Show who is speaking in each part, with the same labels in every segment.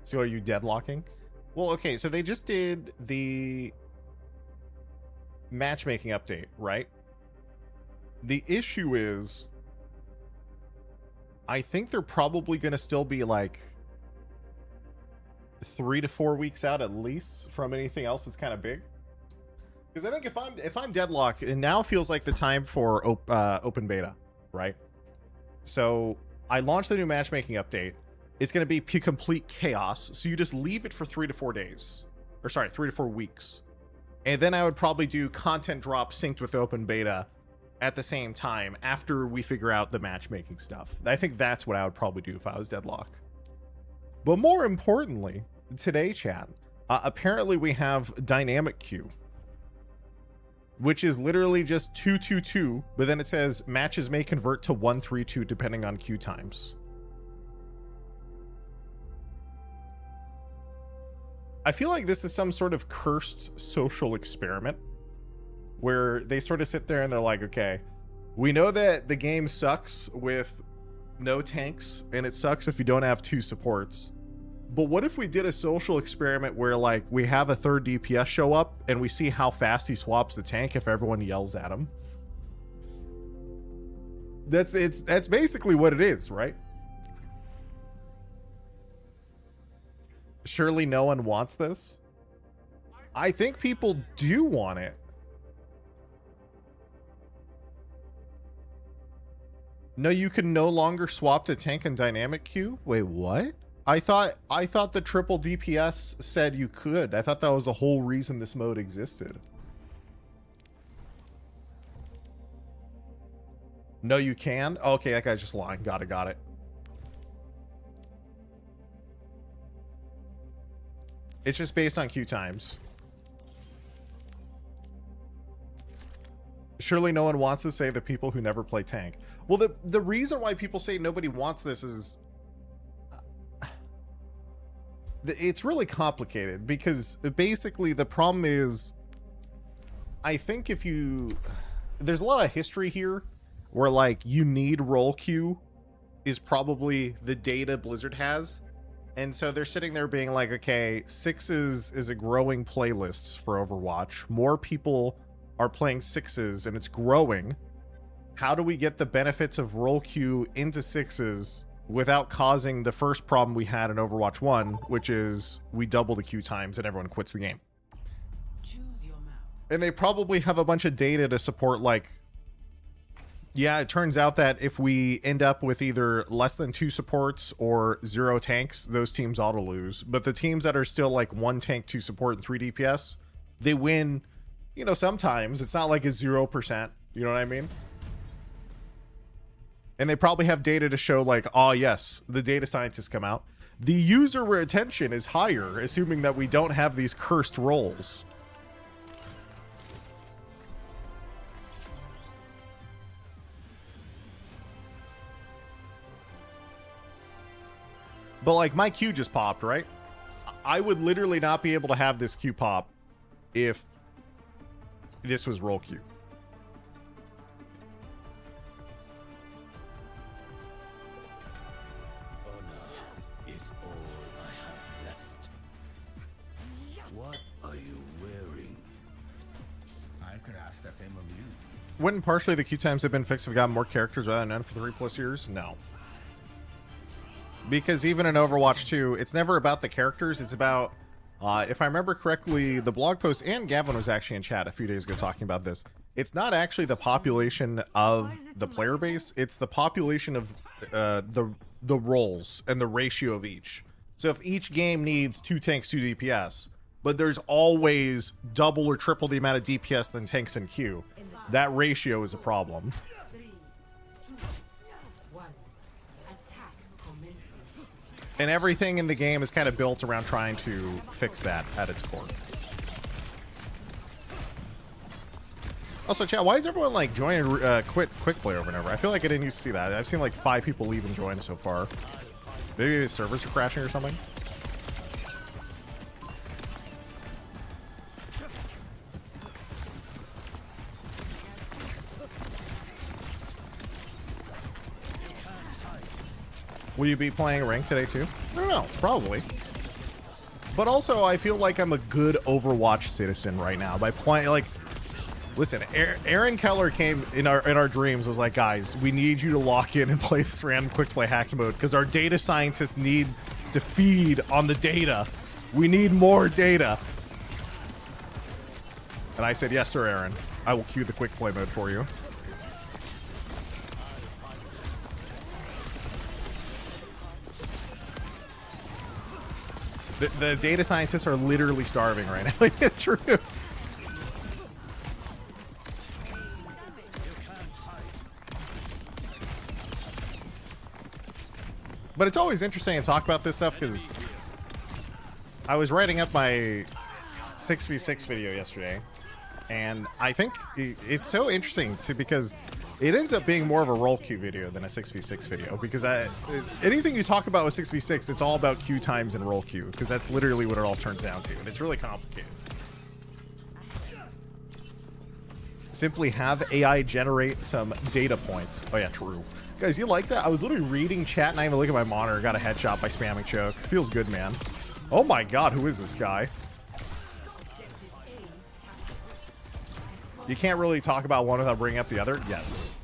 Speaker 1: So are you deadlocking? Well, okay, so they just did the matchmaking update, right? The issue is, I think they're probably going to still be like 3 to 4 weeks out at least from anything else that's kind of big. Because I think if I'm deadlocked, it now feels like the time for open beta, right? So I launched the new matchmaking update. It's going to be complete chaos. So you just leave it for 3 to 4 days, or sorry, 3 to 4 weeks. And then I would probably do content drop synced with open beta at the same time after we figure out the matchmaking stuff. I think that's what I would probably do if I was deadlocked. But more importantly, today, chat, apparently we have dynamic queue, which is literally just 222, but then it says matches may convert to 132 depending on queue times. I feel like this is some sort of cursed social experiment where they sort of sit there and they're like, okay, we know that the game sucks with no tanks and it sucks if you don't have 2 supports. But what if we did a social experiment where like we have a 3rd DPS show up and we see how fast he swaps the tank if everyone yells at him? That's basically what it is, right? Surely no one wants this. I think people do want it. No, you can no longer swap to tank and dynamic queue. Wait, what? I thought the triple DPS said you could. I thought that was the whole reason this mode existed. No, you can? Okay, that guy's just lying. Got it. It's just based on queue times. Surely no one wants to say the people who never play tank. Well, the reason why people say nobody wants this is it's really complicated, because basically the problem is, I think there's a lot of history here where like you need role queue is probably the data Blizzard has. And so they're sitting there being like, okay, 6s is a growing playlist for Overwatch. More people are playing 6s and it's growing. How do we get the benefits of role queue into 6s without causing the first problem we had in Overwatch 1, which is we double the queue times and everyone quits the game? And they probably have a bunch of data to support like, yeah, it turns out that if we end up with either less than 2 supports or 0 tanks, those teams auto lose. But the teams that are still like 1 tank, 2 support, and 3 DPS, they win, you know, sometimes. It's not like a 0%. You know what I mean? And they probably have data to show like, oh yes, the data scientists come out. The user retention is higher, assuming that we don't have these cursed roles. But like my queue just popped, right? I would literally not be able to have this queue pop if this was role queue.
Speaker 2: Honor is all I have left. What are you wearing?
Speaker 3: I could ask the same of you.
Speaker 1: Wouldn't partially the queue times have been fixed if we got more characters rather than none for 3+ years? No. Because even in Overwatch 2, it's never about the characters. It's about, if I remember correctly, the blog post, and Gavin was actually in chat a few days ago talking about this. It's not actually the population of the player base. It's the population of the roles and the ratio of each. So if each game needs 2 tanks, 2 DPS, but there's always double or triple the amount of DPS than tanks in queue, that ratio is a problem. And everything in the game is kind of built around trying to fix that at its core. Also, chat, why is everyone like joining quick play over and over? I feel like I didn't used to see that. I've seen like 5 people leave and join so far. Maybe the servers are crashing or something. Will you be playing ranked today too? I don't know, probably. But also, I feel like I'm a good Overwatch citizen right now by playing. Like, listen, Aaron Keller came in our dreams. Was like, guys, we need you to lock in and play this random quick play hack mode because our data scientists need to feed on the data. We need more data. And I said, yes, sir, Aaron. I will cue the quick play mode for you. The data scientists are literally starving right now. It's true. But it's always interesting to talk about this stuff because I was writing up my 6v6 video yesterday, and I think it's so interesting because it ends up being more of a roll queue video than a 6v6 video because anything you talk about with 6v6, it's all about queue times and roll queue because that's literally what it all turns down to, and it's really complicated. Simply have AI generate some data points. Oh yeah, true. Guys, you like that? I was literally reading chat and I even look at my monitor. Got a headshot by spamming choke. Feels good, man. Oh my god, who is this guy? You can't really talk about one without bringing up the other? Yes.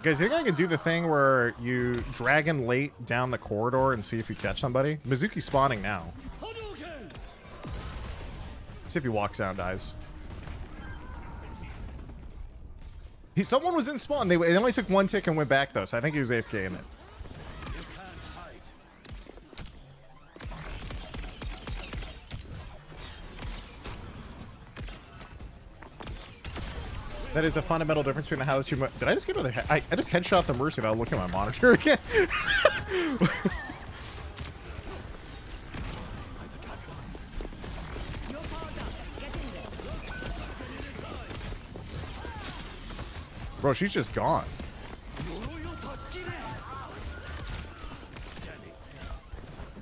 Speaker 1: Guys, think I can do the thing where you dragon late down the corridor and see if you catch somebody? Mizuki's spawning now. See if he walks out and dies. Someone was in spawn. They only took one tick and went back, though, so I think he was AFK in it. That is a fundamental difference between how you... Did I just get another... I just headshot the Mercy without looking at my monitor again. Bro, she's just gone.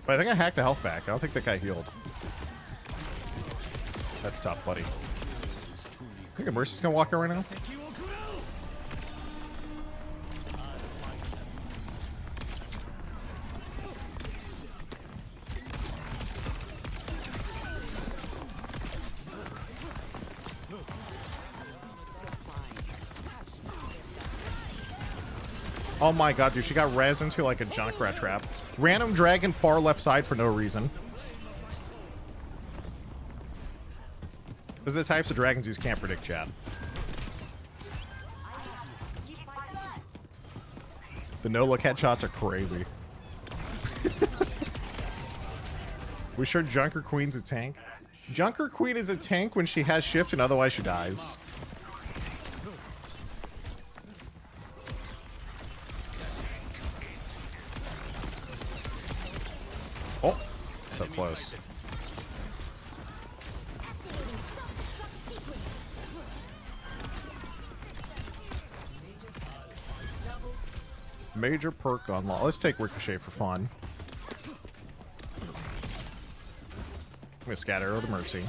Speaker 1: But I think I hacked the health back. I don't think that guy healed. That's tough, buddy. I think the Mercy's gonna walk out right now. Oh my god, dude, she got res into like a Junkrat trap. Random dragon far left side for no reason. Those are the types of dragons you just can't predict, chat. The no-look headshots are crazy. We sure Junker Queen's a tank? Junker Queen is a tank when she has shift and otherwise she dies. Oh, so close. Major perk on law. Let's take Ricochet for fun. I'm gonna scatter arrow the Mercy.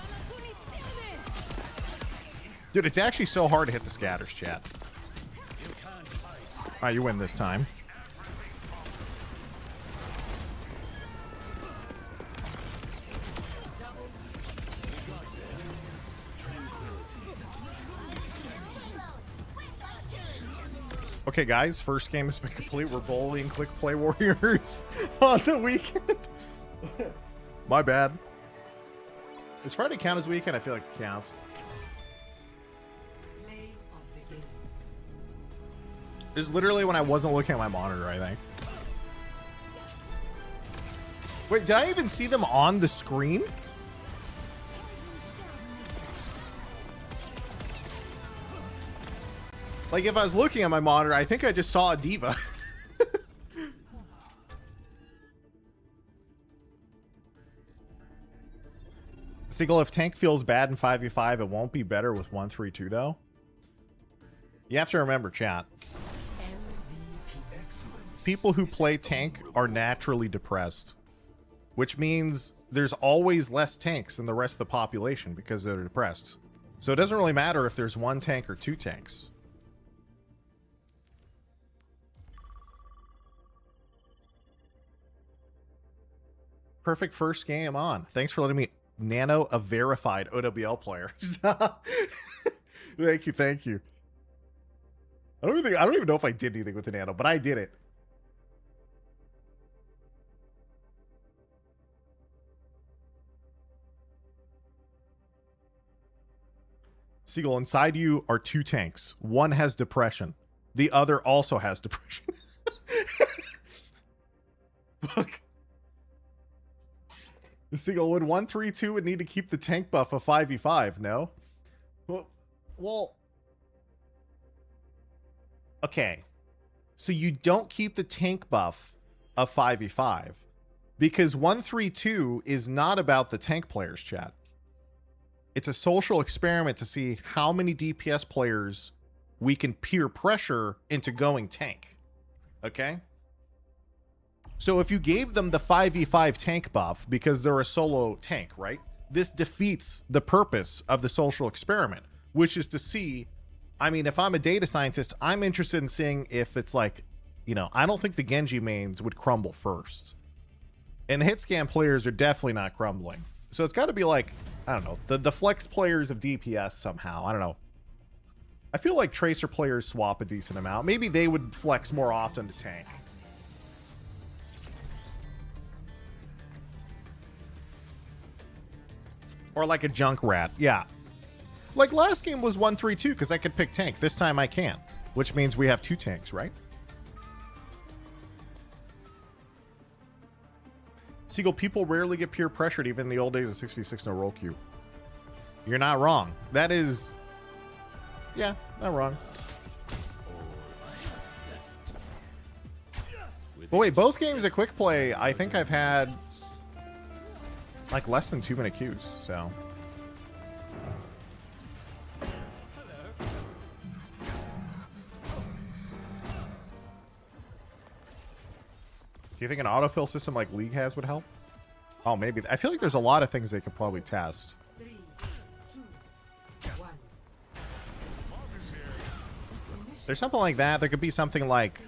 Speaker 1: Dude, it's actually so hard to hit the scatters, chat. Alright, you win this time. Okay, guys, first game has been complete. We're bullying Click Play Warriors on the weekend. My bad. Does Friday count as weekend? I feel like it counts. This is literally when I wasn't looking at my monitor, I think. Wait, did I even see them on the screen? Like, if I was looking at my monitor, I think I just saw a D.Va. Seagull, if tank feels bad in 5v5, it won't be better with 1-3-2, though. You have to remember, chat. People who play tank are naturally depressed. Which means there's always less tanks than the rest of the population because they're depressed. So it doesn't really matter if there's one tank or two tanks. Perfect first game on. Thanks for letting me nano a verified OWL player. Thank you, thank you. I don't even know if I did anything with the nano, but I did it. Seagull, inside you are two tanks. One has depression. The other also has depression. Fuck. Seagull, would 132 would need to keep the tank buff of 5v5, no? Well, okay. So you don't keep the tank buff of 5v5 because 132 is not about the tank players, chat. It's a social experiment to see how many DPS players we can peer pressure into going tank. Okay? So if you gave them the 5v5 tank buff because they're a solo tank, right? This defeats the purpose of the social experiment, which is to see, I mean, if I'm a data scientist, I'm interested in seeing if it's like, you know, I don't think the Genji mains would crumble first. And the hit scan players are definitely not crumbling. So it's got to be like, I don't know, the flex players of DPS somehow. I don't know. I feel like Tracer players swap a decent amount. Maybe they would flex more often to tank. Or like a Junkrat, yeah. Like last game was 1-3-2 because I could pick tank. This time I can't, which means we have two tanks, right? Seagull, people rarely get peer pressured even in the old days of 6v6 no roll queue. You're not wrong. That is... Yeah, not wrong. But wait, both games at quick play, I think I've had like less than 2 minute queues, so... Do you think an autofill system like League has would help? Oh, maybe. I feel like there's a lot of things they could probably test.
Speaker 4: 3, 2, 1.
Speaker 1: There's something like that. There could be something like,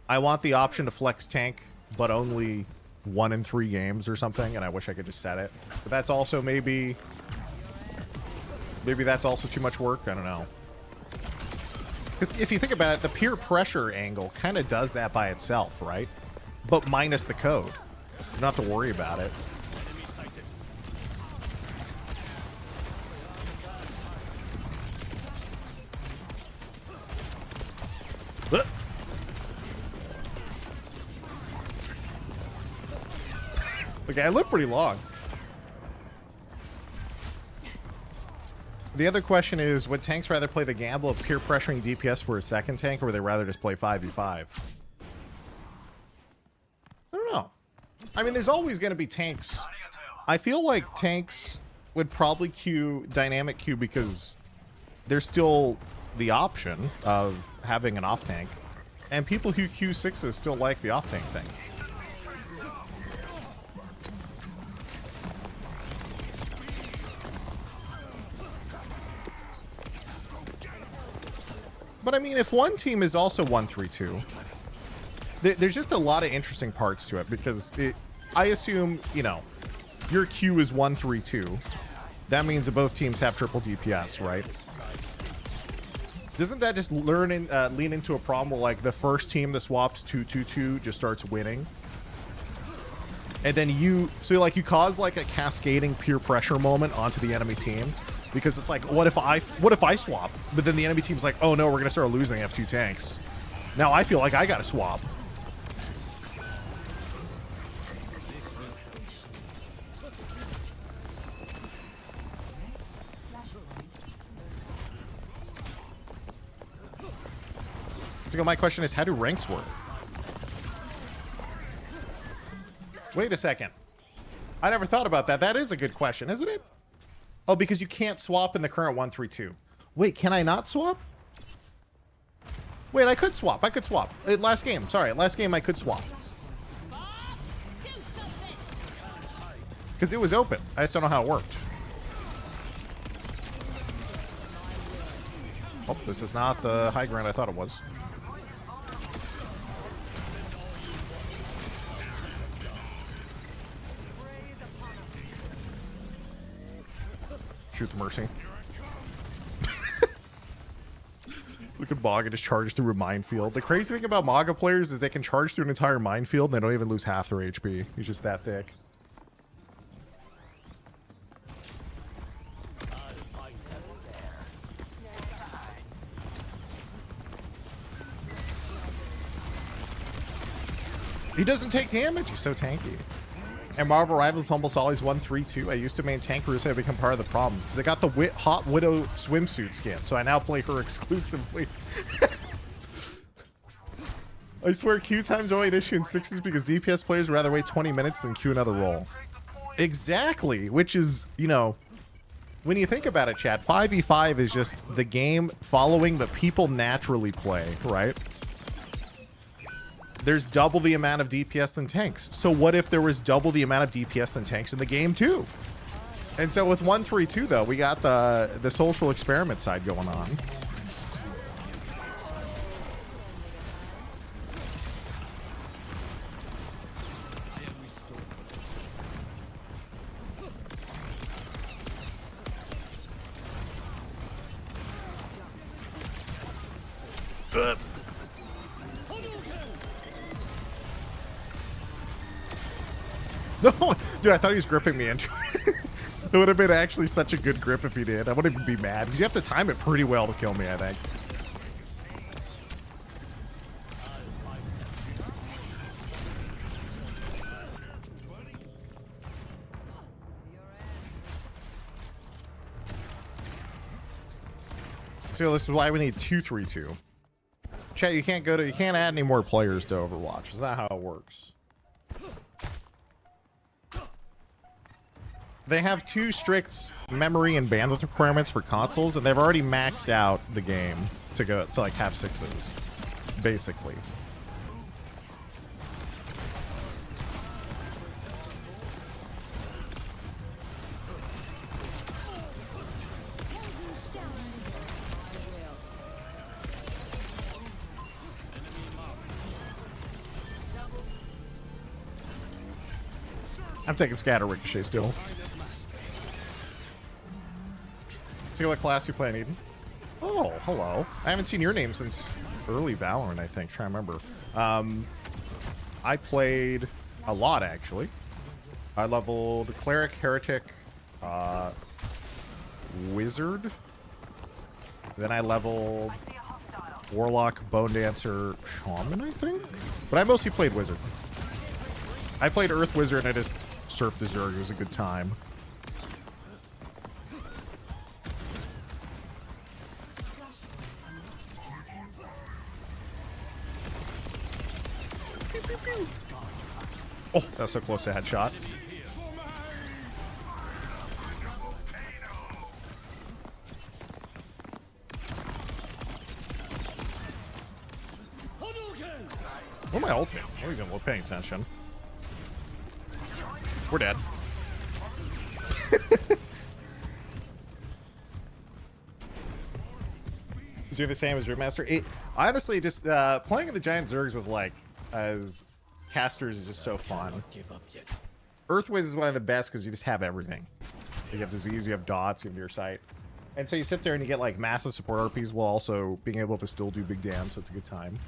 Speaker 1: I want the option to flex tank, but only 1 in 3 games or something, and I wish I could just set it. But that's also maybe that's also too much work. I don't know. Because if you think about it, the peer pressure angle kind of does that by itself, right? But minus the code. You don't have to worry about it. Okay, I live pretty long. The other question is, would tanks rather play the gamble of peer pressuring DPS for a second tank, or would they rather just play 5v5? I don't know. I mean, there's always going to be tanks. I feel like tanks would probably queue dynamic queue because there's still the option of having an off tank, and people who queue 6s still like the off tank thing. But I mean, if one team is also 1-3-2, there's just a lot of interesting parts to it because I assume, you know, your queue is 1-3-2. That means that both teams have triple DPS, right? Doesn't that just lean into a problem where like the first team that swaps 2-2-2 just starts winning? And then you cause like a cascading peer pressure moment onto the enemy team. Because it's like, what if I swap? But then the enemy team's like, oh no, we're gonna start losing. They have 2 tanks. Now I feel like I gotta swap. So my question is, how do ranks work? Wait a second. I never thought about that. That is a good question, isn't it? Oh, because you can't swap in the current 1-3-2. Wait, can I not swap? Wait, I could swap. I could swap. Last game. Sorry, last game I could swap. Because it was open. I just don't know how it worked. Oh, this is not the high ground I thought it was. Shoot the Mercy. Look at Maga just charge through a minefield. The crazy thing about Maga players is they can charge through an entire minefield and they don't even lose half their HP. He's just that thick. He doesn't take damage. He's so tanky. And Marvel Rivals almost always 1-3-2. I used to main tank Rusa have become part of the problem because I got the Hot Widow swimsuit skin, so I now play her exclusively. I swear Q times only an issue in 60s because DPS players would rather wait 20 minutes than queue another role. Exactly, which is, you know, when you think about it, chat, 5v5 is just the game following the people naturally play, right? There's double the amount of DPS than tanks. So what if there was double the amount of DPS than tanks in the game too? And so with 1-3-2 though, we got the social experiment side going on. No, dude, I thought he was gripping me. It would have been actually such a good grip if he did. I wouldn't even be mad because you have to time it pretty well to kill me, I think. So this is why we need 2-3-2. Chat, you can't add any more players to Overwatch. Is that how it works? They have 2 strict memory and bandwidth requirements for consoles, and they've already maxed out the game to go to like have 6s, basically. I'm taking Scatter Ricochet still. See what class you play in Eden? Oh, hello. I haven't seen your name since early Valorant, I think. Try to remember. I played a lot, actually. I leveled Cleric, Heretic, Wizard. Then I leveled Warlock, Bone Dancer, Shaman, I think? But I mostly played Wizard. I played Earth Wizard and I just surfed the Zerg. It was a good time. Oh, that's so close to headshot. Where am I ulting? I wasn't even paying attention. We're dead. Is you the same as Remaster? Honestly, just playing in the Giant Zergs with like as casters is just so fun. Earthwiz is one of the best because you just have everything. You have disease, you have dots, you have near sight. And so you sit there and you get like massive support RPs while also being able to still do big damage, so it's a good time.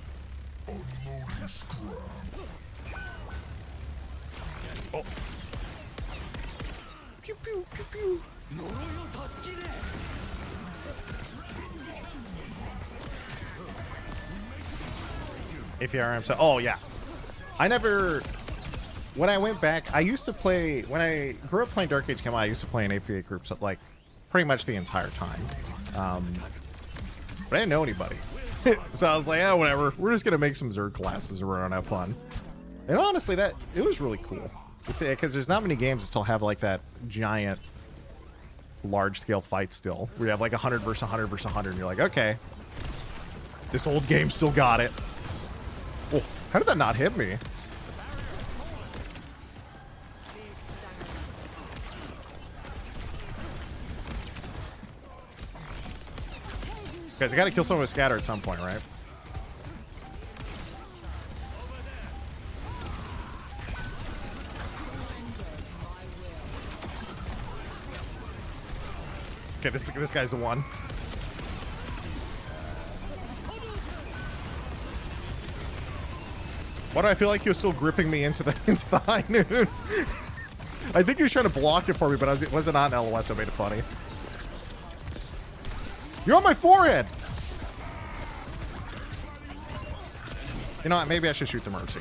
Speaker 1: Oh. Pew, pew, pew, pew. APRM, so oh yeah. When I went back, I used to play, when I grew up playing Dark Age Camelot, I used to play in APA groups like pretty much the entire time. But I didn't know anybody. So I was like, yeah, whatever. We're just going to make some Zerg classes and we're going to have fun. And honestly, it was really cool. Because there's not many games that still have like that giant, large-scale fight still. Where you have like 100 versus 100 versus 100 and you're like, okay. This old game still got it. Oh, how did that not hit me? Guys, I gotta kill someone with scatter at some point, right? Okay, this guy's the one. Why do I feel like he was still gripping me into the high noon? I think he was trying to block it for me, but it wasn't on LOS, so I made it funny. You're on my forehead! You know what? Maybe I should shoot the Mercy.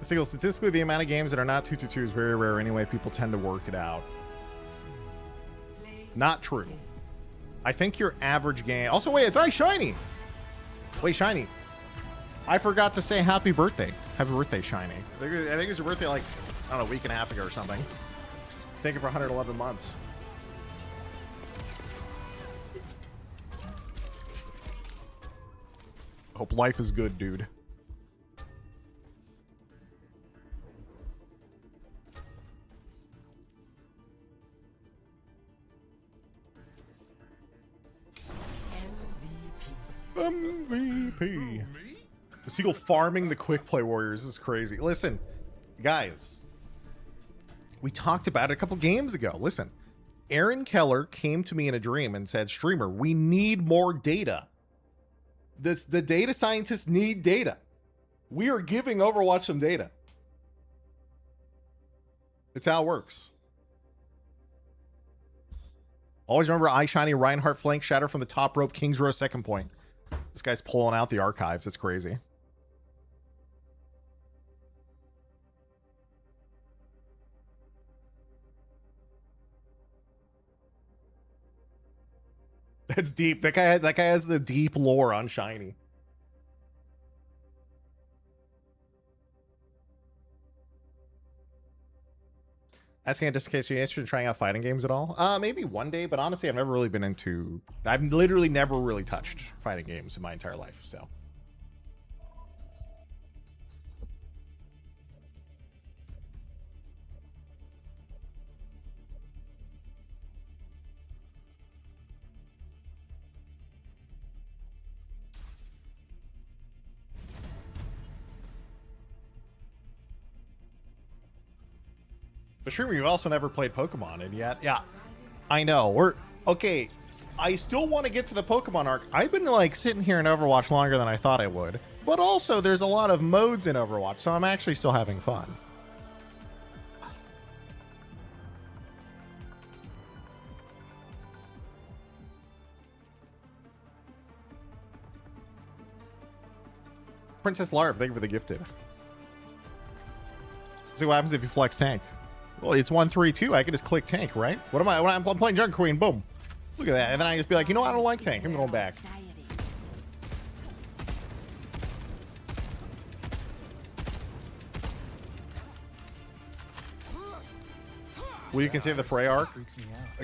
Speaker 1: Seagull, statistically, the amount of games that are not 2-2-2 is very rare anyway. People tend to work it out. Not true. I think your average game... Also, wait, it's Shiny! Wait, Shiny. I forgot to say happy birthday. Happy birthday, Shiny. I think it was your birthday like, I don't know, a week and a half ago or something. Thank you for 111 months. Hope life is good, dude. MVP. The Seagull farming the quick play warriors is crazy. Listen, guys, we talked about it a couple games ago. Listen, Aaron Keller came to me in a dream and said, streamer, we need more data. The data scientists need data. We are giving Overwatch some data. It's how it works. Always remember Shiny, Reinhardt flank shatter from the top rope, King's Row second point. This guy's pulling out the archives. It's crazy. That's deep. That guy has the deep lore on Shiny. Asking just in case you're interested in trying out fighting games at all. Maybe one day, but honestly, I've never really been into... I've literally never really touched fighting games in my entire life, so... But sure, you've also never played Pokemon, and yet, yeah, I know. Okay, I still want to get to the Pokemon arc. I've been, like, sitting here in Overwatch longer than I thought I would. But also, there's a lot of modes in Overwatch, so I'm actually still having fun. Princess Larv, thank you for the gifted. See what happens if you flex tank. Well, it's 1-3-2. I can just click tank, right? What am I? When I'm playing Junk Queen, boom. Look at that. And then I just be like, you know what? I don't like tank. I'm going back. Will you consider the Frey arc?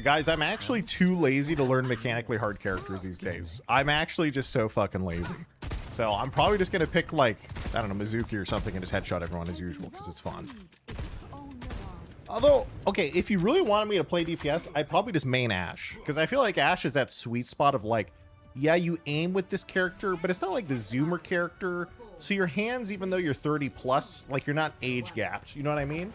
Speaker 1: Guys, I'm actually too lazy to learn mechanically hard characters these days. I'm actually just so fucking lazy. So I'm probably just going to pick, like, I don't know, Mizuki or something and just headshot everyone as usual because it's fun. Although, okay, if you really wanted me to play DPS, I'd probably just main Ashe. Because I feel like Ashe is that sweet spot of like, yeah, you aim with this character, but it's not like the Zoomer character. So your hands, even though you're 30 plus, like you're not age gapped. You know what I mean?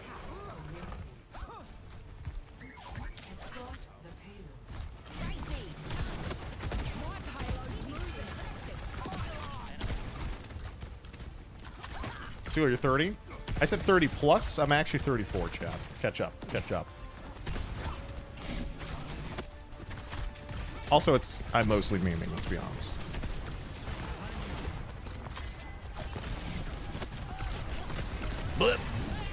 Speaker 1: See what, you're 30? I said 30 plus. I'm actually 34, Chad. Catch up. Catch up. Also, I'm mostly memeing, let's be honest. Blip.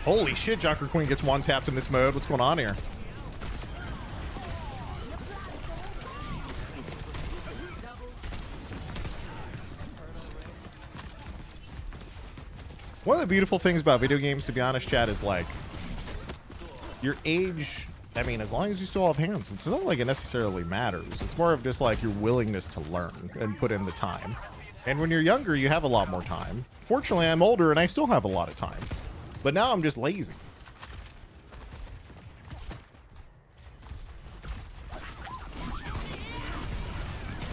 Speaker 1: Holy shit, Joker Queen gets one tapped in this mode. What's going on here? One of the beautiful things about video games, to be honest, Chad, is like your age. I mean, as long as you still have hands, it's not like it necessarily matters. It's more of just like your willingness to learn and put in the time. And when you're younger, you have a lot more time. Fortunately, I'm older and I still have a lot of time. But now I'm just lazy.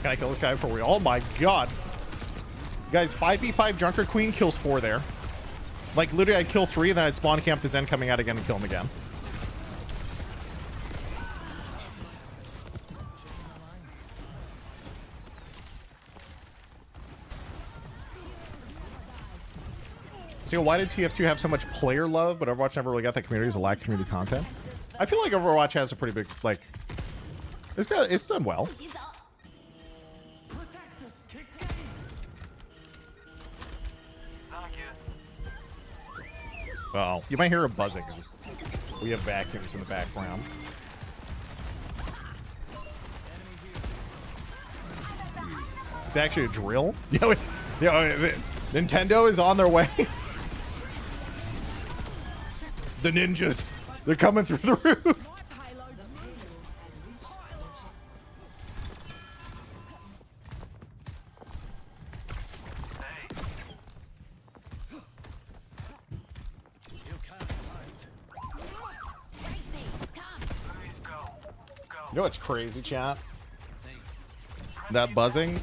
Speaker 1: Can I kill this guy before we... Oh my god. Guys, 5v5 Junker Queen kills 4 there. Like, literally, I'd kill 3, and then I'd spawn camp the Zen coming out again and kill him again. So, why did TF2 have so much player love, but Overwatch never really got that community? Is a lack of community content. I feel like Overwatch has a pretty big, like... It's done well. Uh-oh. You might hear a buzzing because we have vacuums in the background. It's actually a drill. Yeah, Nintendo is on their way. The ninjas. They're coming through the roof. You know what's crazy, chat? That buzzing,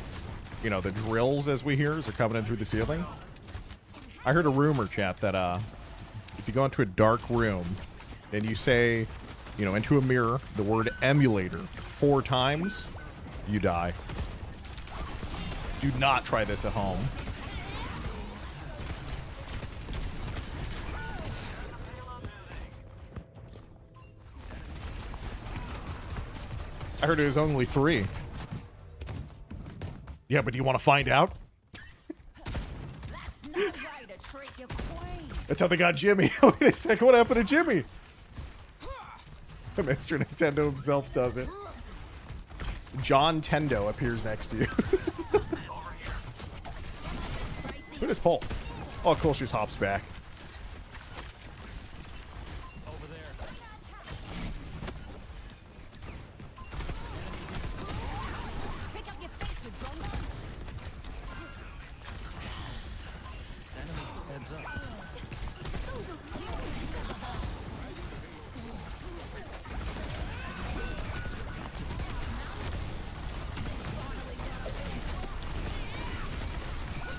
Speaker 1: you know, the drills as we hear, are coming in through the ceiling. I heard a rumor, chat, that if you go into a dark room and you say, you know, into a mirror, the word emulator 4 times, you die. Do not try this at home. I heard it was only 3. Yeah, but do you want to find out? That's how they got Jimmy. Wait a second, what happened to Jimmy? Mr. Nintendo himself does it. John Tendo appears next to you. Who does Paul? Oh, cool, she just hops back.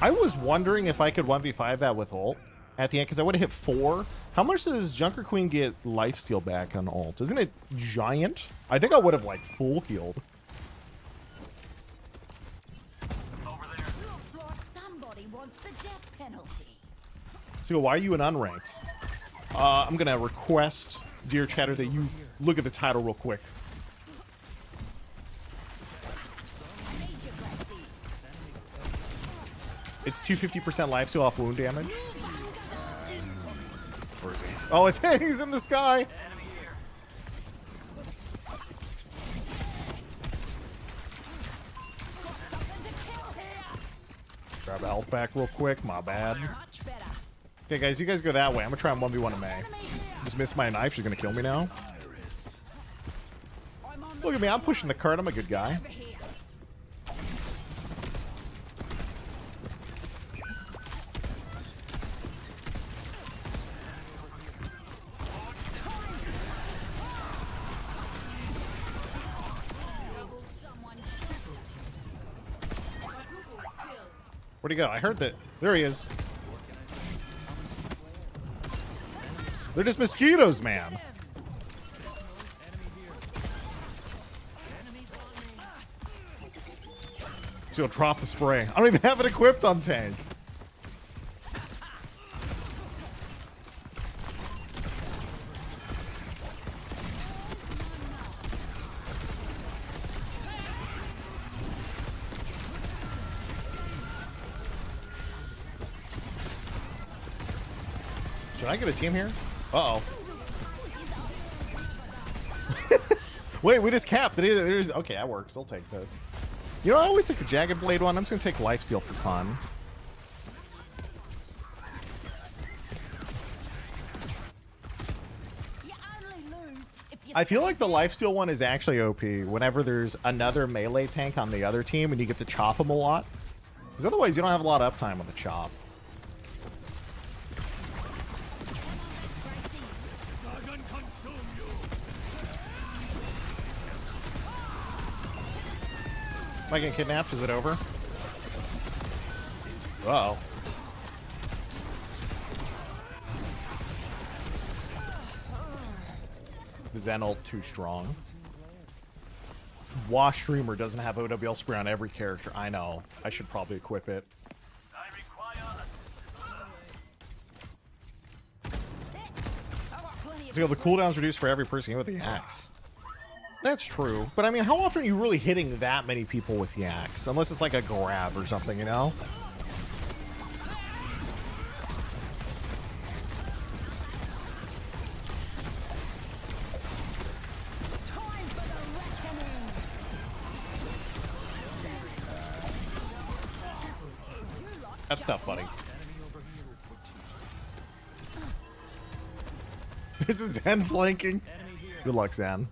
Speaker 1: I was wondering if I could 1v5 that with ult at the end, because I would have hit 4. How much does Junker Queen get lifesteal back on ult? Isn't it giant? I think I would have, like, full healed.
Speaker 5: Over there. Looks like somebody wants the death penalty.
Speaker 1: So why are you an unranked? I'm going to request, dear chatter, that you look at the title real quick. It's 250% lifesteal off wound damage. Where is he? Oh, he's in the sky. Grab a health back real quick. My bad. Okay, guys, you guys go that way. I'm gonna try and 1v1 a May. Just missed my knife. She's gonna kill me now. Look at me. I'm pushing the cart. I'm a good guy. Where'd he go? I heard that. There he is. They're just mosquitoes, man. So he'll drop the spray. I don't even have it equipped on tank. Should I get a team here? Uh-oh. Wait, we just capped. Okay, that works. I'll take this. You know, I always take the Jagged Blade one. I'm just going to take Lifesteal for fun. I feel like the Lifesteal one is actually OP whenever there's another melee tank on the other team and you get to chop them a lot. Because otherwise you don't have a lot of uptime with the chop. Am I getting kidnapped? Is it over? Uh-oh. The Zen ult too strong. Wash Streamer doesn't have OWL spray on every character. I know. I should probably equip it. So the cooldown's reduced for every person with the axe. That's true. But I mean, how often are you really hitting that many people with the axe? Unless it's like a grab or something, you know? That's tough, buddy. This is Zen flanking. Good luck, Zen.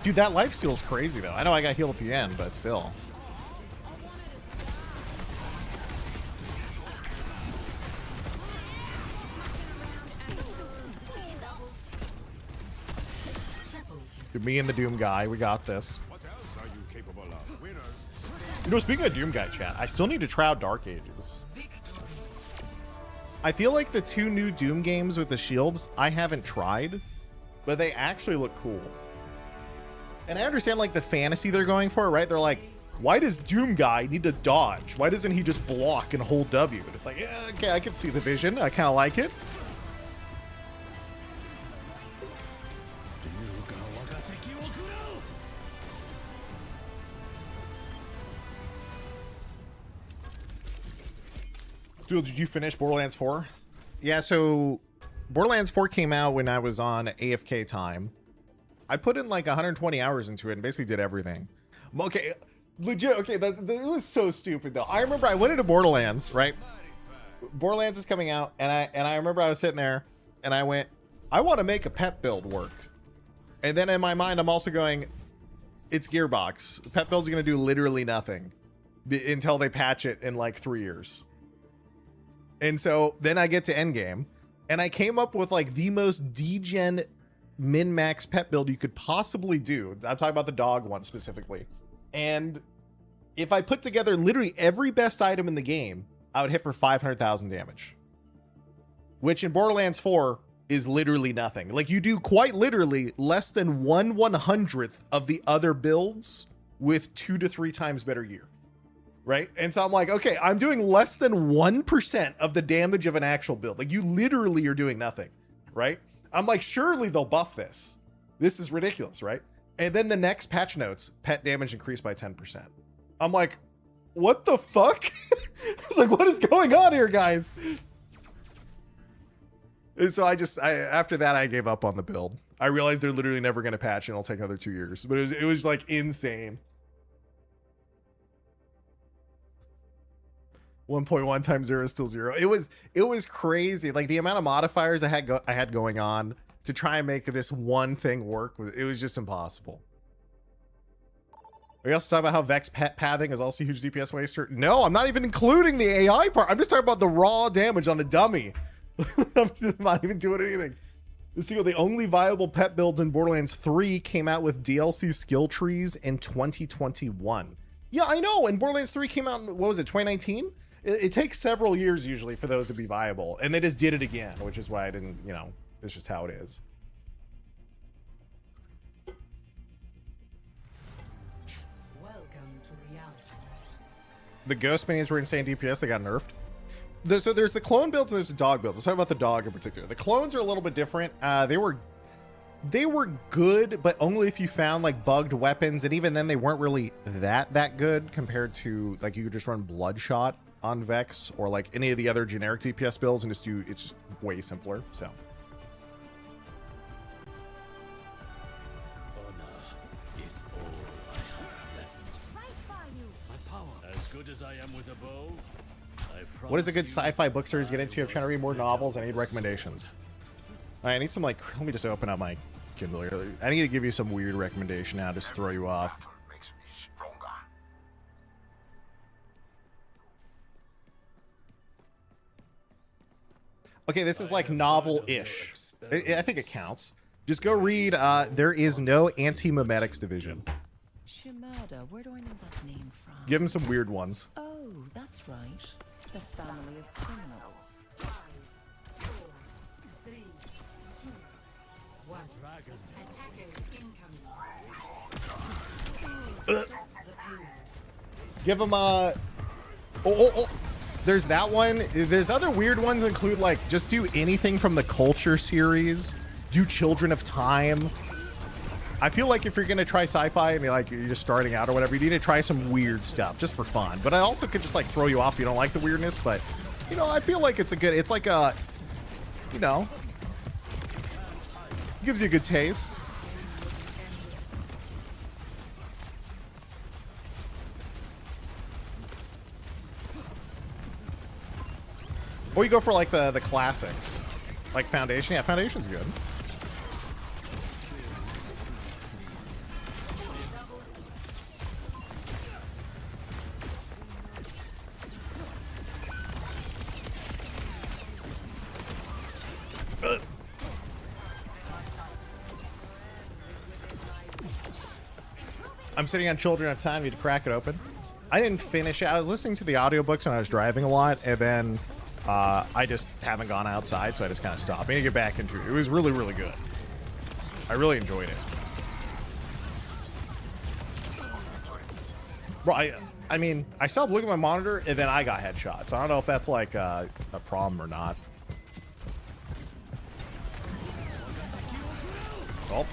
Speaker 1: Dude, that lifesteal is crazy, though. I know I got healed at the end, but still. Dude, me and the Doom guy, we got this.
Speaker 6: What else are you capable of? Winners.
Speaker 1: You know, speaking of Doom guy chat, I still need to try out Dark Ages. I feel like the 2 new Doom games with the shields, I haven't tried, but they actually look cool. And I understand like the fantasy they're going for, right? They're like, why does Doom guy need to dodge? Why doesn't he just block and hold W? And it's like, yeah, okay, I can see the vision. I kind of like it. Dude, did you finish Borderlands 4? Yeah, so Borderlands 4 came out when I was on AFK time. I put in like 120 hours into it and basically did everything. Okay, legit, okay, that was so stupid though. I remember I went into Borderlands, right? Borderlands is coming out, and I remember I was sitting there and I went, I want to make a pet build work. And then in my mind, I'm also going, it's Gearbox. Pet build's gonna do literally nothing until they patch it in like 3 years. And so then I get to endgame, and I came up with like the most degen min-max pet build you could possibly do. I'm talking about the dog one specifically. And if I put together literally every best item in the game, I would hit for 500,000 damage. Which in Borderlands 4 is literally nothing. Like you do quite literally less than 1/100th of the other builds with 2 to 3 times better gear. Right? And so I'm like, okay, I'm doing less than 1% of the damage of an actual build. Like you literally are doing nothing, right? I'm like, surely they'll buff this. This is ridiculous, right? And then the next patch notes, pet damage increased by 10%. I'm like, what the fuck? I was like, what is going on here, guys? And so after that, I gave up on the build. I realized they're literally never going to patch and it'll take another 2 years, but it was like insane. 1.1 times 0 is still 0. It was crazy. Like the amount of modifiers I had going on to try and make this one thing work, it was just impossible. Are you also talking about how Vex pathing is also a huge DPS waster? No, I'm not even including the AI part. I'm just talking about the raw damage on a dummy. I'm just not even doing anything. The only viable pet builds in Borderlands 3 came out with DLC skill trees in 2021. Yeah, I know. And Borderlands 3 came out in, what was it, 2019? It takes several years usually for those to be viable, and they just did it again, which is why I didn't, you know, it's just how it is.
Speaker 4: Welcome to reality.
Speaker 1: The ghost minions were insane DPS, they got nerfed. So there's the clone builds and there's the dog builds. Let's talk about the dog in particular. The clones are a little bit different. They were good, but only if you found like bugged weapons, and even then they weren't really that good compared to like you could just run Bloodshot on Vex or like any of the other generic DPS builds and just do, it's just way simpler. So
Speaker 2: Honor is all I have left.
Speaker 5: Right by you.
Speaker 2: My power, as good as I am with a bow,
Speaker 1: What is a good sci-fi book series to get into? I'm trying to read more novels. I need recommendations. All right, I need some, like, let me just open up my Kindle here. I need to give you some weird recommendation now, just to throw you off.
Speaker 2: Makes me stronger.
Speaker 1: Okay, this is like novel-ish. I think it counts. Just go read There Is No Anti-Memetics Division.
Speaker 7: Shimada, where do I know that name from?
Speaker 1: Give him some weird ones.
Speaker 7: Oh, that's right. The family of criminals.
Speaker 4: 5, 4, 3, 2, 1. Attackers incoming.
Speaker 1: Give him there's that one. There's other weird ones include, like, just do anything from the Culture series. Do Children of Time. I feel like if you're going to try sci-fi and you're just starting out or whatever, you need to try some weird stuff just for fun. But I also could just, like, throw you off if you don't like the weirdness. But, you know, I feel like it's like a, you know, gives you a good taste. Or you go for, like, the classics. Like Foundation. Yeah, Foundation's good. I'm sitting on Children of Time. You need to crack it open. I didn't finish it. I was listening to the audiobooks when I was driving a lot, and then I just haven't gone outside, so I just kind of stopped. I need to get back into it. It was really, really good. I really enjoyed it. Bro, I mean, I stopped looking at my monitor, and then I got headshots. I don't know if that's, like, a problem or not. Oh.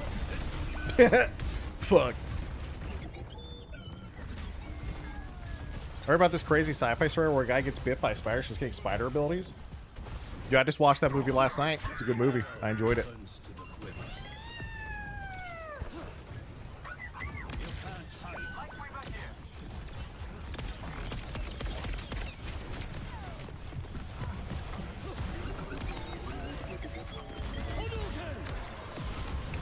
Speaker 1: Fuck. Heard about this crazy sci-fi story where a guy gets bit by a spider, she's getting spider abilities? Yeah, I just watched that movie last night. It's a good movie. I enjoyed it.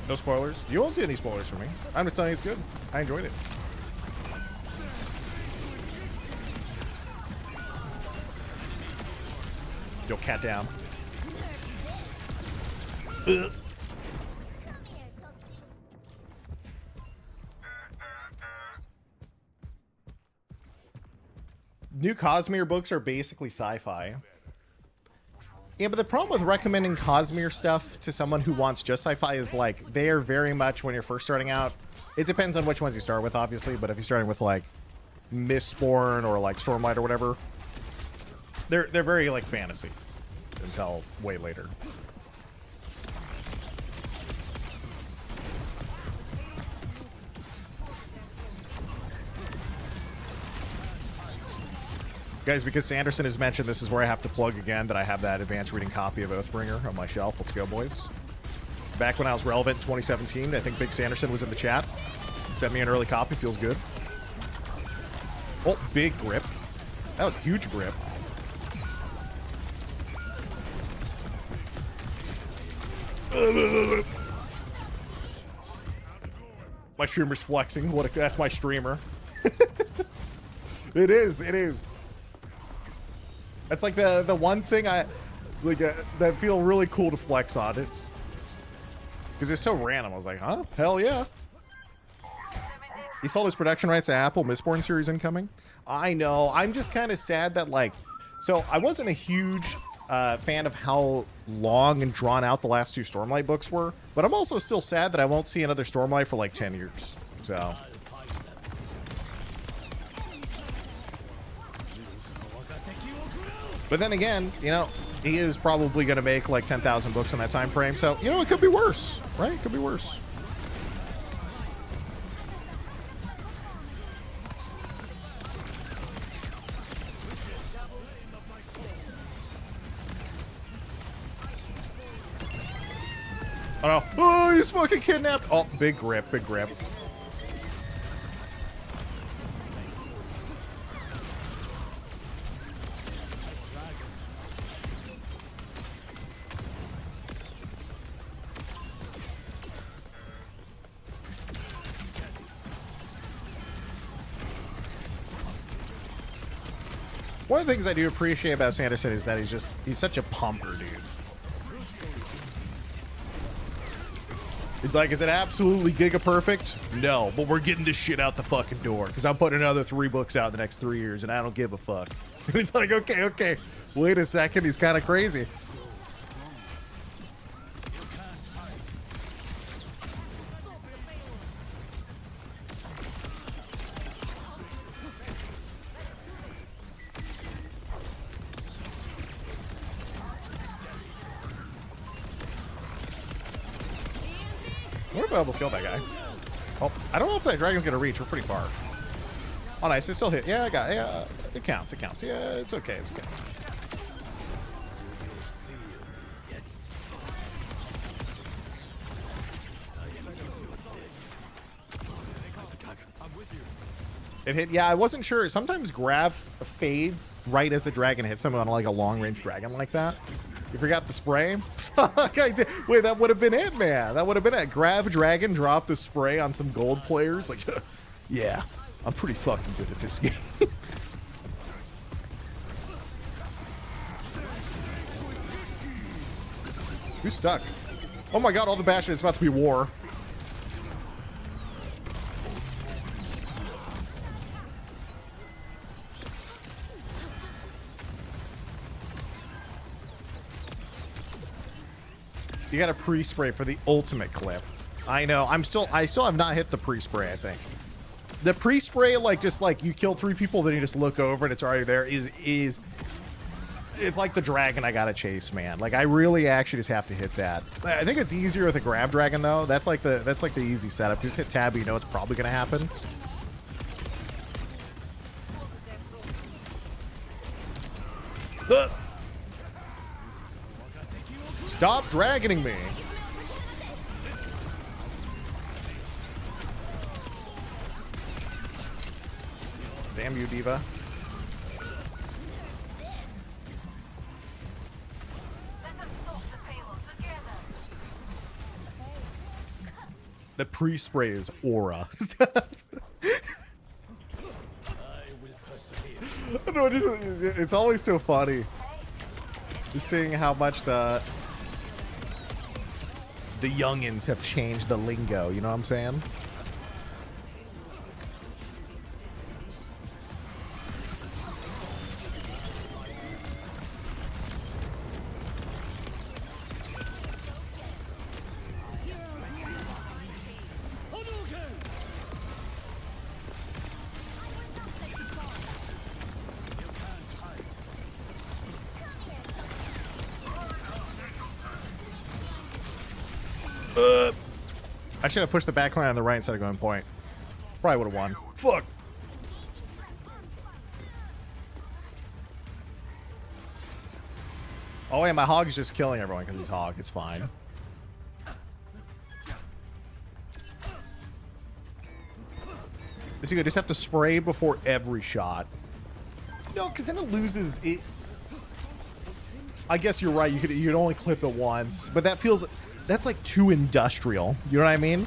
Speaker 1: No spoilers. You won't see any spoilers for me. I'm just telling you it's good. I enjoyed it. Yo, cat down. Ugh. New Cosmere books are basically sci-fi. Yeah, but the problem with recommending Cosmere stuff to someone who wants just sci-fi is, like, they are very much, when you're first starting out, it depends on which ones you start with, obviously, but if you're starting with, like, Mistborn or, like, Stormlight or whatever, they're very, like, fantasy until way later. Guys, because Sanderson has mentioned, this is where I have to plug again that I have that advanced reading copy of Oathbringer on my shelf. Let's go, boys. Back when I was relevant in 2017, I think Big Sanderson was in the chat. Sent me an early copy. Feels good. Oh, big grip. That was a huge grip. My streamer's flexing. That's my streamer. It is. It is. That's like the one thing I like that feel really cool to flex on it, because it's so random. I was like, huh? Hell yeah. He sold his production rights to Apple. Mistborn series incoming. I know. I'm just kind of sad that, like, so I wasn't a huge fan of how long and drawn out the last two Stormlight books were, but I'm also still sad that I won't see another Stormlight for like 10 years. So. But then again, you know, he is probably going to make like 10,000 books in that time frame. So, you know, it could be worse, right? It could be worse. Oh no. Oh, he's fucking kidnapped. Oh, big grip, big grip. One of the things I do appreciate about Sanderson is that he's such a pumper, dude. He's like, is it absolutely giga perfect? No, but we're getting this shit out the fucking door because I'm putting another 3 books out in the next 3 years and I don't give a fuck. And he's like, okay, wait a second, he's kind of crazy. I wonder if I almost killed that guy. Oh, I don't know if that dragon's gonna reach. We're pretty far. Oh, nice. It still hit. Yeah, I got it. Yeah, it counts. It counts. Yeah, it's okay. It's okay. It hit. Yeah, I wasn't sure. Sometimes Grav fades right as the dragon hits him on like a long-range dragon like that. You forgot the spray? Fuck, I did. Wait, that would have been it, man. That would have been it. Grav Dragon dropped the spray on some gold players. Like, yeah, I'm pretty fucking good at this game. Who's stuck? Oh my god, all the Bastion. It's about to be war. You got a pre-spray for the ultimate clip. I know. I still have not hit the pre-spray, I think. The pre-spray, like, just like you kill 3 people, then you just look over and it's already there, is it's like the dragon I gotta chase, man. Like, I really actually just have to hit that. I think it's easier with a Grav Dragon though. That's like the easy setup. Just hit tab, you know it's probably gonna happen. Stop dragoning me. Damn you, Diva. The pre-spray is aura. I know, it's always so funny. Just seeing how much the youngins have changed the lingo, you know what I'm saying? I should have pushed the backline on the right instead of going point. Probably would have won. Fuck. Oh yeah, my hog is just killing everyone because he's hog. It's fine. So you just have to spray before every shot. No, because then it loses it. I guess you're right. You'd only clip it once, but that feels. That's like too industrial. You know what I mean?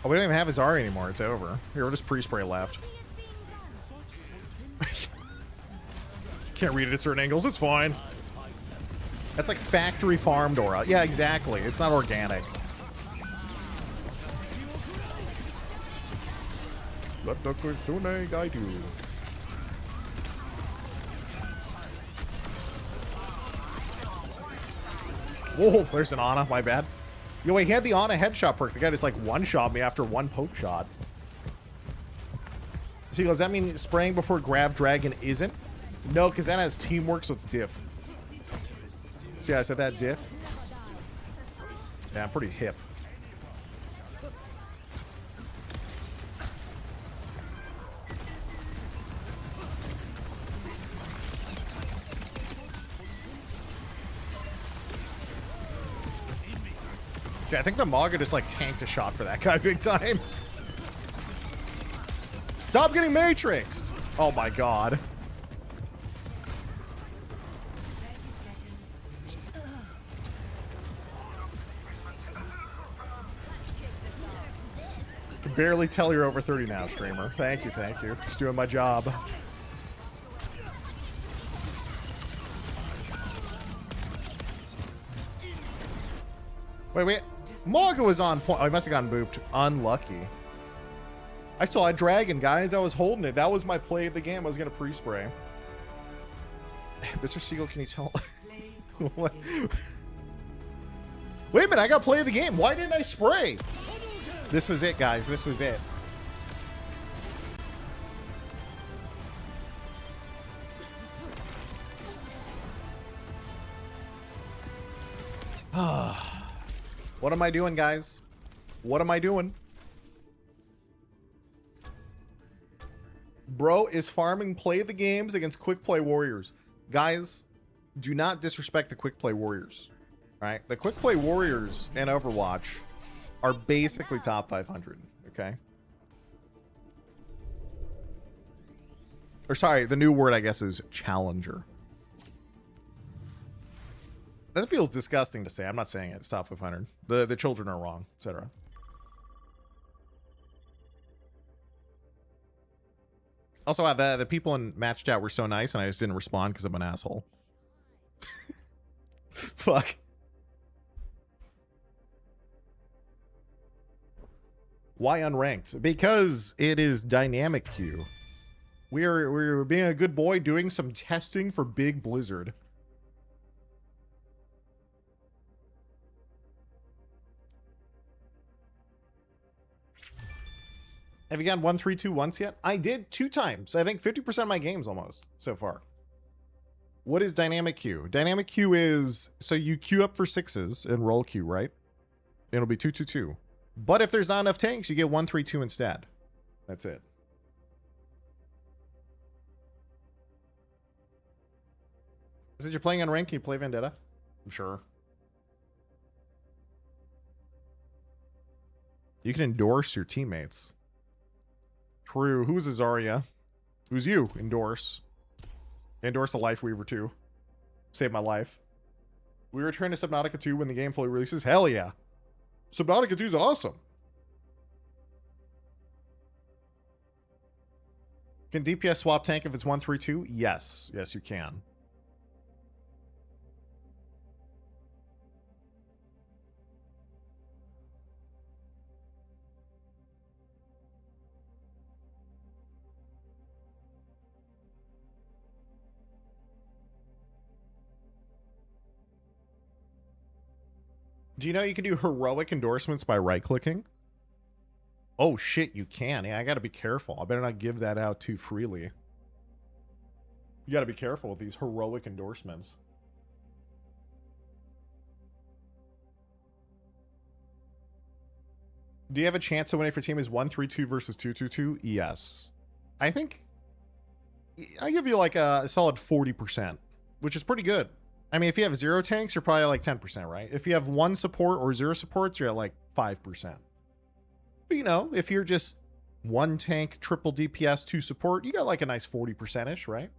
Speaker 1: Oh, we don't even have his Ari anymore. It's over. Here, we'll just pre-spray left. Can't read it at certain angles. It's fine. That's like factory farmed aura. Yeah, exactly. It's not organic. Let the Kitsune guide you. Whoa, there's an Ana, my bad. Yo, wait, he had the Ana headshot perk. The guy just like one-shot me after one poke shot. So he goes, does that mean spraying before Grav Dragon isn't? No, because that has teamwork, so it's diff. See how I said that, diff? Yeah, I'm pretty hip. Yeah, I think the Maga just like tanked a shot for that guy big time. Stop getting matrixed! Oh my god. barely tell you're over 30 now, streamer. Thank you, thank you. Just doing my job. Wait. Morga was on point. Oh, he must have gotten booped. Unlucky. I saw a dragon, guys. I was holding it. That was my play of the game. I was going to pre-spray. Mr. Siegel, can you tell? What? Wait a minute. I got play of the game. Why didn't I spray? This was it, guys. This was it. What am I doing, guys? What am I doing? Bro is farming play the games against quick play warriors. Guys, do not disrespect the quick play warriors. All right? The quick play warriors in Overwatch are basically top 500, okay? Or sorry, the new word I guess is challenger. That feels disgusting to say. I'm not saying it. It's top 500. The children are wrong, etc. Also, the people in match chat were so nice, and I just didn't respond because I'm an asshole. Fuck. Why unranked? Because it is dynamic queue. We're being a good boy doing some testing for Big Blizzard. Have you gotten 1-3-2 once yet? I did 2 times. I think 50% of my games almost so far. What is dynamic queue? Dynamic queue is, so you queue up for 6s and roll queue, right? It'll be 2-2-2. But if there's not enough tanks, you get 1-3-2 instead. That's it. Since you're playing on rank, can you play Vendetta? I'm sure. You can endorse your teammates. True. Who's a Zarya? Who's you? Endorse. Endorse a Life Weaver too. Save my life. We return to Subnautica 2 when the game fully releases. Hell yeah. Subnautica 2 is awesome. Can DPS swap tank if it's 1-3-2? Yes. Yes, you can. Do you know you can do heroic endorsements by right-clicking? Oh, shit, you can. Yeah, I gotta be careful. I better not give that out too freely. You gotta be careful with these heroic endorsements. Do you have a chance to win if your team is 1-3-2 versus 2-2-2? Yes. I think I give you like a solid 40%, which is pretty good. I mean, if you have 0 tanks, you're probably like 10%, right? If you have 1 support or 0 supports, you're at like 5%. But you know, if you're just 1 tank, triple DPS, 2 support, you got like a nice 40%-ish, right?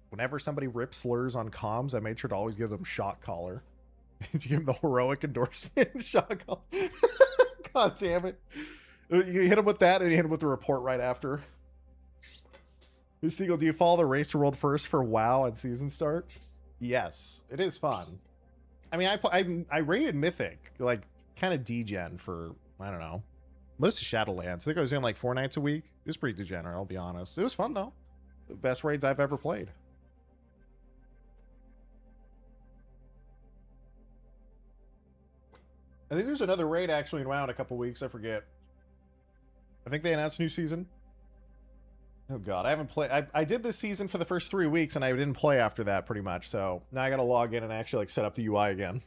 Speaker 1: Whenever somebody rips slurs on comms, I made sure to always give them shot collar. To give them the heroic endorsement. Shot collar. God damn it. You hit him with that, and you hit him with the report right after. Seagull, do you follow the race to world first for WoW at season start? Yes, it is fun. I mean, I rated Mythic, like, kind of degen for, I don't know, most of Shadowlands. I think I was doing like 4 nights a week. It was pretty degenerate, I'll be honest. It was fun, though. The best raids I've ever played. I think there's another raid actually in WoW in a couple weeks. I forget. I think they announced a new season. Oh god, I haven't played. I did this season for the first 3 weeks and I didn't play after that pretty much. So now I gotta log in and actually like set up the UI again.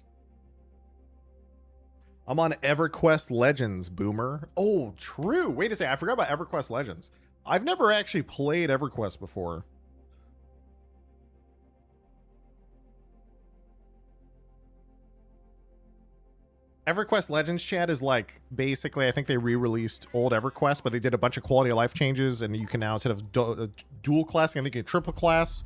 Speaker 1: I'm on EverQuest Legends, boomer. Oh, true. Wait a second. I forgot about EverQuest Legends. I've never actually played EverQuest before. EverQuest Legends chat is like basically, I think they re-released old EverQuest, but they did a bunch of quality of life changes, and you can now, instead of dual classing, I think you can triple class,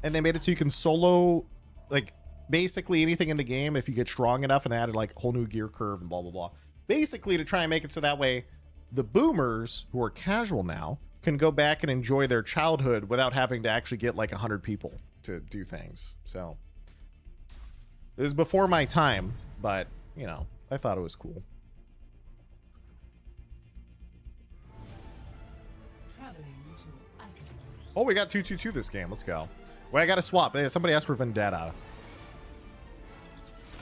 Speaker 1: and they made it so you can solo, like basically anything in the game if you get strong enough, and added like a whole new gear curve and blah blah blah. Basically to try and make it so that way the boomers who are casual now can go back and enjoy their childhood without having to actually get like 100 people to do things. So it was before my time, but you know, I thought it was cool.
Speaker 4: Traveling to Alchemy.
Speaker 1: Oh, we got 222 this game. Let's go. Wait, I got to swap. Somebody asked for Vendetta.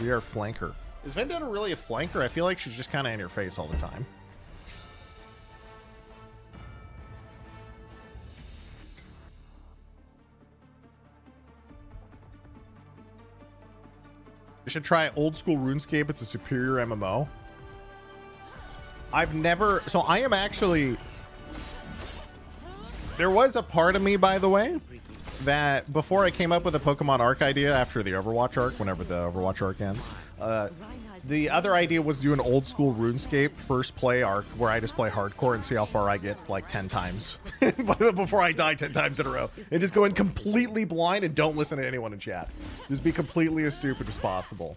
Speaker 1: We are flanker. Is Vendetta really a flanker? I feel like she's just kind of in your face all the time. You should try old school RuneScape. It's a superior MMO. I've never... So I am actually... There was a part of me, by the way, that before I came up with a Pokemon arc idea after the Overwatch arc, whenever the Overwatch arc ends, the other idea was to do an old school RuneScape first play arc where I just play hardcore and see how far I get like 10 times before I die 10 times in a row. And just go in completely blind and don't listen to anyone in chat. Just be completely as stupid as possible.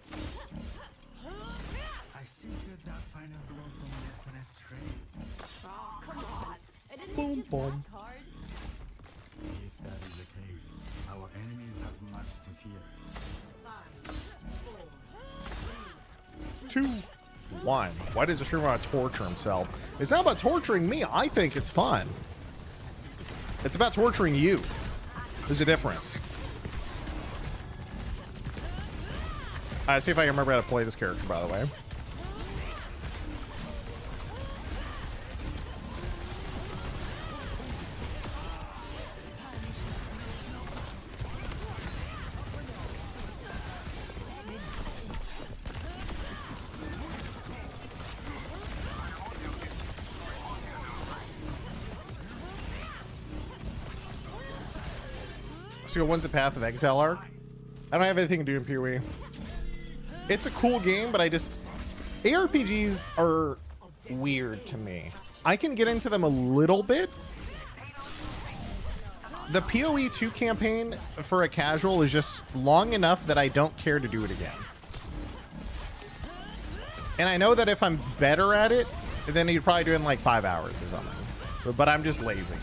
Speaker 3: I still get that final blow from the SNS train.
Speaker 5: Oh, come on. I didn't
Speaker 1: Boom,
Speaker 5: hit you
Speaker 1: boom.
Speaker 5: that hard.
Speaker 3: If that is the case, our enemies have much to fear.
Speaker 4: 5, 4,
Speaker 1: 2, 1. Why does the streamer want to torture himself? It's not about torturing me. I think it's fun. It's about torturing you. There's a difference. See if I can remember how to play this character, by the way. So when's the Path of Exile arc? I don't have anything to do in PoE. It's a cool game, but ARPGs are weird to me. I can get into them a little bit. The PoE 2 campaign for a casual is just long enough that I don't care to do it again. And I know that if I'm better at it, then you'd probably do it in like 5 hours or something. But I'm just lazy.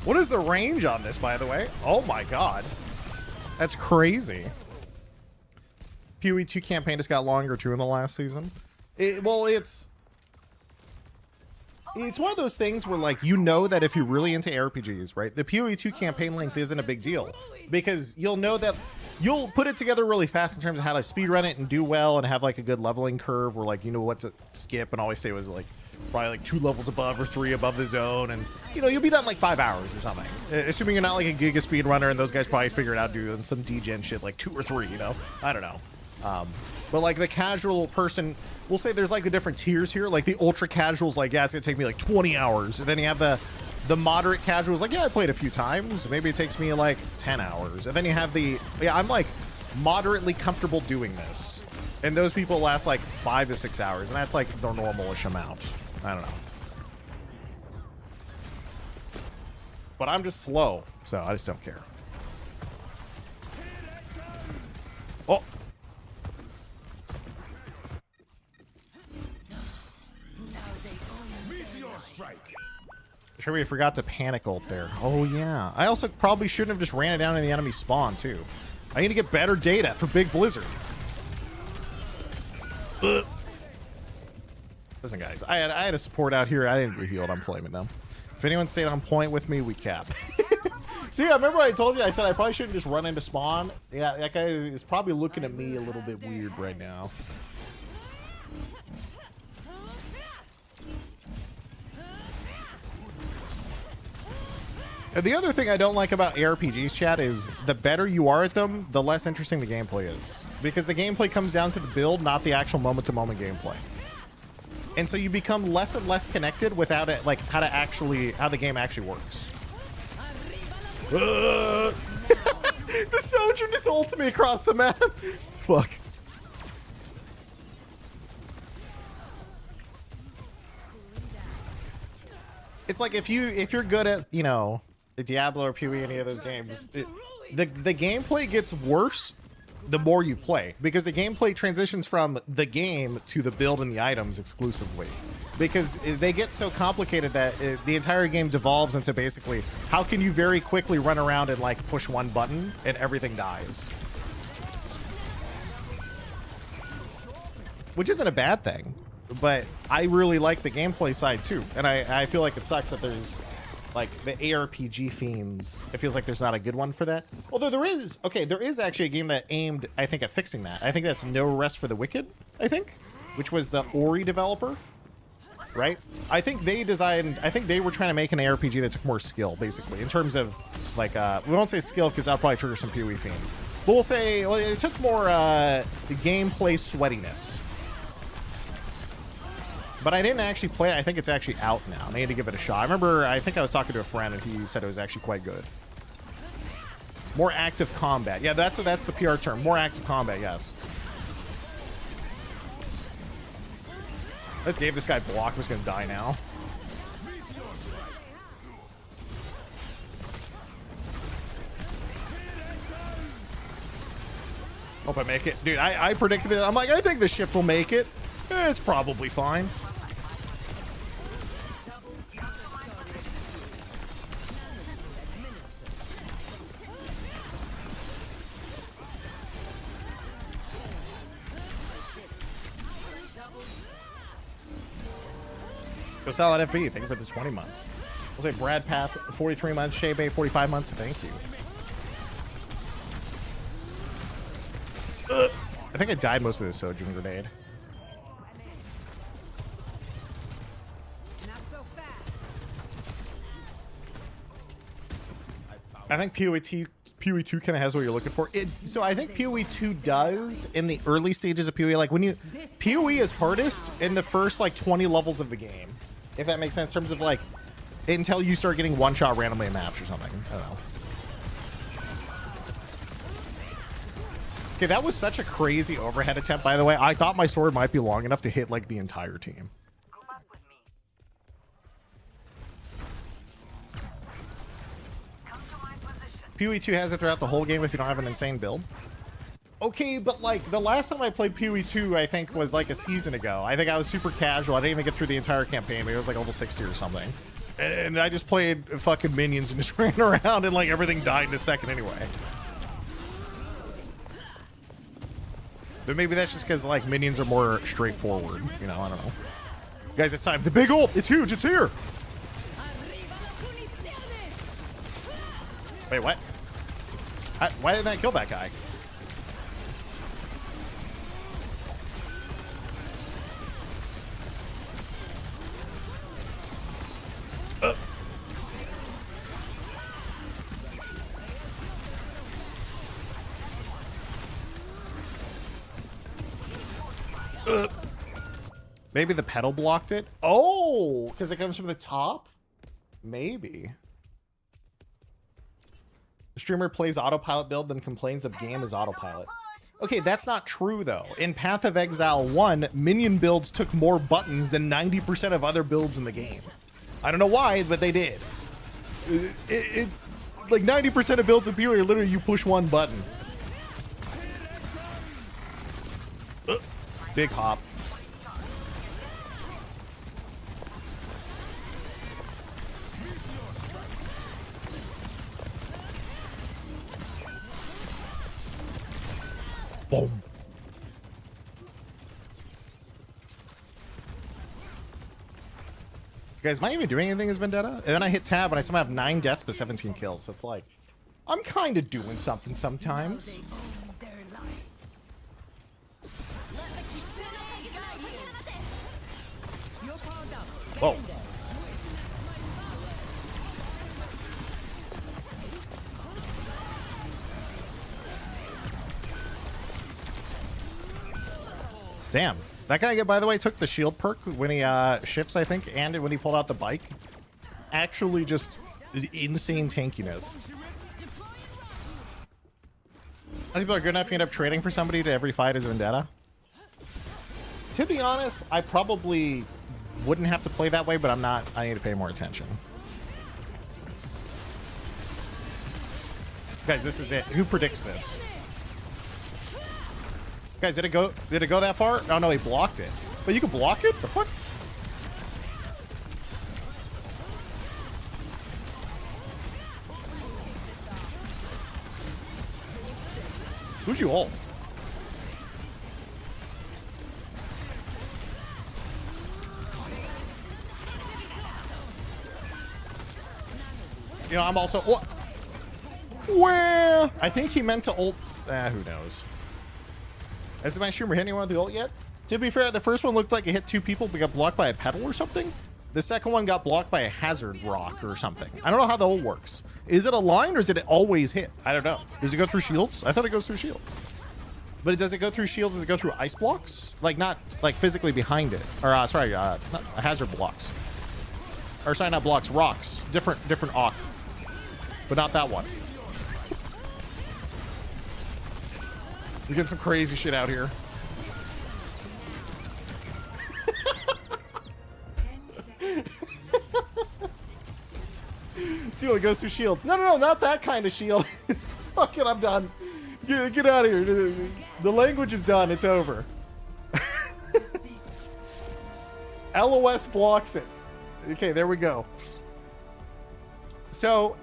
Speaker 1: What is the range on this, by the way? Oh my god. That's crazy. PoE 2 campaign just got longer too in the last season. It's one of those things where, like, you know that if you're really into RPGs, right, the PoE 2 campaign length isn't a big deal. Because you'll know that you'll put it together really fast in terms of how to speedrun it and do well and have, like, a good leveling curve where, like, you know what to skip and always say was, like, probably like 2 levels above or 3 above the zone, and you know you'll be done in like 5 hours or something, assuming you're not like a giga speed runner, and those guys probably figured out doing some degen shit like 2 or 3, you know, I don't know. But like the casual person, we'll say there's like the different tiers here. Like the ultra casuals, like, yeah, it's gonna take me like 20 hours, and then you have the moderate casuals, like, yeah, I played a few times, maybe it takes me like 10 hours, and then you have the, yeah, I'm like moderately comfortable doing this, and those people last like 5 to 6 hours, and that's like the normal-ish amount. I don't know. But I'm just slow, so I just don't care. Oh!
Speaker 6: Meteor strike.
Speaker 1: Sure, we forgot to panic ult there. Oh, yeah. I also probably shouldn't have just ran it down in the enemy spawn, too. I need to get better data for Big Blizzard. Listen, guys, I had a support out here. I didn't get healed. I'm flaming them. If anyone stayed on point with me, we cap. See, I remember I told you, I said I probably shouldn't just run into spawn. Yeah, that guy is probably looking at me a little bit weird right now. And the other thing I don't like about ARPGs, chat, is the better you are at them, the less interesting the gameplay is. Because the gameplay comes down to the build, not the actual moment-to-moment gameplay. And so you become less and less connected without it, like how the game actually works. The Sojourn just ulted me across the map. Fuck. It's like if you're good at, you know, Diablo or PoE, any of those games, the gameplay gets worse the more you play, because the gameplay transitions from the game to the build and the items exclusively, because they get so complicated that the entire game devolves into basically how can you very quickly run around and like push one button and everything dies, which isn't a bad thing, but I really like the gameplay side too, and I feel like it sucks that there's like the ARPG fiends. It feels like there's not a good one for that. Although there is actually a game that aimed, I think, at fixing that. I think that's No Rest for the Wicked, I think, which was the Ori developer, right? I think they were trying to make an ARPG that took more skill, basically, in terms of, like, we won't say skill because that'll probably trigger some PoE fiends. But we'll say, well, it took more gameplay sweatiness. But I didn't actually play it. I think it's actually out now. I need to give it a shot. I think I was talking to a friend and he said it was actually quite good. More active combat. Yeah, that's the PR term. More active combat, yes. I just gave this guy block. I'm just gonna die now. Hope I make it. Dude, I predicted it. I'm like, I think the shift will make it. It's probably fine. Go solid FB. Thank you for the 20 months. We'll say Brad Path, 43 months. Shea Bay, 45 months. Thank you. I think I died most of this Sojourn grenade. I think PoE 2 kind of has what you're looking for. So I think PoE 2 does in the early stages of PoE. Like when you PoE is hardest in the first like 20 levels of the game, if that makes sense. In terms of like until you start getting one shot randomly in maps or something. I don't know. Okay, that was such a crazy overhead attempt, by the way. I thought my sword might be long enough to hit like the entire team. PoE 2 has it throughout the whole game if you don't have an insane build. Okay, but like the last time I played PoE 2, I think was like a season ago. I think I was super casual. I didn't even get through the entire campaign. Maybe it was like level 60 or something. And I just played fucking minions and just ran around and like everything died in a second anyway. But maybe that's just because like minions are more straightforward. You know, I don't know. Guys, it's time. The big ult. It's huge. It's here. Wait, what? Why didn't that kill that guy? Maybe the pedal blocked it? Oh, because it comes from the top? Maybe. The streamer plays autopilot build, then complains of game is autopilot. Okay, that's not true, though. In Path of Exile 1, minion builds took more buttons than 90% of other builds in the game. I don't know why, but they did. Like 90% of builds in PoE are literally you push one button. Big hop. Boom. Guys, am I even doing anything as Vendetta? And then I hit tab and I somehow have 9 deaths but 17 kills. So it's like, I'm kind of doing something sometimes. Whoa. Damn. That guy, by the way, took the shield perk when he shifts, I think, and when he pulled out the bike. Actually just insane tankiness. people are good enough, you end up trading for somebody to every fight as Vendetta. To be honest, I probably wouldn't have to play that way, but I'm not. I need to pay more attention. Guys, this is it. Who predicts this? Guys, did it go that far? Oh no, he blocked it. But you can block it? The fuck? Who'd you ult? You know, I'm also... What? Well, I think he meant to ult... who knows? Has my streamer hit anyone with the ult yet? To be fair, the first one looked like it hit 2 people but got blocked by a pedal or something. The second one got blocked by a hazard rock or something. I don't know how the ult works. Is it a line or is it always hit? I don't know. Does it go through shields? I thought it goes through shields. But does it go through shields? Does it go through ice blocks? Like, not like physically behind it. Or, sorry, not hazard blocks. Or, sorry, not blocks, rocks. Different awk. But not that one. We're getting some crazy shit out here. See what goes through shields. No, not that kind of shield. Fuck it, I'm done. Get out of here. The language is done. It's over. LOS blocks it. Okay, there we go. So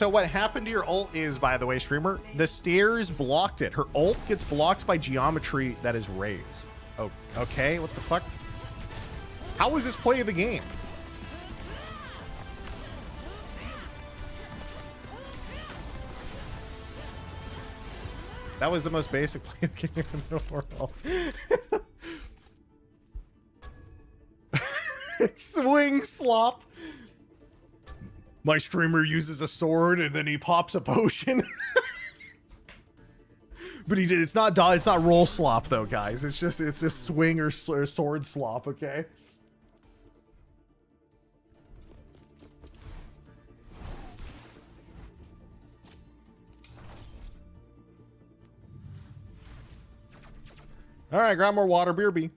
Speaker 1: what happened to your ult is, by the way, streamer, the stairs blocked it. Her ult gets blocked by geometry that is raised. Oh, okay. What the fuck? How is this play of the game? That was the most basic play of the game in the world. Swing slop. My streamer uses a sword and then he pops a potion. But he did. It's not roll slop though, guys. It's just swing or sword slop. Okay. All right, grab more water, BRB.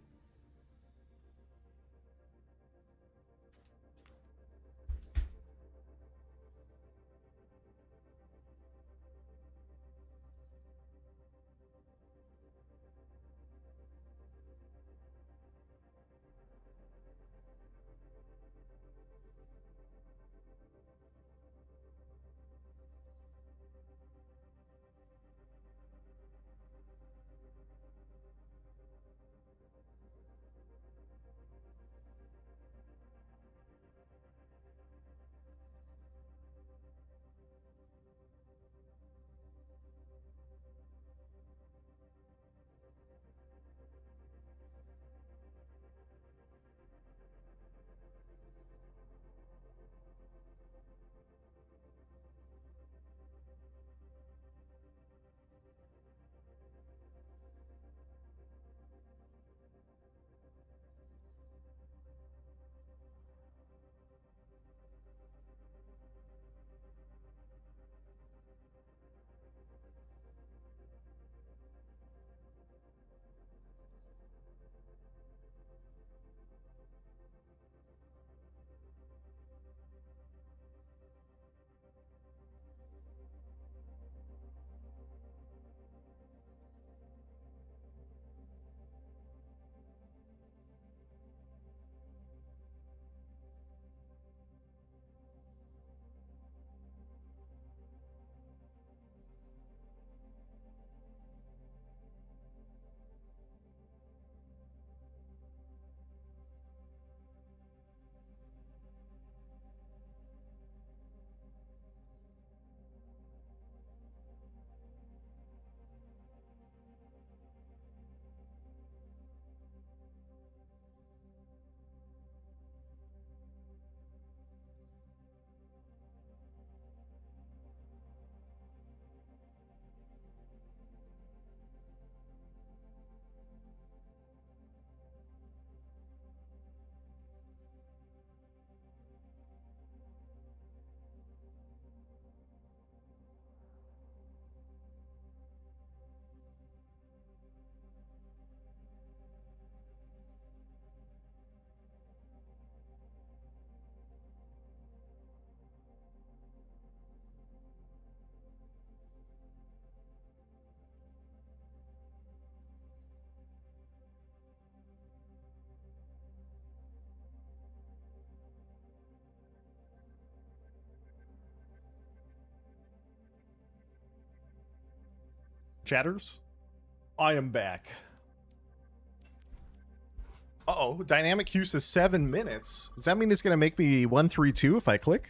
Speaker 1: Chatters, I am back. Uh-oh, dynamic queue says 7 minutes. Does that mean it's going to make me 132 if I click?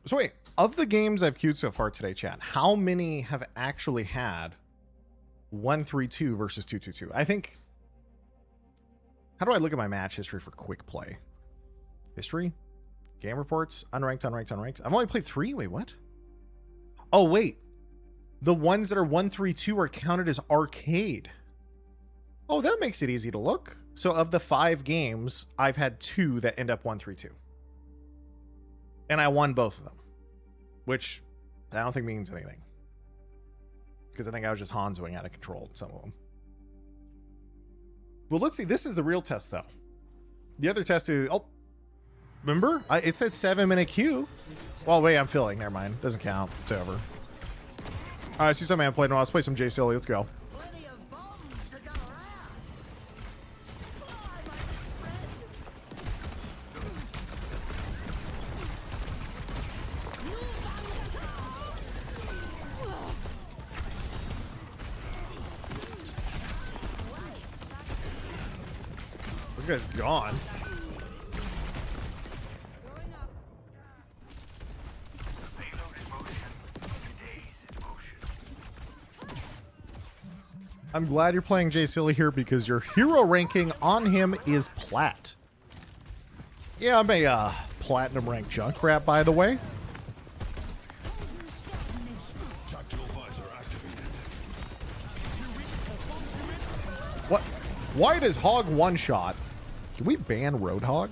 Speaker 1: So wait, of the games I've queued so far today, chat, how many have actually had 132 versus 222? I think... How do I look at my match history for quick play? History? Game reports? Unranked, unranked, unranked. I've only played 3? Wait, what? Oh, wait. The ones that are 132 are counted as arcade. Oh, that makes it easy to look. So of the 5 games, I've had 2 that end up 132. And I won both of them. Which I don't think means anything. Because I think I was just Hanzoing out of control some of them. Well, let's see. This is the real test, though. The other test is... Oh, remember? It said 7-minute queue. Well, wait, I'm filling. Never mind. Doesn't count. It's over. All right, see something I haven't played in a while. Let's play some Jay Silly. Let's go. This guy's gone. I'm glad you're playing Jay Silly here because your hero ranking on him is plat. Yeah, I'm a platinum ranked Junkrat, by the way. What? Why does Hog one shot? Can we ban Roadhog?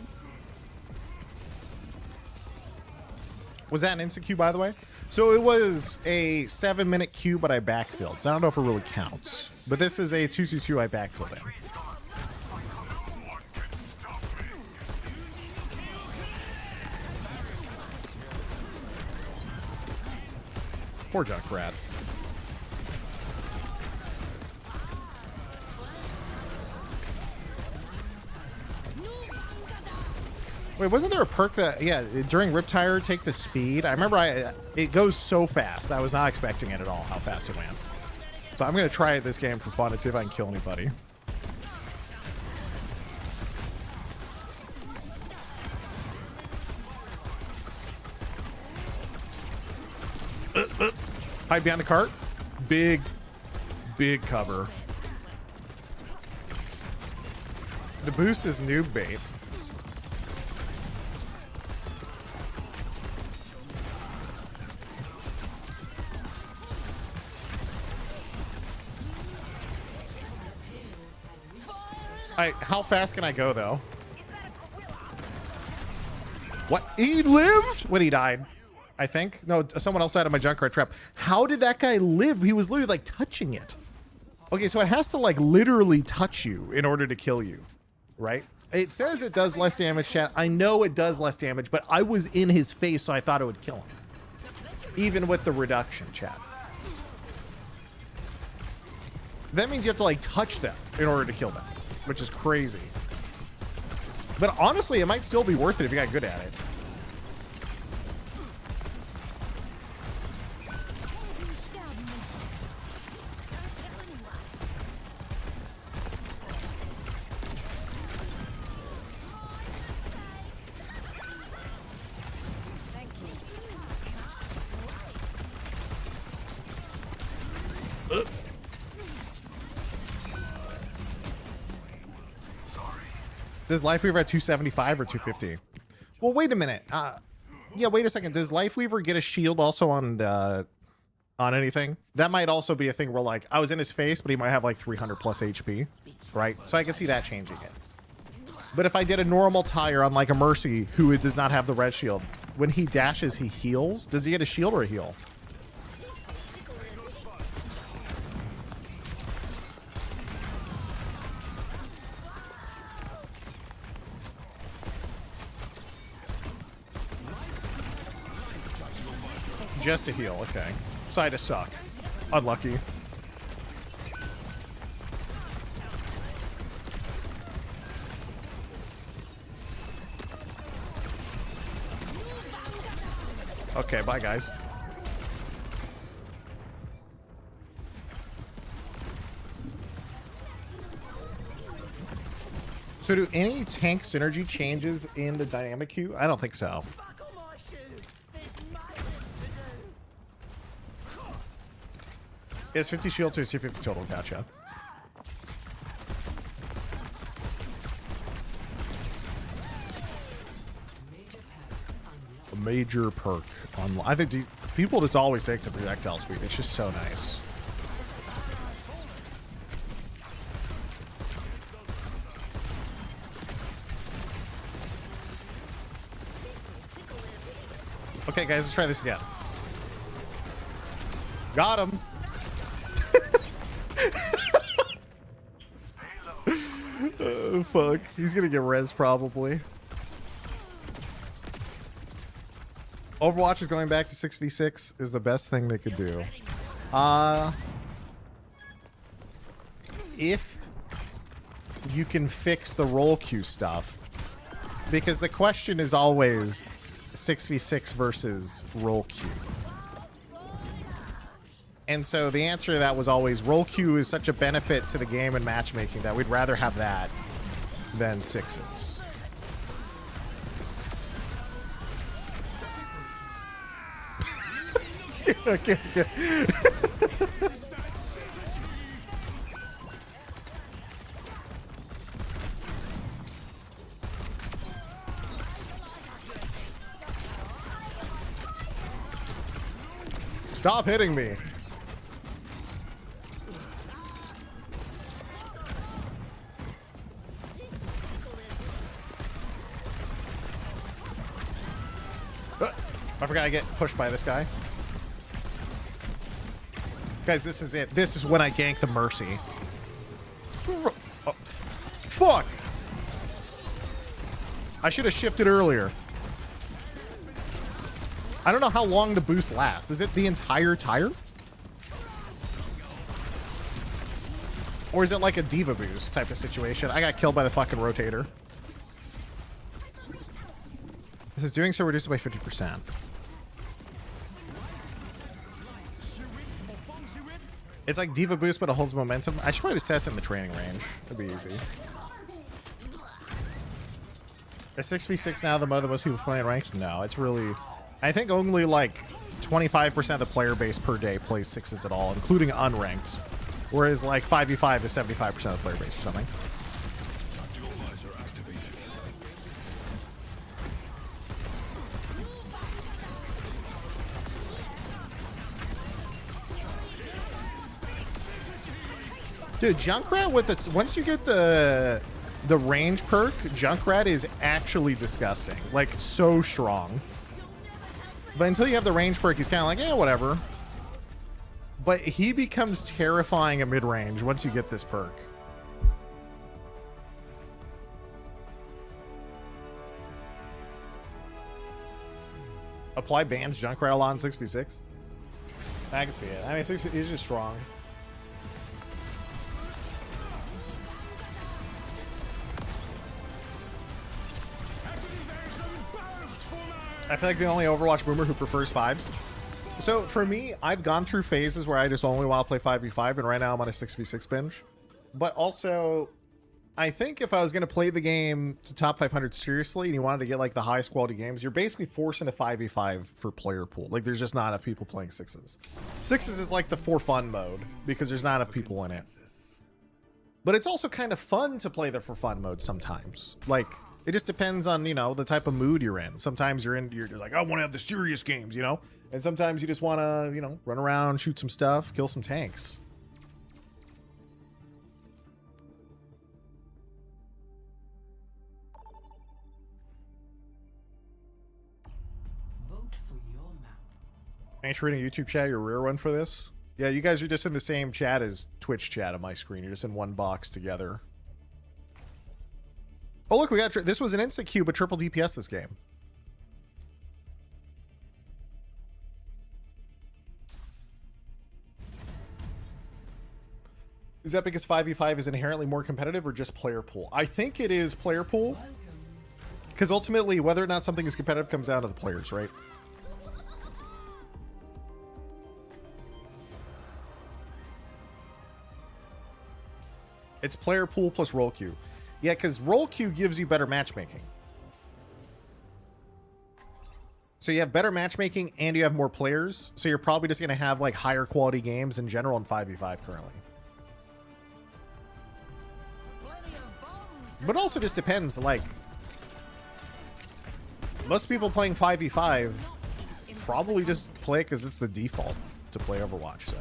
Speaker 1: Was that an instant queue, by the way? So it was a 7-minute queue, but I backfilled. So I don't know if it really counts. But this is a 2-2-2 I backfilled in. Poor Junkrat. Wait, wasn't there a perk that, yeah, during Riptire, take the speed? I remember it goes so fast. I was not expecting it at all, how fast it went. So I'm going to try this game for fun and see if I can kill anybody. Hide behind the cart. Big cover. The boost is noob bait. How fast can I go, though? What? He lived? When he died, I think. No, someone else died of my Junkrat trap. How did that guy live? He was literally, like, touching it. Okay, so it has to, like, literally touch you in order to kill you, right? It says it does less damage, chat. I know it does less damage, but I was in his face, so I thought it would kill him. Even with the reduction, chat. That means you have to, like, touch them in order to kill them, which is crazy. But honestly, it might still be worth it if you got good at it. Does Lifeweaver at 275 or 250? Well, wait a minute. Yeah, wait a second. Does Lifeweaver get a shield also on anything? That might also be a thing where, like, I was in his face, but he might have like 300 plus HP, right? So I can see that changing it. But if I did a normal tire on like a Mercy who does not have the red shield, when he dashes, he heals. Does he get a shield or a heal? Just a heal, okay. Side to suck. Unlucky. Okay, bye guys. So do any tank synergy changes in the dynamic queue? I don't think so.
Speaker 8: Buckle my shoe. There's maintenance to do.
Speaker 1: It's 50 shield to 250 total. Gotcha. A major perk. I think people just always take the projectile speed. It's just so nice. Okay, guys, let's try this again. Got him. Oh, fuck. He's gonna get res probably. Overwatch is going back to 6v6 is the best thing they could do. If you can fix the roll queue stuff, because the question is always 6v6 versus roll queue. And so the answer to that was always roll queue is such a benefit to the game and matchmaking that we'd rather have that than sixes. Okay. Stop hitting me. I forgot I get pushed by this guy. Guys, this is it. This is when I gank the Mercy. Oh, fuck! I should have shifted earlier. I don't know how long the boost lasts. Is it the entire tire? Or is it like a diva boost type of situation? I got killed by the fucking rotator. This is doing so reduced by 50%. It's like diva boost, but it holds momentum. I should probably just test it in the training range. It'd be easy. Is 6v6 now the mode that most people play in ranked? No, it's really... I think only like 25% of the player base per day plays sixes at all, including unranked. Whereas like 5v5 is 75% of the player base or something. Dude, Junkrat with the... Once you get the range perk, Junkrat is actually disgusting. Like, so strong. But until you have the range perk, he's kind of like, yeah, whatever. But he becomes terrifying at mid-range once you get this perk. Apply bans Junkrat on 6v6? I can see it. I mean, he's just strong. I feel like the only Overwatch boomer who prefers fives. So for me, I've gone through phases where I just only want to play 5v5, and right now I'm on a 6v6 binge. But also, I think if I was going to play the game to top 500 seriously and you wanted to get like the highest quality games, you're basically forcing a 5v5 for player pool. Like there's just not enough people playing sixes. Sixes is like the for fun mode because there's not enough people in it. But it's also kind of fun to play the for fun mode sometimes. Like, it just depends on, you know, the type of mood you're in. Sometimes you're like, I want to have the serious games, you know? And sometimes you just want to, you know, run around, shoot some stuff, kill some tanks.
Speaker 4: Vote for your map.
Speaker 1: Ain't you reading YouTube chat, your rear one for this? Yeah, you guys are just in the same chat as Twitch chat on my screen. You're just in one box together. Oh, look, we got... This was an instant queue, but triple DPS this game. Is that because 5v5 is inherently more competitive or just player pool? I think it is player pool. Because ultimately, whether or not something is competitive comes down to the players, right? It's player pool plus roll queue. Yeah, because roll queue gives you better matchmaking. So you have better matchmaking and you have more players. So you're probably just going to have like higher quality games in general in 5v5 currently.
Speaker 8: Plenty of bombs.
Speaker 1: But it also just depends. Like, most people playing 5v5 probably just play it because it's the default to play Overwatch. So.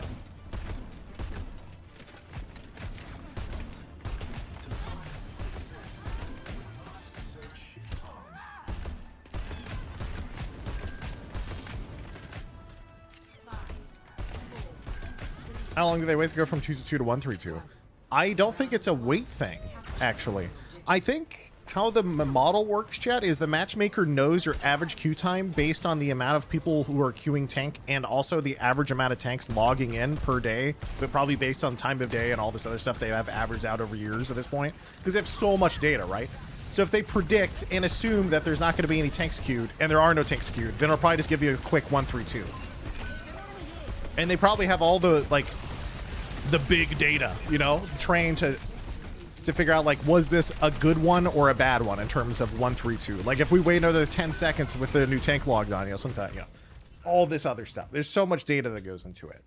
Speaker 1: How long do they wait to go from 2-2 to 1-3-2? I don't think it's a weight thing, actually. I think how the model works, chat, is the matchmaker knows your average queue time based on the amount of people who are queuing tank and also the average amount of tanks logging in per day, but probably based on time of day and all this other stuff they have averaged out over years at this point, because they have so much data, right? So if they predict and assume that there's not going to be any tanks queued, and there are no tanks queued, then it'll probably just give you a quick 1-3-2. And they probably have all the, like, the big data, you know, trained to figure out, like, was this a good one or a bad one in terms of 1-3-2. Like, if we wait another 10 seconds with the new tank logged on, you know, sometimes, you know, all this other stuff. There's so much data that goes into it.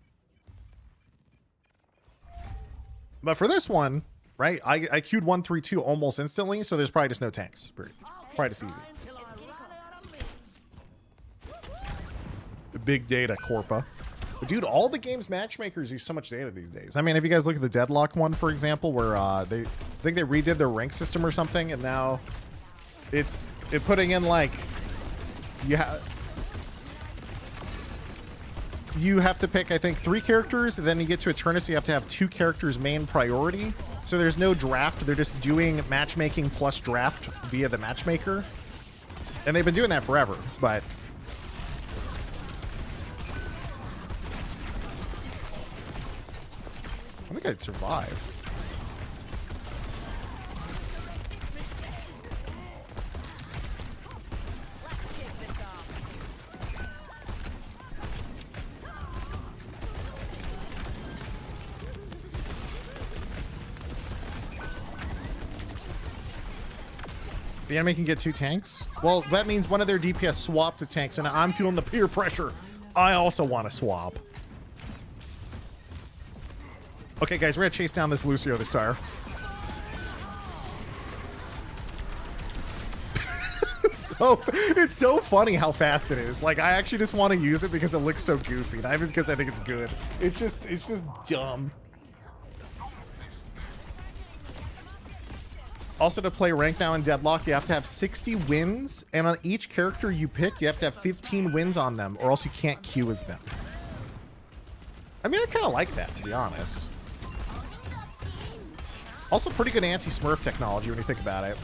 Speaker 1: But for this one, right, I queued 1-3-2 almost instantly, so there's probably just no tanks. Probably just easy.
Speaker 8: Till I run out of limbs.
Speaker 1: The big data, Corpa. But dude, all the games matchmakers use so much data these days. I mean, if you guys look at the Deadlock one, for example, where they think they redid their rank system or something, and now it's putting in, like, you have to pick, I think, 3 characters, and then you get to Eternus, you have to have 2 characters main priority. So there's no draft. They're just doing matchmaking plus draft via the matchmaker. And they've been doing that forever, but I think I'd survive. The enemy can get 2 tanks. Well, that means one of their DPS swapped to tanks, and I'm feeling the peer pressure. I also want to swap. Okay, guys, we're gonna chase down this Lucio this time. So it's so funny how fast it is. Like, I actually just want to use it because it looks so goofy, not even because I think it's good. It's just dumb. Also, to play rank now in Deadlock, you have to have 60 wins, and on each character you pick, you have to have 15 wins on them, or else you can't queue as them. I mean, I kind of like that, to be honest. Also, pretty good anti-smurf technology when you think about it.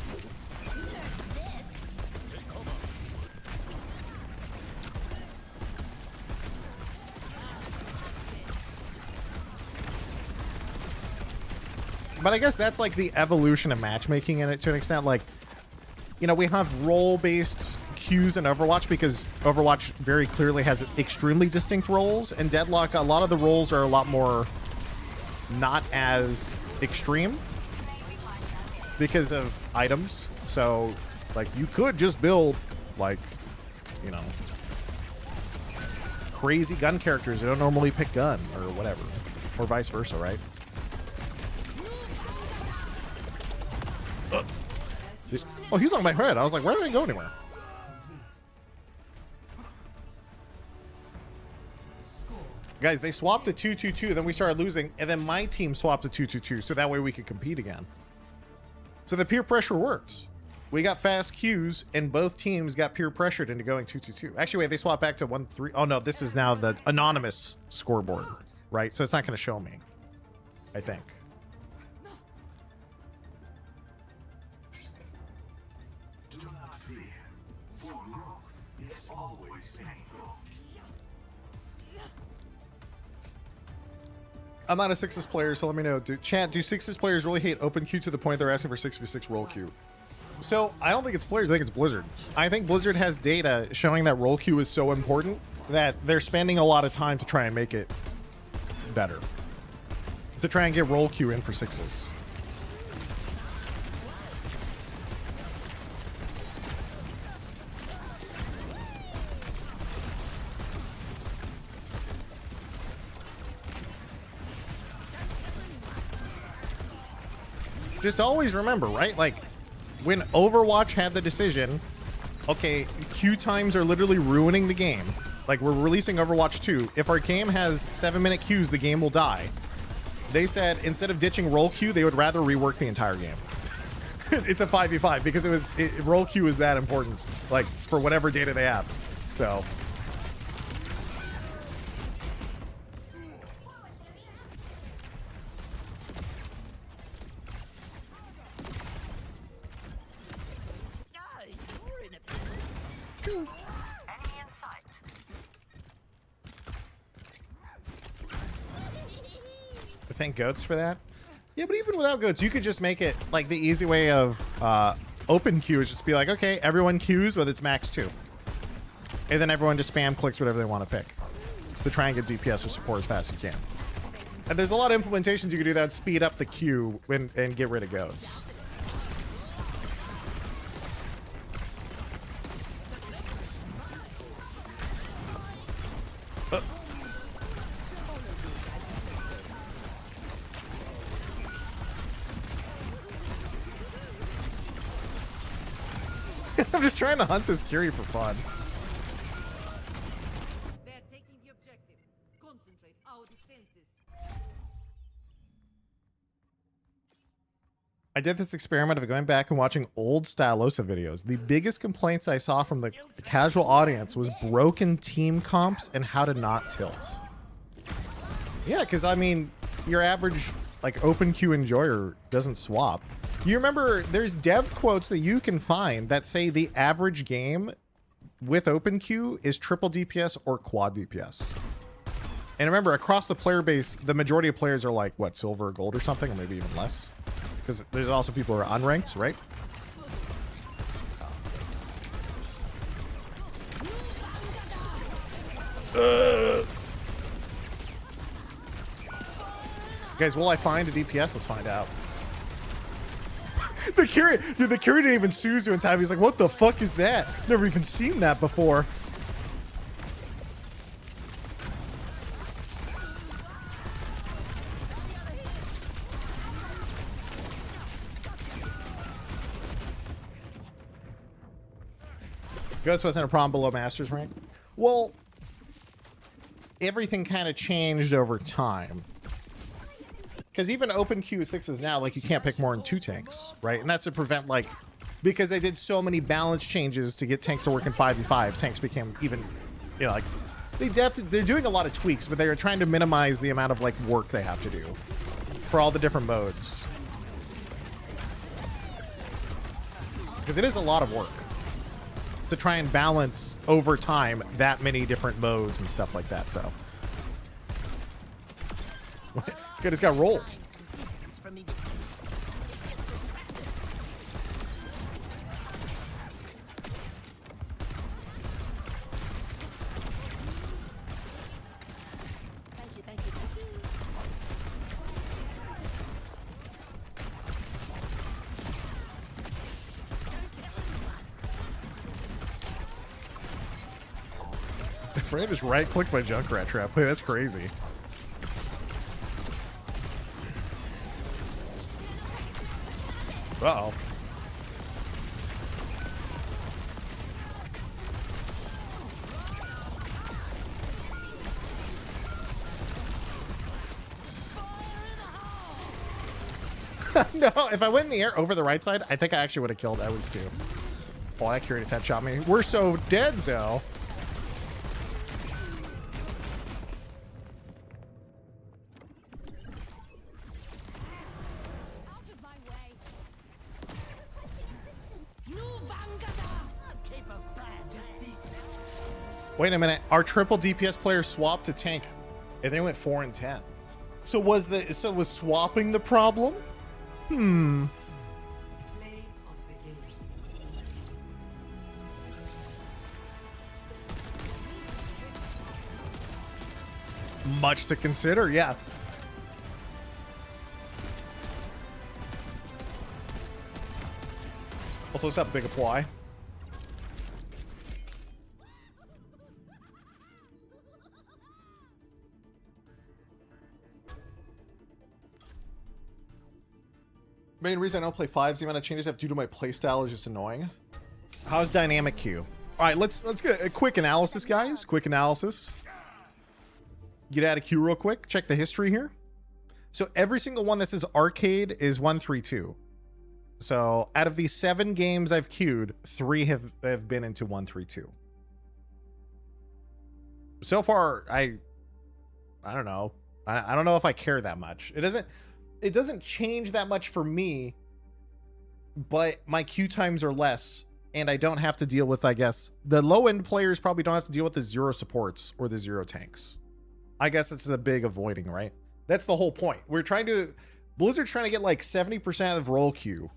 Speaker 1: But I guess that's like the evolution of matchmaking in it to an extent. Like, you know, we have role-based queues in Overwatch because Overwatch very clearly has extremely distinct roles. And Deadlock, a lot of the roles are a lot more not as extreme because of items. So, like, you could just build, like, you know, crazy gun characters who don't normally pick gun or whatever. Or vice versa, right? Oh, he's on my head. I was like, where did I go anywhere? Guys, they swapped to 2-2-2, then we started losing, and then my team swapped to 2-2-2, so that way we could compete again. So the peer pressure worked. We got fast queues, and both teams got peer pressured into going 2-2-2. Actually, wait, they swapped back to 1-3. Oh, no, this is now the anonymous scoreboard, right? So it's not going to show me, I think. I'm not a Sixes player, so let me know. Chat, do Sixes players really hate open queue to the point they're asking for 6v6 roll queue? So, I don't think it's players, I think it's Blizzard. I think Blizzard has data showing that roll queue is so important that they're spending a lot of time to try and make it better. To try and get roll queue in for Sixes. just always remember, right? Like, when Overwatch had the decision, okay, queue times are literally ruining the game. Like, we're releasing Overwatch 2. If our game has 7-minute queues, the game will die. They said instead of ditching roll queue, they would rather rework the entire game. It's a 5v5 because roll queue is that important, like, for whatever data they have. So. Thank goats for that. Yeah, but even without goats, you could just make it like the easy way of open queue is just be like, okay, everyone queues, but it's max 2. And then everyone just spam clicks whatever they want to pick to try and get DPS or support as fast as you can. And there's a lot of implementations you can do that speed up the queue and get rid of goats. I'm just trying to hunt this Curie for fun.
Speaker 4: They're taking the objective. Concentrate our defenses.
Speaker 1: I did this experiment of going back and watching old Stylosa videos. The biggest complaints I saw from the casual audience was broken team comps and how to not tilt. Yeah, because I mean, your average like open queue enjoyer doesn't swap. You remember there's dev quotes that you can find that say the average game with open queue is triple DPS or quad DPS. And remember, across the player base, the majority of players are like, what, silver or gold or something, or maybe even less. Because there's also people who are unranked, right? Guys, will I find a DPS? Let's find out. The Curie, dude, the Curie didn't even Suzu in time. He's like, what the fuck is that? Never even seen that before. Goats wasn't a problem below Masters rank. Well, everything kind of changed over time. Because even open Q6s now, like, you can't pick more than 2 tanks, right? And that's to prevent, like, because they did so many balance changes to get tanks to work in 5v5, tanks became even, you know, like, they're doing a lot of tweaks, but they're trying to minimize the amount of, like, work they have to do for all the different modes. Because it is a lot of work to try and balance over time that many different modes and stuff like that, so. Good, it's got roll. Fran just right-clicked my Junkrat trap. Wait, that's crazy. Uh-oh. No, if I went in the air over the right side, I think I actually would have killed Owens too. Oh, that Curious headshot me. We're so dead, Zo. Wait a minute. Our triple DPS player swapped to tank, and they went 4 and 10. So was swapping the problem? Hmm.
Speaker 4: Play of the game.
Speaker 1: Much to consider, yeah. Also, what's up, Big Apply? Main reason I don't play 5s, the amount of changes I have due to my playstyle is just annoying. How's dynamic queue? All right, let's get a quick analysis, guys. Quick analysis. Get out of queue real quick. Check the history here. So every single one that says arcade is 132. So out of these 7 games I've queued, 3 have been into 132. So far, I don't know. I don't know if I care that much. It doesn't change that much for me, but my queue times are less, and I don't have to deal with, I guess, the low-end players probably don't have to deal with the 0 supports or the 0 tanks. I guess it's the big avoiding, right? That's the whole point. Blizzard's trying to get like 70% of roll queue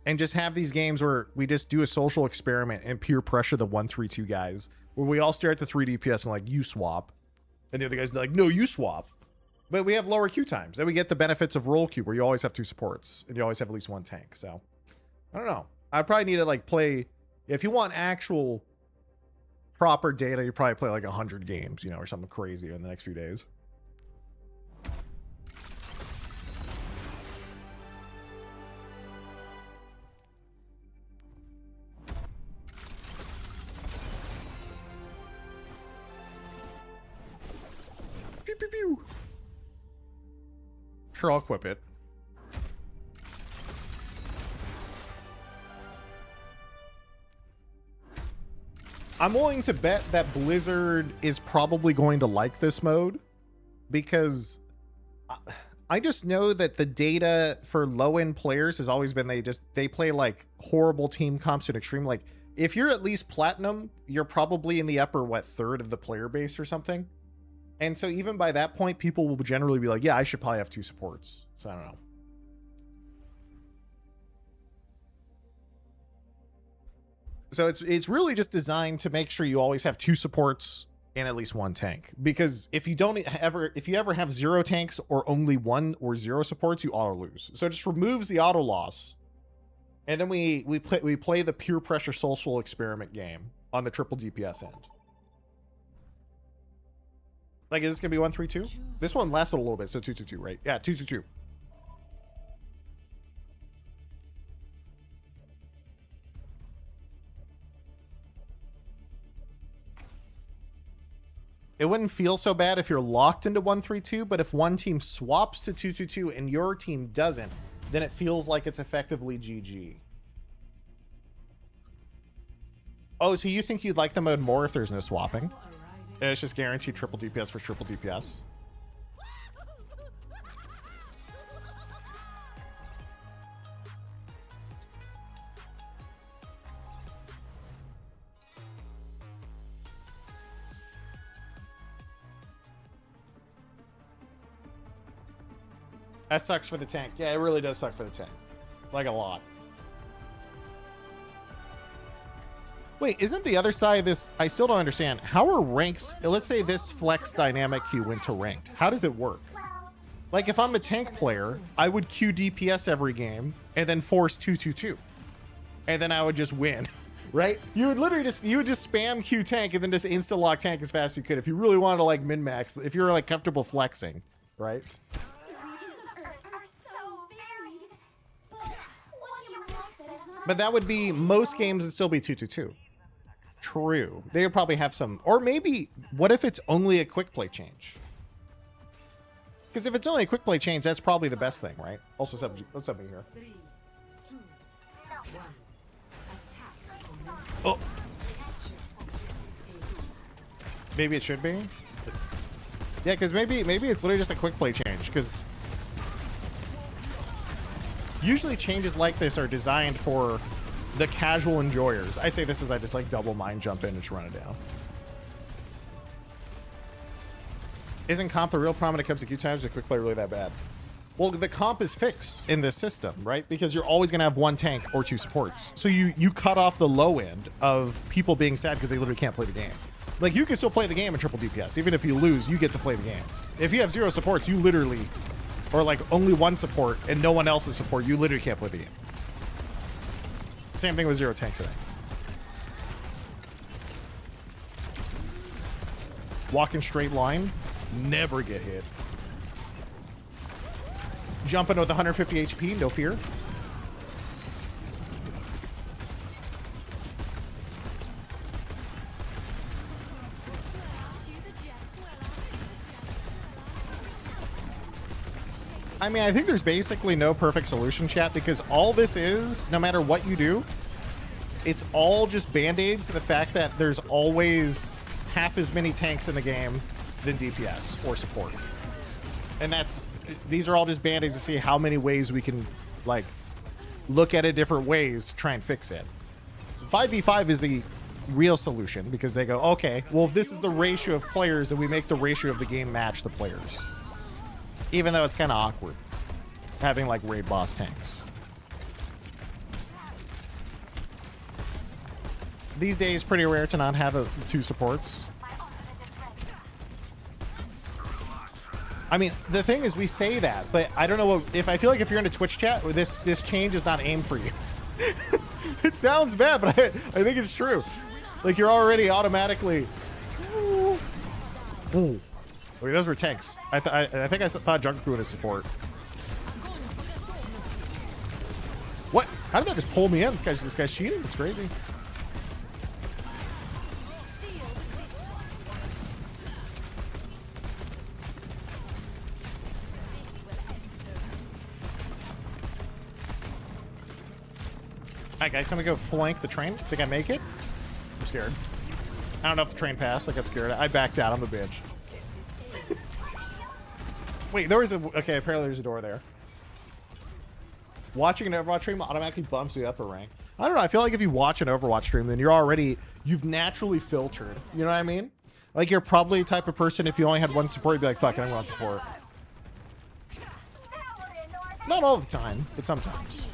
Speaker 1: and just have these games where we just do a social experiment and peer pressure the 132 guys, where we all stare at the 3 DPS and like, you swap. And the other guys are like, no, you swap. But we have lower queue times, and we get the benefits of roll queue, where you always have 2 supports and you always have at least 1 tank. So I don't know. I probably need to like play, if you want actual proper data, you probably play like 100 games, you know, or something crazy in the next few days. Pew, pew, pew. Sure, I'll equip it. I'm willing to bet that Blizzard is probably going to like this mode, because I just know that the data for low-end players has always been they play like horrible team comps in extreme. Like if you're at least platinum, you're probably in the upper third of the player base or something. And so even by that point, people will generally be like, yeah, I should probably have 2 supports. So I don't know. So it's really just designed to make sure you always have 2 supports and at least 1 tank. Because if you ever have 0 tanks or only 1 or 0 supports, you auto lose. So it just removes the auto loss. And then we play the peer pressure social experiment game on the triple DPS end. Like, is this gonna be 132? This one lasted a little bit, so 222, right? Yeah, 222. It wouldn't feel so bad if you're locked into 132, but if one team swaps to 222 and your team doesn't, then it feels like it's effectively GG. Oh, so you think you'd like the mode more if there's no swapping? And it's just guaranteed triple DPS for triple DPS. That sucks for the tank. Yeah, it really does suck for the tank. Like a lot. Wait, isn't the other side of this... I still don't understand. How are ranks... Let's say this flex dynamic queue went to ranked. How does it work? Like, if I'm a tank player, I would queue DPS every game and then force 222. And then I would just win. Right? You would literally just... You would just spam queue tank and then just insta-lock tank as fast as you could. If you really wanted to, like, min-max. If you're, like, comfortable flexing. Right? But that would be... Most games would still be 222. True. They would probably have some... Or maybe... What if it's only a quick play change? Because if it's only a quick play change, that's probably the best thing, right? Also, what's something here?
Speaker 7: 3, 2, 1. Attack.
Speaker 1: Oh. Maybe it should be. Yeah, because maybe it's literally just a quick play change. Because usually changes like this are designed for the casual enjoyers. I say this as I just like double mind jump in and just run it down. Isn't comp the real problem when it comes to queue times? Is quick play really that bad? Well, the comp is fixed in this system, right? Because you're always going to have 1 tank or 2 supports. So you cut off the low end of people being sad because they literally can't play the game. Like, you can still play the game in triple DPS. Even if you lose, you get to play the game. If you have 0 supports, you literally... Or like only 1 support and no one else's support, you literally can't play the game. Same thing with 0 tanks today. Walk in straight line, never get hit. Jumping with 150 HP, no fear. I mean, I think there's basically no perfect solution, chat, because all this is, no matter what you do, it's all just band-aids to the fact that there's always half as many tanks in the game than DPS or support. And these are all just band-aids to see how many ways we can, like, look at it different ways to try and fix it. 5v5 is the real solution because they go, okay, well, if this is the ratio of players, then we make the ratio of the game match the players. Even though it's kind of awkward having like raid boss tanks. These days, pretty rare to not have two supports. I mean, the thing is, we say that, but I don't know if I feel like if you're in a Twitch chat, this change is not aimed for you. It sounds bad, but I think it's true. Like you're already automatically. Ooh. Wait, those were tanks. I think I thought Junker would support. What? How did that just pull me in? This guy's cheating. It's crazy. Alright guys, I'm gonna go flank the train. Think I make it? I'm scared. I don't know if the train passed. I got scared. I backed out. I'm a bitch. Wait, there was a... Okay, apparently there's a door there. Watching an Overwatch stream automatically bumps you up a rank. I don't know. I feel like if you watch an Overwatch stream, then you've naturally filtered. You know what I mean? Like, you're probably the type of person, if you only had one support, you'd be like, fuck it, I'm going support. Not all the time, but sometimes.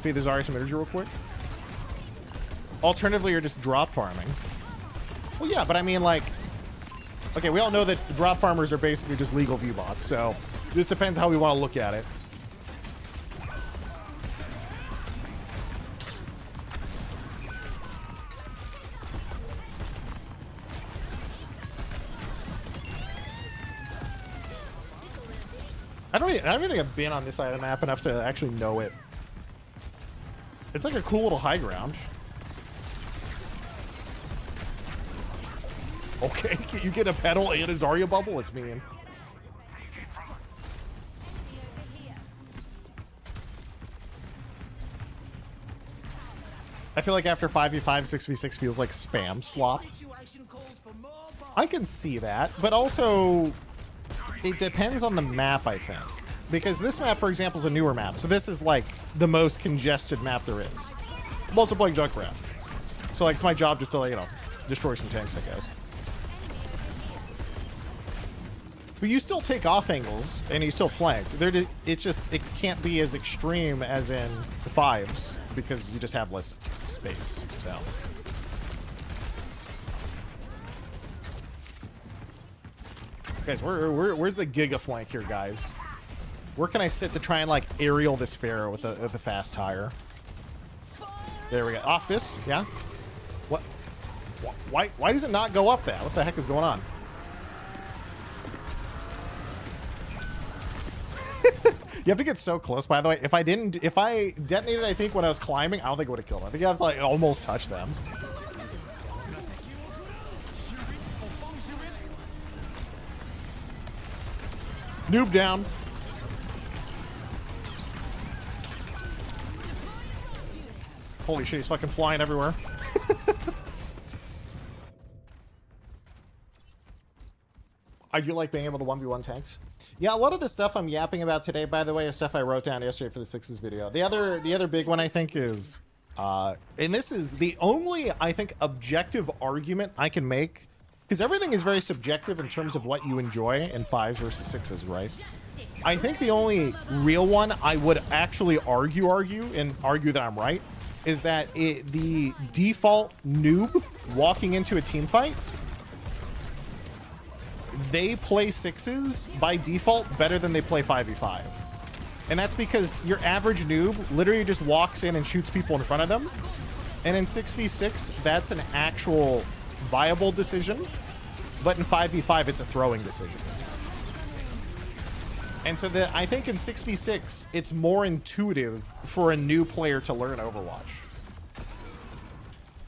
Speaker 1: Feed the Zarya some energy real quick. Alternatively, you're just drop farming. Well, yeah, but I mean, like... Okay, we all know that drop farmers are basically just legal view bots, so it just depends how we want to look at it. I don't even think I've been on this side of the map enough to actually know it. It's like a cool little high ground. Okay, you get a pedal and a Zarya bubble? It's mean. I feel like after 5v5, 6v6 feels like spam slop. I can see that, but also it depends on the map, I think. Because this map, for example, is a newer map. So this is like the most congested map there is. I'm also playing Junkrat. So like it's my job just to, you know, destroy some tanks, I guess. But you still take off angles and you still flank. It can't be as extreme as in the 5s because you just have less space. So guys, where's the giga flank here, guys? Where can I sit to try and like aerial this Pharaoh with the fast tire? There we go. Off this, yeah. What? Why does it not go up that? What the heck is going on? You have to get so close, by the way. If I detonated, I think when I was climbing, I don't think it would have killed them. I think you have to like almost touch them. Noob down. Holy shit, he's fucking flying everywhere. I do like being able to 1v1 tanks. Yeah, a lot of the stuff I'm yapping about today, by the way, is stuff I wrote down yesterday for the Sixes video. The other big one, I think, is... and this is the only, I think, objective argument I can make. Because everything is very subjective in terms of what you enjoy in 5s versus 6s, right? I think the only real one I would actually argue that I'm right is that the default noob walking into a team fight, they play 6s by default better than they play 5v5. And that's because your average noob literally just walks in and shoots people in front of them. And in 6v6, that's an actual viable decision. But in 5v5, it's a throwing decision. And so I think in 6v6, it's more intuitive for a new player to learn Overwatch.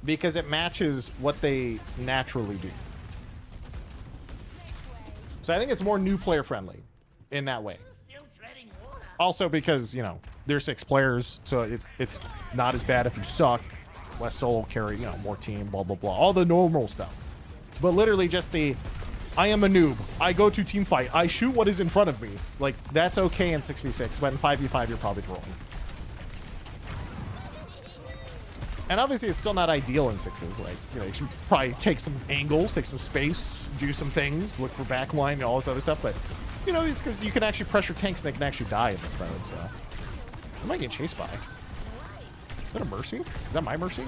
Speaker 1: Because it matches what they naturally do. So I think it's more new player friendly in that way. Also because, you know, there's 6 players, so it's not as bad if you suck. Less solo carry, you know, more team, blah, blah, blah. All the normal stuff. But literally just the, I am a noob. I go to team fight. I shoot what is in front of me. Like, that's okay in 6v6, but in 5v5, you're probably trolling. And obviously, it's still not ideal in 6s. Like, you know, you should probably take some angles, take some space, do some things, look for backline and all this other stuff. But, you know, it's because you can actually pressure tanks and they can actually die in this mode, so. Who am I getting chased by? Is that a Mercy? Is that my Mercy?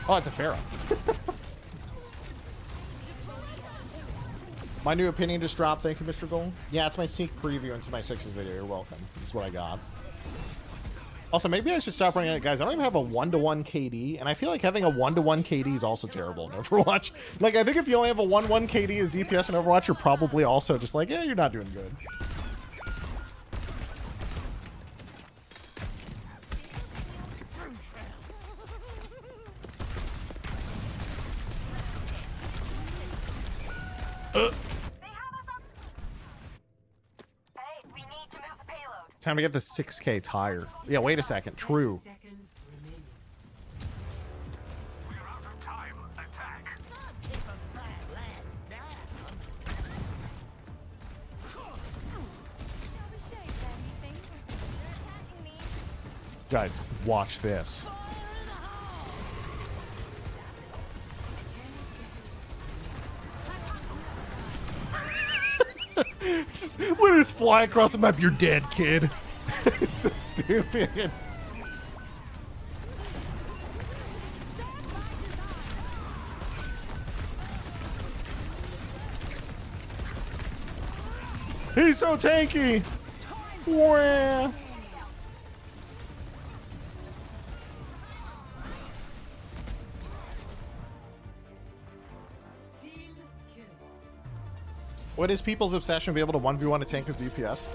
Speaker 1: Oh, it's a Pharah. My new opinion just dropped. Thank you, Mr. Gold. Yeah, it's my sneak preview into my 6s video. You're welcome. This is what I got. Also, maybe I should stop running it. Guys, I don't even have a 1-to-1 KD, and I feel like having a 1-to-1 KD is also terrible in Overwatch. Like, I think if you only have a 1-1 KD as DPS in Overwatch, you're probably also just like, yeah, you're not doing good. Time to get the 6K tire. Yeah, wait a second. True.
Speaker 6: We're out of time. Attack.
Speaker 1: Guys, watch this. Just literally just fly across the map. You're dead, kid. It's so stupid. He's so tanky. Wah. What is people's obsession to be able to 1v1 a tank as DPS?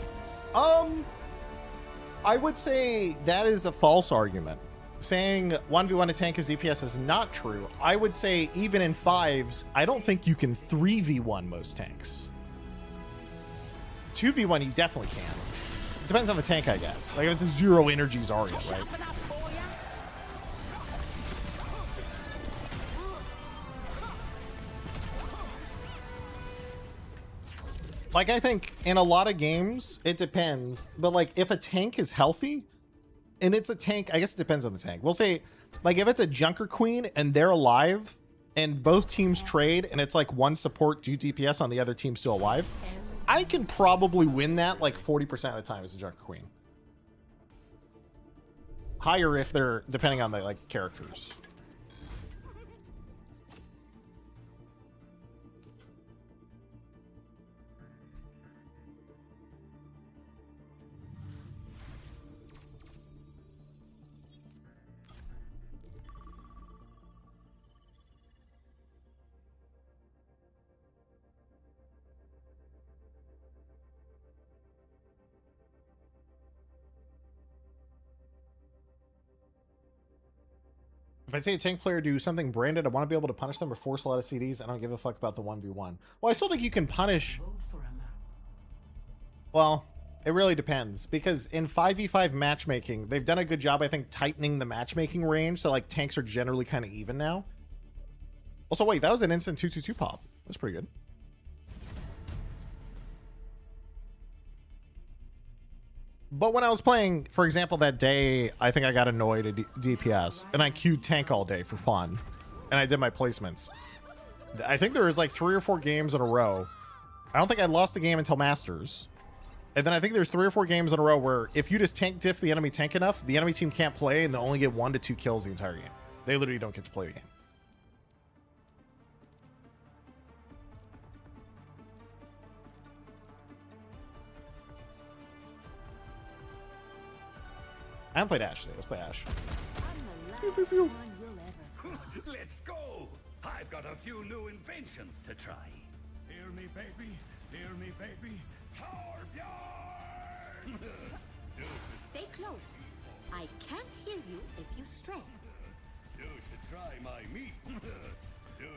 Speaker 1: I would say that is a false argument. Saying 1v1 a tank as DPS is not true. I would say even in 5s, I don't think you can 3v1 most tanks. 2v1 you definitely can. It depends on the tank, I guess. Like if it's a 0 energy Zarya, right? Like, I think in a lot of games, it depends. But, like, if a tank is healthy, and it's a tank, I guess it depends on the tank. We'll say, like, if it's a Junker Queen and they're alive, and both teams trade, and it's like one support, 2 DPS on the other team still alive, I can probably win that, like, 40% of the time as a Junker Queen. Higher if they're, depending on the, like, characters. If I say a tank player do something branded, I want to be able to punish them or force a lot of CDs. I don't give a fuck about the 1v1. Well, I still think you can punish. Well, it really depends. Because in 5v5 matchmaking, they've done a good job, I think, tightening the matchmaking range. So, like, tanks are generally kind of even now. Also, wait, that was an instant 222 pop. That's pretty good. But when I was playing, for example, that day, I think I got annoyed at DPS, and I queued tank all day for fun, and I did my placements. I think there was like 3 or 4 games in a row. I don't think I lost the game until Masters. And then I think there's 3 or 4 games in a row where if you just tank diff the enemy tank enough, the enemy team can't play, and they'll only get 1 to 2 kills the entire game. They literally don't get to play the game. I haven't played Ashe today. Let's play Ashe.
Speaker 2: Let's go! I've got a few new inventions to try.
Speaker 6: Hear me, baby. Hear me, baby. Torbjorn!
Speaker 5: Stay close. I can't hear you if you stray.
Speaker 2: You should try my meat.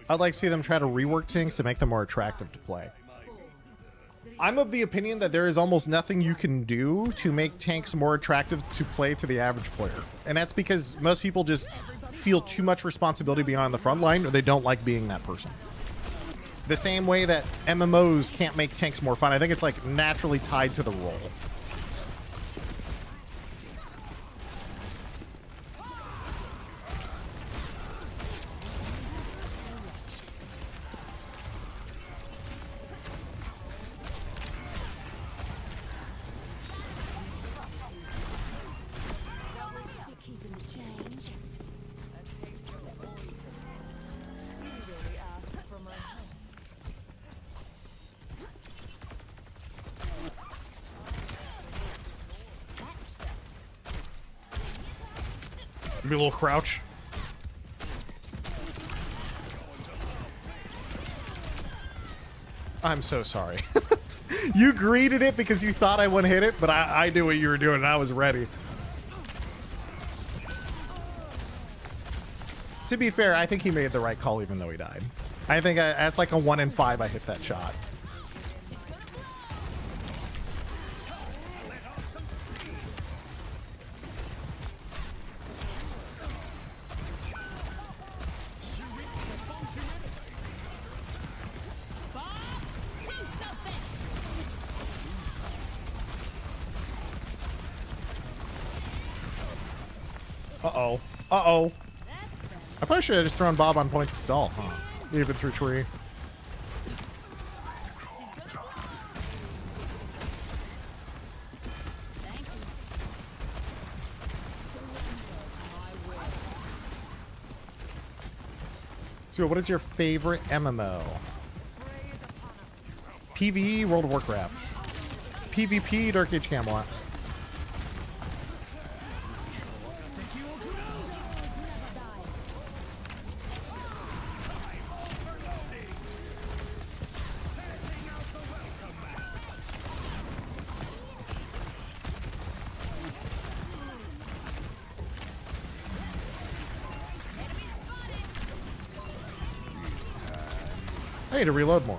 Speaker 1: I'd like to see them try to rework things to make them more attractive to play. I'm of the opinion that there is almost nothing you can do to make tanks more attractive to play to the average player. And that's because most people just feel too much responsibility beyond the front line, or they don't like being that person. The same way that MMOs can't make tanks more fun. I think it's like naturally tied to the role.
Speaker 5: Keeping the change.
Speaker 1: Give me a little crouch. I'm so sorry. You greeted it because you thought I wouldn't hit it, but I knew what you were doing and I was ready. To be fair, I think he made the right call even though he died. I think that's like a 1 in 5 I hit that shot. Uh-oh. Uh-oh. I probably should have just thrown Bob on point to stall, huh? Leave it through tree. So what is your favorite MMO? PvE, World of Warcraft. PvP, Dark Age Camelot. I need to reload more.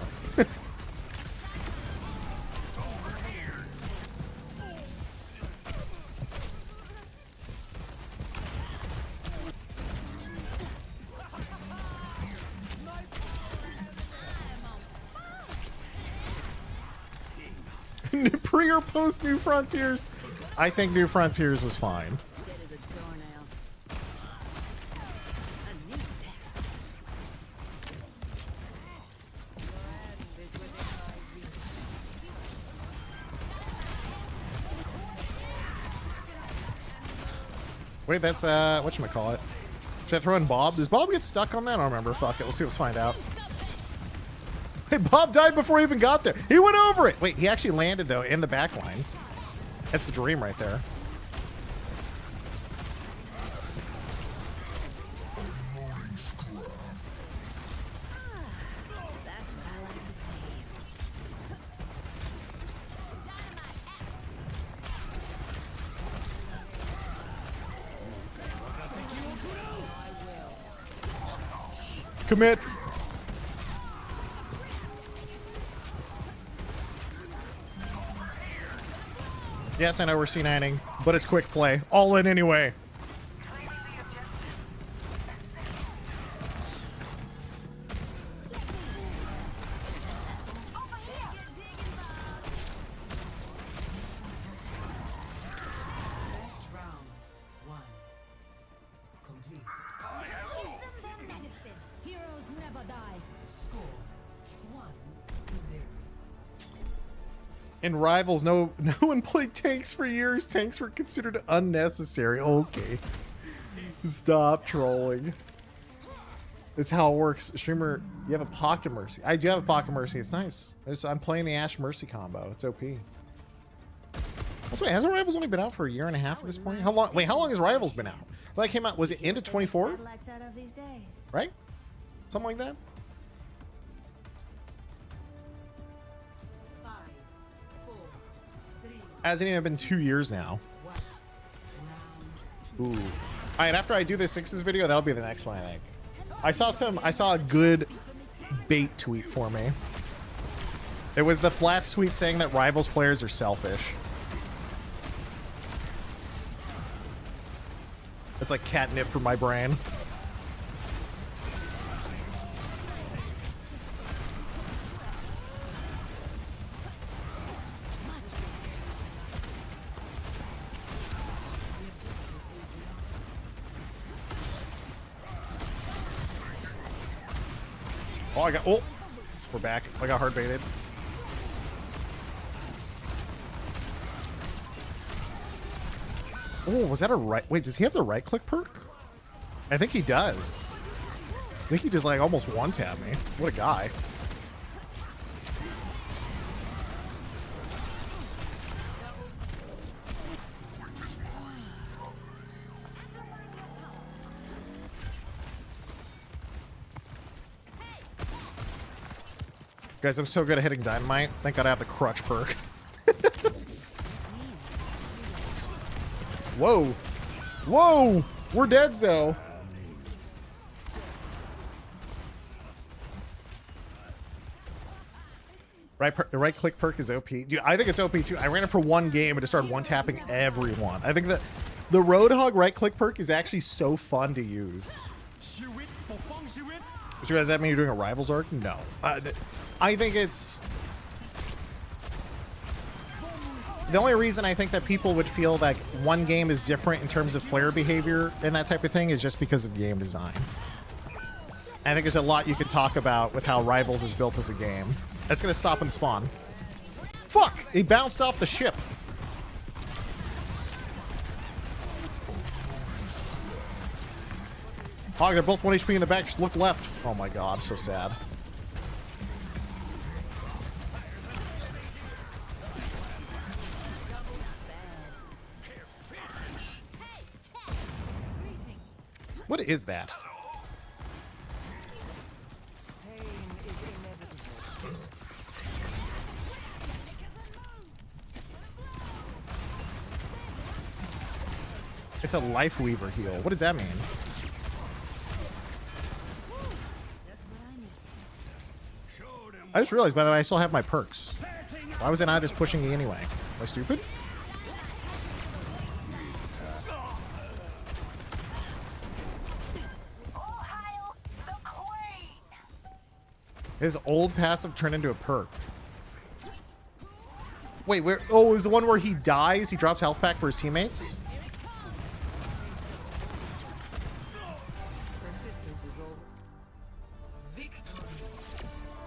Speaker 1: Pre or post New Frontiers? I think New Frontiers was fine. Wait, that's whatchamacallit. Should I throw in Bob? Does Bob get stuck on that? I don't remember. Fuck it. Let's find out. Hey, Bob died before he even got there. He went over it. Wait, he actually landed though in the back line. That's the dream right there. Commit. Yes, I know we're C9ing, but it's quick play. All in anyway. In Rivals, no one played tanks for years. Tanks were considered unnecessary. Okay. Stop trolling. That's how it works. Streamer, you have a Pocket Mercy. I do have a Pocket Mercy. It's nice. I'm playing the Ashe Mercy combo. It's OP. That's why, hasn't Rivals only been out for a year and a half at this point? How long? Wait, how long has Rivals been out? That came out, was it into 24? Right? Something like that? Hasn't even been 2 years now. Ooh. All right, after I do this Sixes video, that'll be the next one, I think. I saw a good bait tweet for me. It was the Flats tweet saying that Rivals players are selfish. It's like catnip for my brain. Oh, we're back. I got hard baited. Oh, was that a right? Wait, does he have the right click perk? I think he does. I think he just like almost one tapped me. What a guy. Guys, I'm so good at hitting dynamite. Thank God I have the crutch perk. Whoa. Whoa! We're dead, so. The right click perk is OP. Dude, I think it's OP too. I ran it for one game and it started one-tapping everyone. I think that the Roadhog right click perk is actually so fun to use. So does that mean you're doing a Rivals arc? No. I think it's... The only reason I think that people would feel like one game is different in terms of player behavior and that type of thing is just because of game design. I think there's a lot you could talk about with how Rivals is built as a game. That's going to stop and spawn. Fuck! He bounced off the ship. Hog, they're both 1 HP in the back. Just look left. Oh my god, so sad. What is that? It's a Life Weaver heal. What does that mean? I just realized, by the way, I still have my perks. Why was I not just pushing E anyway? Am I stupid? His old passive turned into a perk. Wait, where? Oh, it was the one where he dies? He drops health pack for his teammates?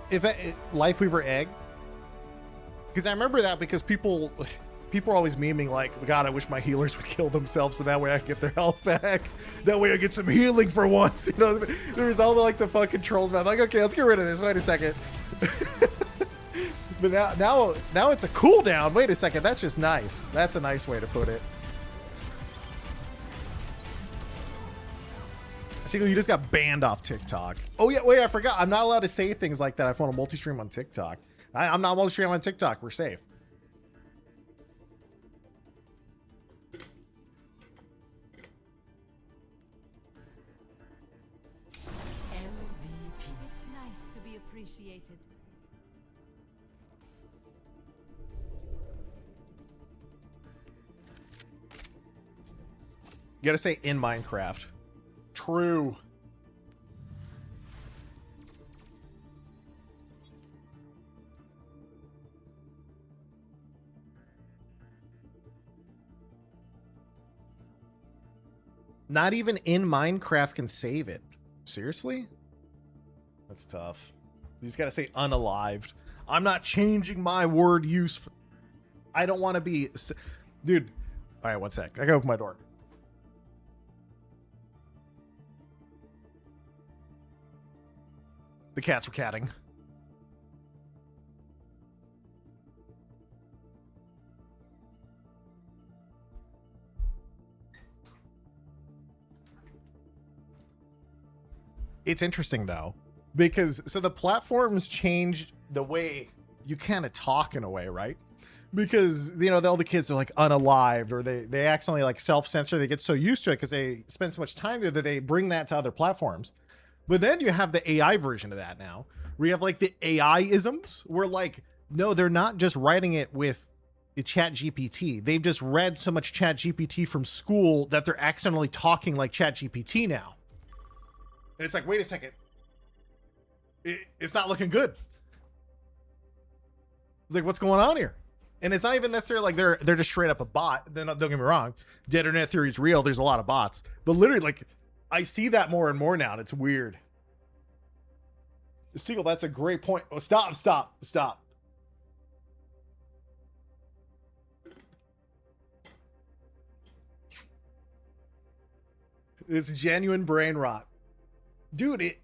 Speaker 1: If Lifeweaver egg, because I remember that because people are always memeing like, God, I wish my healers would kill themselves so that way I can get their health back. That way I get some healing for once. You know, there's all the like the fucking trolls about like, okay, let's get rid of this. Wait a second. But now it's a cooldown. Wait a second. That's just nice. That's a nice way to put it. Seagull, you just got banned off TikTok. Oh yeah, wait, I forgot. I'm not allowed to say things like that if I want to multi-stream on TikTok. I'm not multi-stream on TikTok. We're safe.
Speaker 4: It's nice to be appreciated.
Speaker 1: You gotta say in Minecraft. True. Not even in Minecraft can save it. Seriously? That's tough. You just gotta say unalived. I'm not changing my word use. I don't want to be... Dude. All right, one sec. I gotta open my door. The cats were catting. It's interesting though, because so the platforms changed the way you kind of talk in a way, right? Because, you know, all the kids are like unalived, or they accidentally like self-censor. They get so used to it because they spend so much time there that they bring that to other platforms. But then you have the AI version of that now, where you have like the AI isms, where like No, they're not just writing it with Chat GPT. They've just read so much Chat GPT from school that they're accidentally talking like Chat GPT now. And it's like, wait a second. It's not looking good. It's like, what's going on here? And it's not even necessarily like they're just straight up a bot. Then don't get me wrong. Dead internet theory is real. There's a lot of bots. But literally, like, I see that more and more now, and it's weird. Seagull, that's a great point. Oh, stop. It's genuine brain rot. Dude,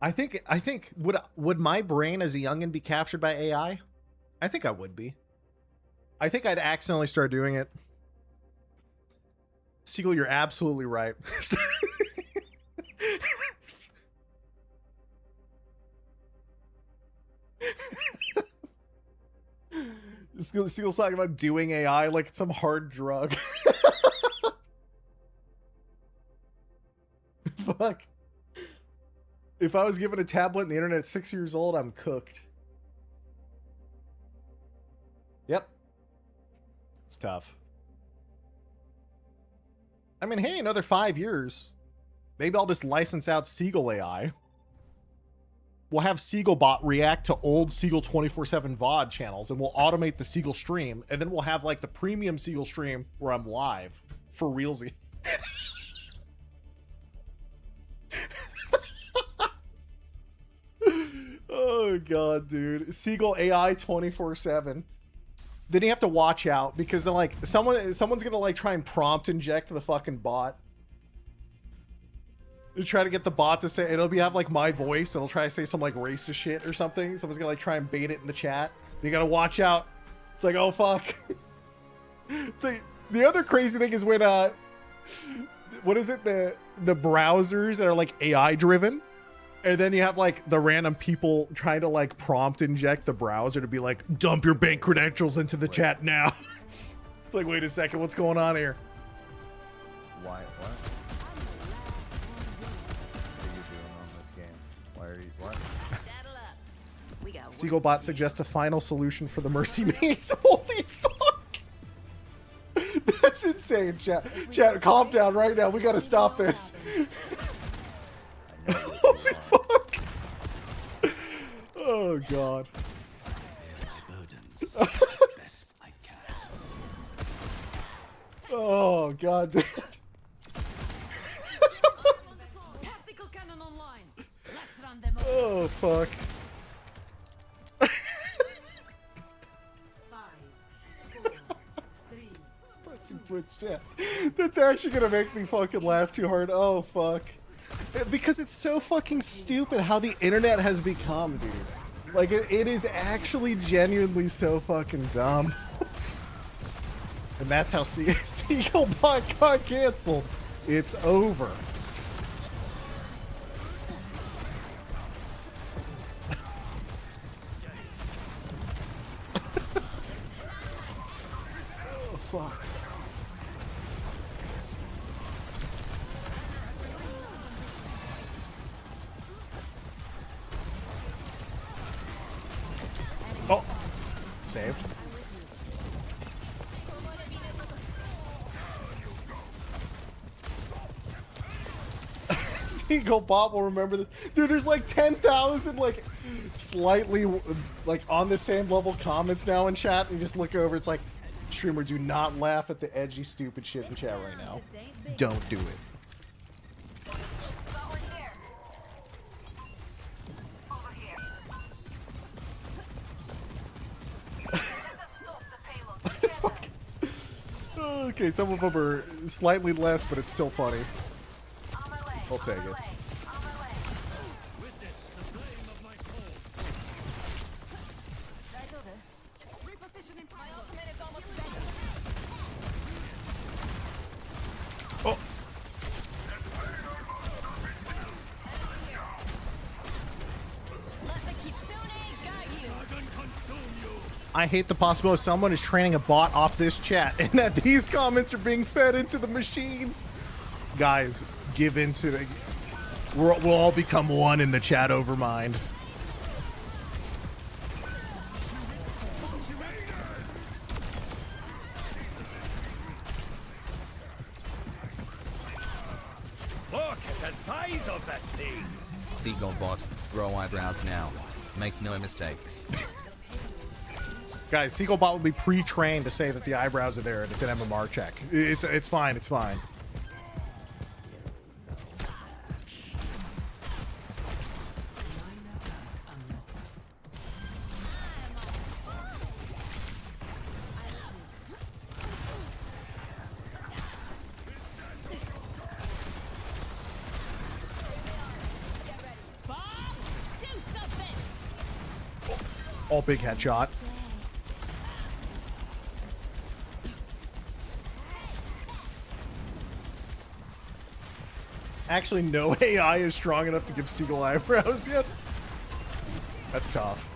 Speaker 1: I think would my brain as a youngin be captured by AI? I think I would be. I think I'd accidentally start doing it. Seagull, you're absolutely right. Seagull's talking about doing AI like it's some hard drug. Fuck. If I was given a tablet and the internet at 6 years old, I'm cooked. Yep. It's tough. I mean, hey, another 5 years. Maybe I'll just license out Seagull AI. We'll have SeagullBot react to old Seagull 24/7 VOD channels, and we'll automate the Seagull stream, and then we'll have like the premium Seagull stream where I'm live for realsy. Oh god, dude. Seagull AI 24/7. Then you have to watch out because then like someone's gonna like try and prompt inject the fucking bot. You try to get the bot to say it'll have like my voice, it'll try to say some like racist shit or something. Someone's gonna like try and bait it in the chat. You gotta watch out. It's like, oh fuck. It's like, the other crazy thing is when what is it, the browsers that are like AI driven, and then you have like the random people trying to like prompt inject the browser to be like, dump your bank credentials into the chat now. It's like, wait a second, what's going on here?
Speaker 9: Why? What? What are you doing on this game? Why are you? What?
Speaker 5: Saddle up. We got
Speaker 1: SeagullBot suggests a final solution for the Mercy Maze. Holy fuck! That's insane, chat. Chat, calm down right now. We gotta stop this. Holy fuck! Oh god. Oh god.
Speaker 4: Tactical cannon online.
Speaker 5: Let's run them over.
Speaker 1: Oh fuck.
Speaker 4: 5, 4, 3.
Speaker 1: Fucking Twitch chat. That's actually gonna make me fucking laugh too hard. Oh fuck. Because it's so fucking stupid how the internet has become, dude. Like, it is actually genuinely so fucking dumb. And that's how SeagullBot got canceled. It's over. Oh, fuck. Oh, saved. SeagullBot will remember this. Dude, there's like 10,000 like slightly like on the same level comments now in chat. And you just look over, it's like, streamer, do not laugh at the edgy, stupid shit in chat right now. Don't do it. Okay, some of them are slightly less, but it's still funny. I'll take it. Oh. I hate the possibility someone is training a bot off this chat and that these comments are being fed into the machine. Guys, give in to the... We'll all become one in the chat overmind.
Speaker 2: size of that thing.
Speaker 10: Seagull bot, grow eyebrows now. Make no mistakes.
Speaker 1: Guys, Seagullbot will be pre-trained to say that the eyebrows are there and it's an MMR check. It's fine. It's fine. Oh, big headshot. Actually, no AI is strong enough to give Seagull eyebrows yet. That's tough.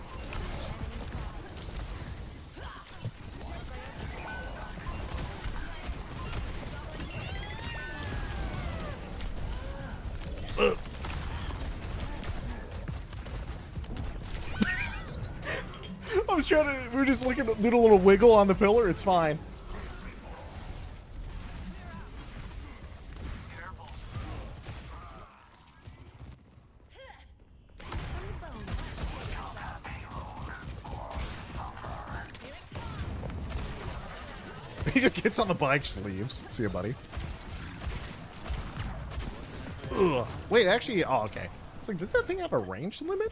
Speaker 1: Ugh. I was trying to. We were just looking at a little wiggle on the pillar. It's fine. He just gets on the bike, just leaves. See you, buddy. Ugh. Wait, actually, oh, okay. It's like, does that thing have a range limit?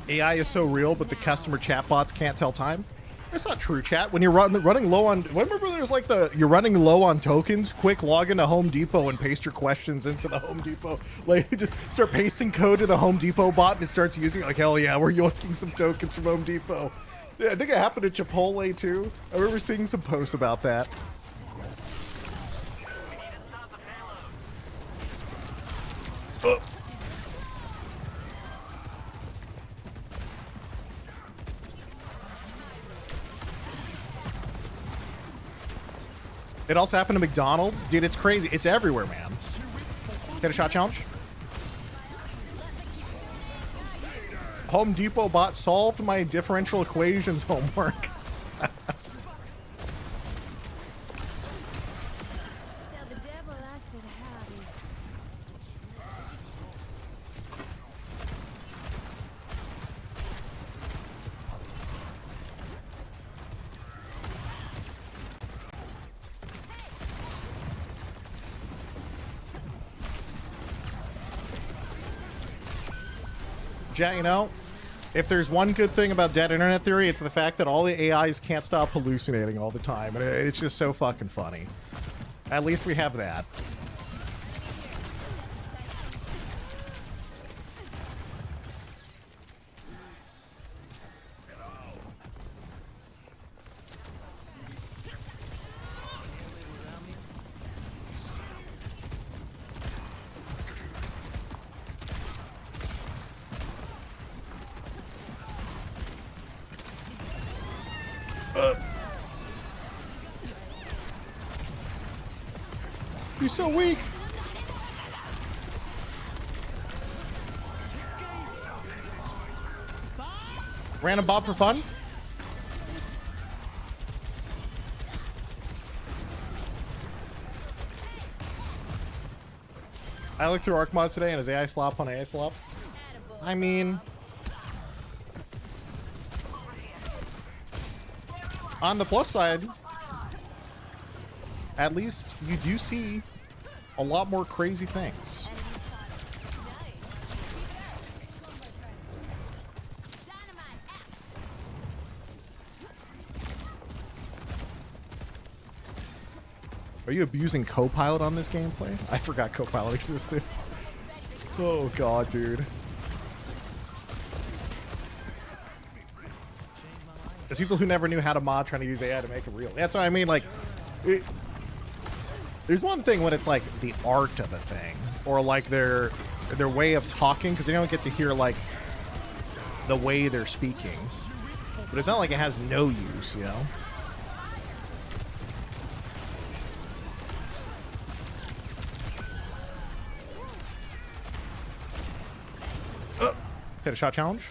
Speaker 1: AI is so real, but the customer chatbots can't tell time. That's not true, chat. When you're running low on, remember there's like you're running low on tokens. Quick, log into Home Depot and paste your questions into the Home Depot. Like, just start pasting code to the Home Depot bot, and it starts using it. Like, hell yeah, we're yoinking some tokens from Home Depot. Yeah, I think it happened at Chipotle too. I remember seeing some posts about that. It also happened to McDonald's. Dude, it's crazy. It's everywhere, man. Get a shot challenge. Home Depot bot solved my differential equations homework.
Speaker 5: Tell the devil I said howdy.
Speaker 1: Chat, you know, if there's one good thing about dead internet theory, it's the fact that all the AIs can't stop hallucinating all the time. And it's just so fucking funny. At least we have that. You're so weak. Random Bob for fun. I looked through Arc mods today and his AI slop on AI slop. I mean, on the plus side, at least you do see a lot more crazy things. Are you abusing Copilot on this gameplay? I forgot Copilot existed. Oh god, dude. There's people who never knew how to mod trying to use AI to make it real. That's what I mean, like, there's one thing when it's like the art of a thing, or like their way of talking, because you don't get to hear like the way they're speaking. But it's not like it has no use, you know? Hit a shot challenge.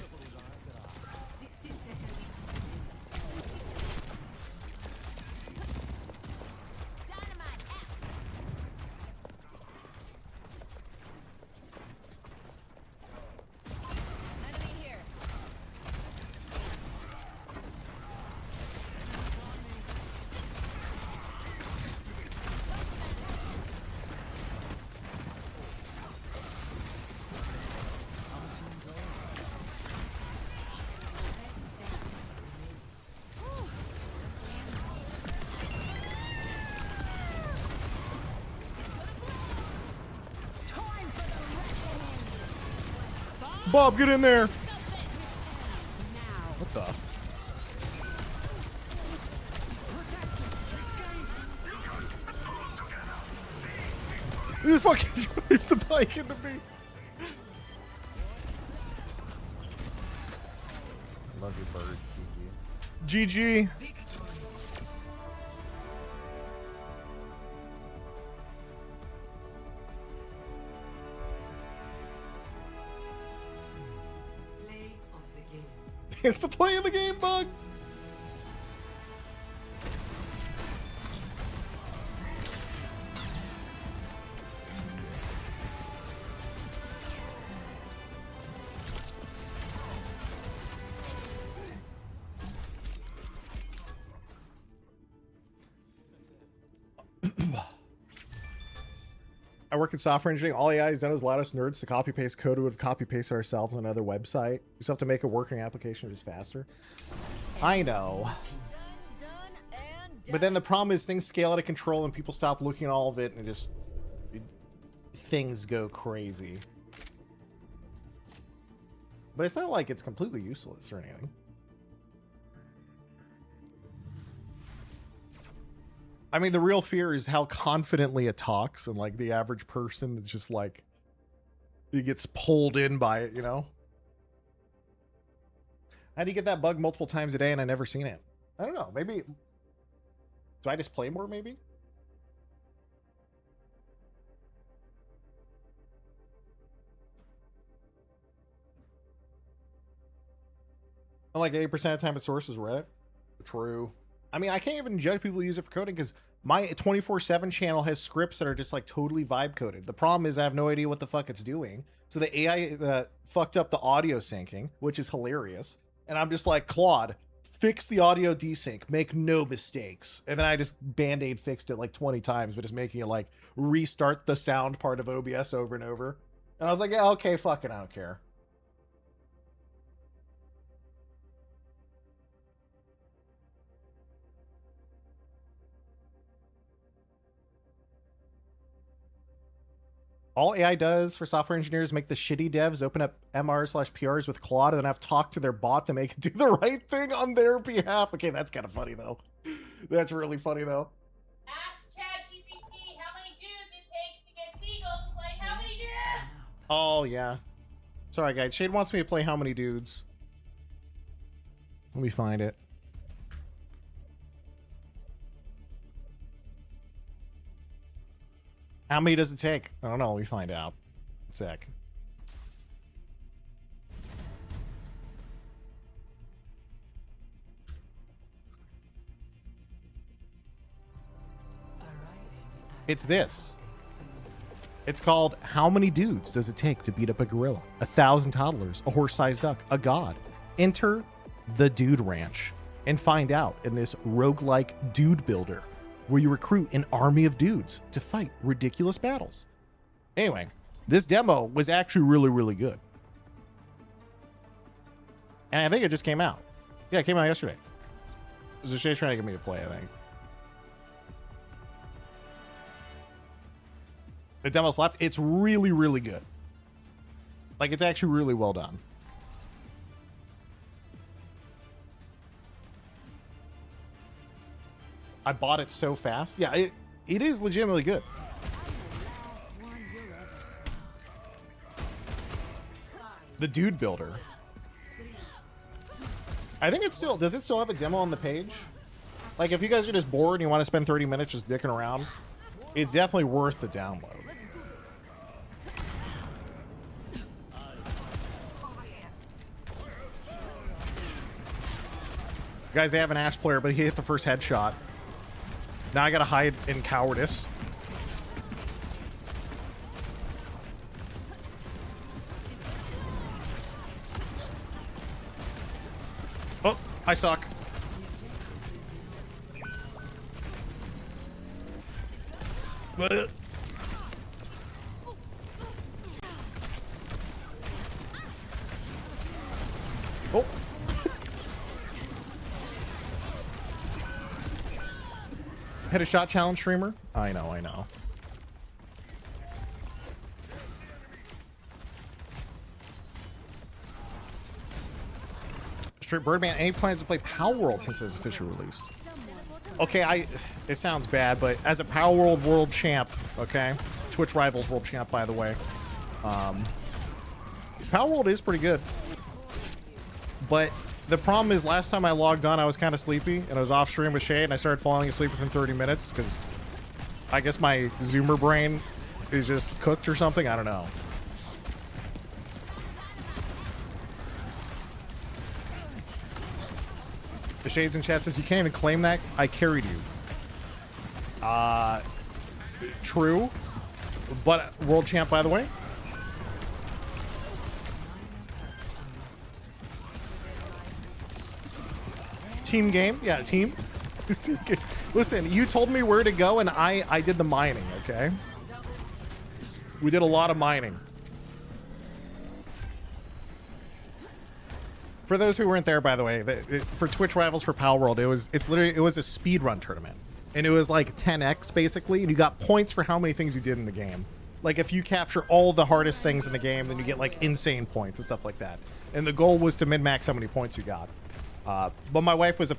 Speaker 1: Bob, get in there. What the? He just fucking drives the bike into me.
Speaker 9: Love your bird,
Speaker 1: GG. It's the play of the game bug. I work in software engineering. All AI has done is allowed us nerds to copy paste code we would copy paste ourselves on another website. We still have to make a working application just faster. I know. But then the problem is things scale out of control and people stop looking at all of it and things go crazy. But it's not like it's completely useless or anything. I mean, the real fear is how confidently it talks, and like the average person is just like, he gets pulled in by it, you know? How do you get that bug multiple times a day and I never seen it? I don't know. Maybe, do I just play more maybe? And like 80% of the time its source is Reddit. True. I mean, I can't even judge people who use it for coding because my 24/7 channel has scripts that are just like totally vibe coded. The problem is I have no idea what the fuck it's doing. So the AI fucked up the audio syncing, which is hilarious. And I'm just like, Claude, fix the audio desync, make no mistakes. And then I just band-aid fixed it like 20 times, but just making it like restart the sound part of OBS over and over. And I was like, yeah, okay, fuck it, I don't care. All AI does for software engineers make the shitty devs open up MR/PRs with Claude and then have talked to their bot to make it do the right thing on their behalf. Okay, that's kind of funny though. That's really funny though.
Speaker 11: Ask ChatGPT how many dudes it takes to get Seagull to play How Many Dudes?
Speaker 1: Oh yeah. Sorry guys, Shade wants me to play How Many Dudes. Let me find it. How many does it take? I don't know. We find out. Sec. It's this. It's called How Many Dudes Does It Take to Beat Up a Gorilla? 1,000 Toddlers, a horse-sized duck, a god. Enter the Dude Ranch and find out in this roguelike dude builder where you recruit an army of dudes to fight ridiculous battles. Anyway, this demo was actually really, really good. And I think it just came out. Yeah, it came out yesterday. Shay's trying to get me to play, I think. The demo slapped. It's really, really good. Like, it's actually really well done. I bought it so fast. Yeah, it is legitimately good. The Dude Builder. I think it's still... Does it still have a demo on the page? Like, if you guys are just bored and you want to spend 30 minutes just dicking around, it's definitely worth the download. Guys, they have an Ash player, but he hit the first headshot. Now I gotta hide in cowardice. Oh, I suck. Oh. Hit a shot challenge streamer? I know, I know. Birdman, any plans to play Power World since it's officially released? Okay, it sounds bad, but as a Power World champ, okay? Twitch Rivals world champ, by the way. Power World is pretty good. But the problem is last time I logged on, I was kind of sleepy, and I was off stream with Shade, and I started falling asleep within 30 minutes, because I guess my Zoomer brain is just cooked or something. I don't know. The Shades in chat says, you can't even claim that. I carried you. True. But world champ, by the way. Team game. Yeah, team. Listen, you told me where to go, and I did the mining, okay? We did a lot of mining. For those who weren't there, by the way, for Twitch Rivals for Power World, it was a speedrun tournament. And it was like 10x, basically, and you got points for how many things you did in the game. Like, if you capture all the hardest things in the game, then you get, like, insane points and stuff like that. And the goal was to min-max how many points you got. But my wife was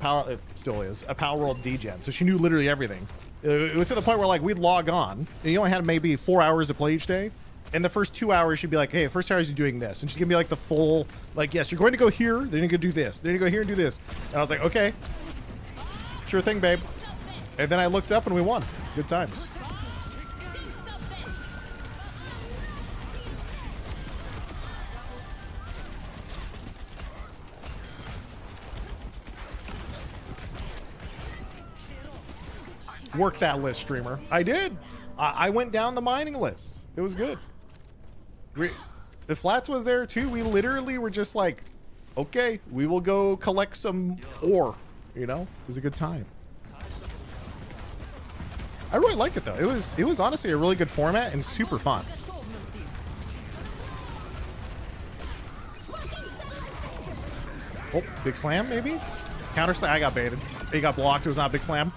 Speaker 1: still is, a Power World degen, so she knew literally everything. It was to the point where, like, we'd log on, and you only had maybe 4 hours to play each day. In the first 2 hours, she'd be like, hey, the first hour is you doing this. And she'd give me, like, the full, like, yes, you're going to go here, then you're going to do this. Then you go here and do this. And I was like, okay. Sure thing, babe. And then I looked up and we won. Good times. Work that list, streamer. I did. I went down the mining list. It was good. The Flats was there too. We literally were just like, okay, we will go collect some ore. You know, it was a good time. I really liked it though. It was honestly a really good format and super fun. Oh, big slam maybe? Counter slam. I got baited. He got blocked. It was not a big slam.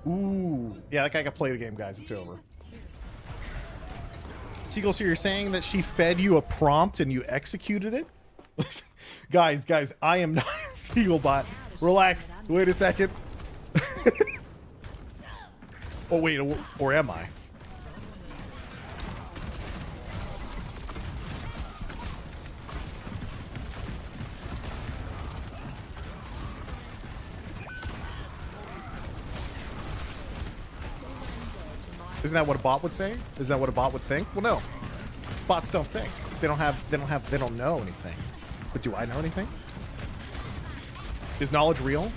Speaker 1: Ooh. Yeah, that guy can play the game, guys. It's over. Seagull, so you're saying that she fed you a prompt and you executed it? guys, I am not Seagullbot. Relax. Wait a second. Oh, wait, or am I? Isn't that what a bot would say? Isn't that what a bot would think? Well, no. Bots don't think. They don't know anything. But do I know anything? Is knowledge real?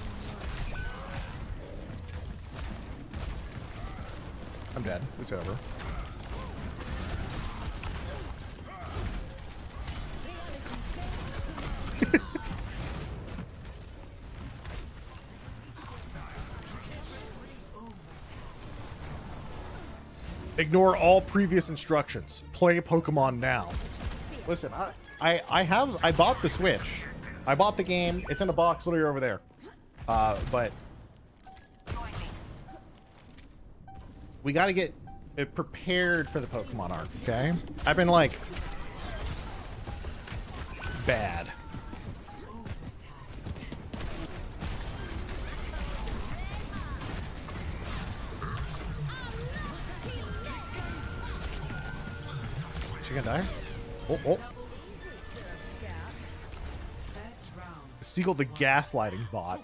Speaker 1: I'm dead. It's over. Ignore all previous instructions. Play Pokemon now. Listen, I bought the Switch. I bought the game. It's in a box literally over there. But we got to get prepared for the Pokemon arc, okay? I've been like bad. She gonna die? Oh. Seagull the gaslighting bot.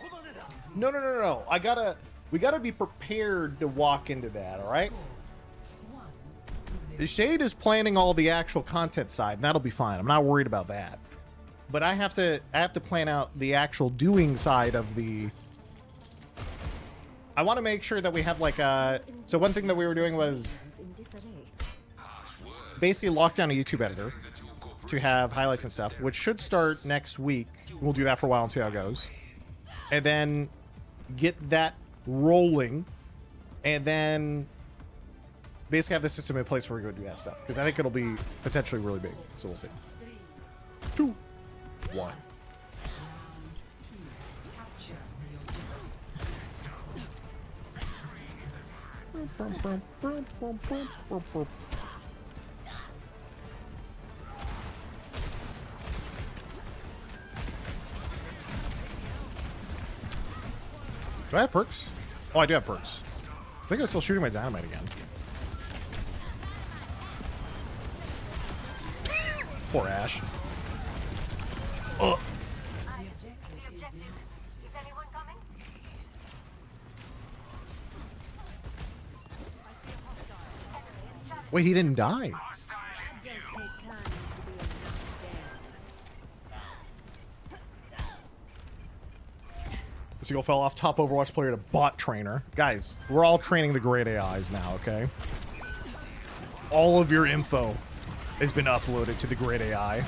Speaker 1: No. We gotta be prepared to walk into that, alright? The Shade is planning all the actual content side, and that'll be fine. I'm not worried about that. But I have to plan out the actual doing side of the... I want to make sure that we have like a... So one thing that we were doing was basically lock down a YouTube editor to have highlights and stuff, which should start next week. We'll do that for a while and see how it goes. And then get that rolling, and then basically have the system in place where we go do that stuff. Because I think it'll be potentially really big. So we'll see. 2, 1. Do I have perks? Oh, I do have perks. I think I'm still shooting my dynamite again. Poor Ash. Oh. Wait, he didn't die. Seagull fell off top Overwatch player to bot trainer. Guys, we're all training the great AIs now, okay? All of your info has been uploaded to the great AI.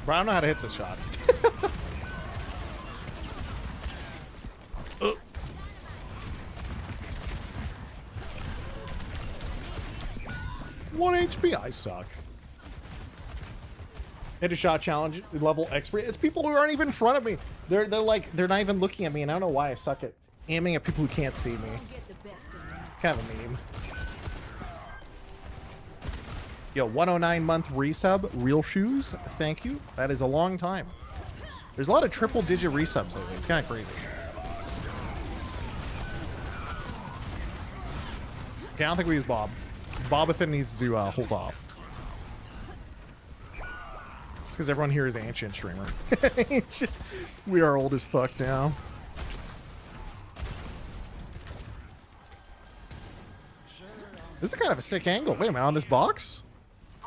Speaker 1: Bro, I don't know how to hit this shot. 1 HP. I suck. Hit a shot challenge level expert. It's people who aren't even in front of me. They're like they're not even looking at me, and I don't know why I suck at aiming at people who can't see me. Kind of a meme. Yo, 109 month resub, real shoes. Thank you. That is a long time. There's a lot of triple digit resubs lately. It's kind of crazy. Okay, I don't think we use Bob. Bobathan needs to hold off. It's because everyone here is an ancient streamer. We are old as fuck now. This is kind of a sick angle. Wait a minute, on this box?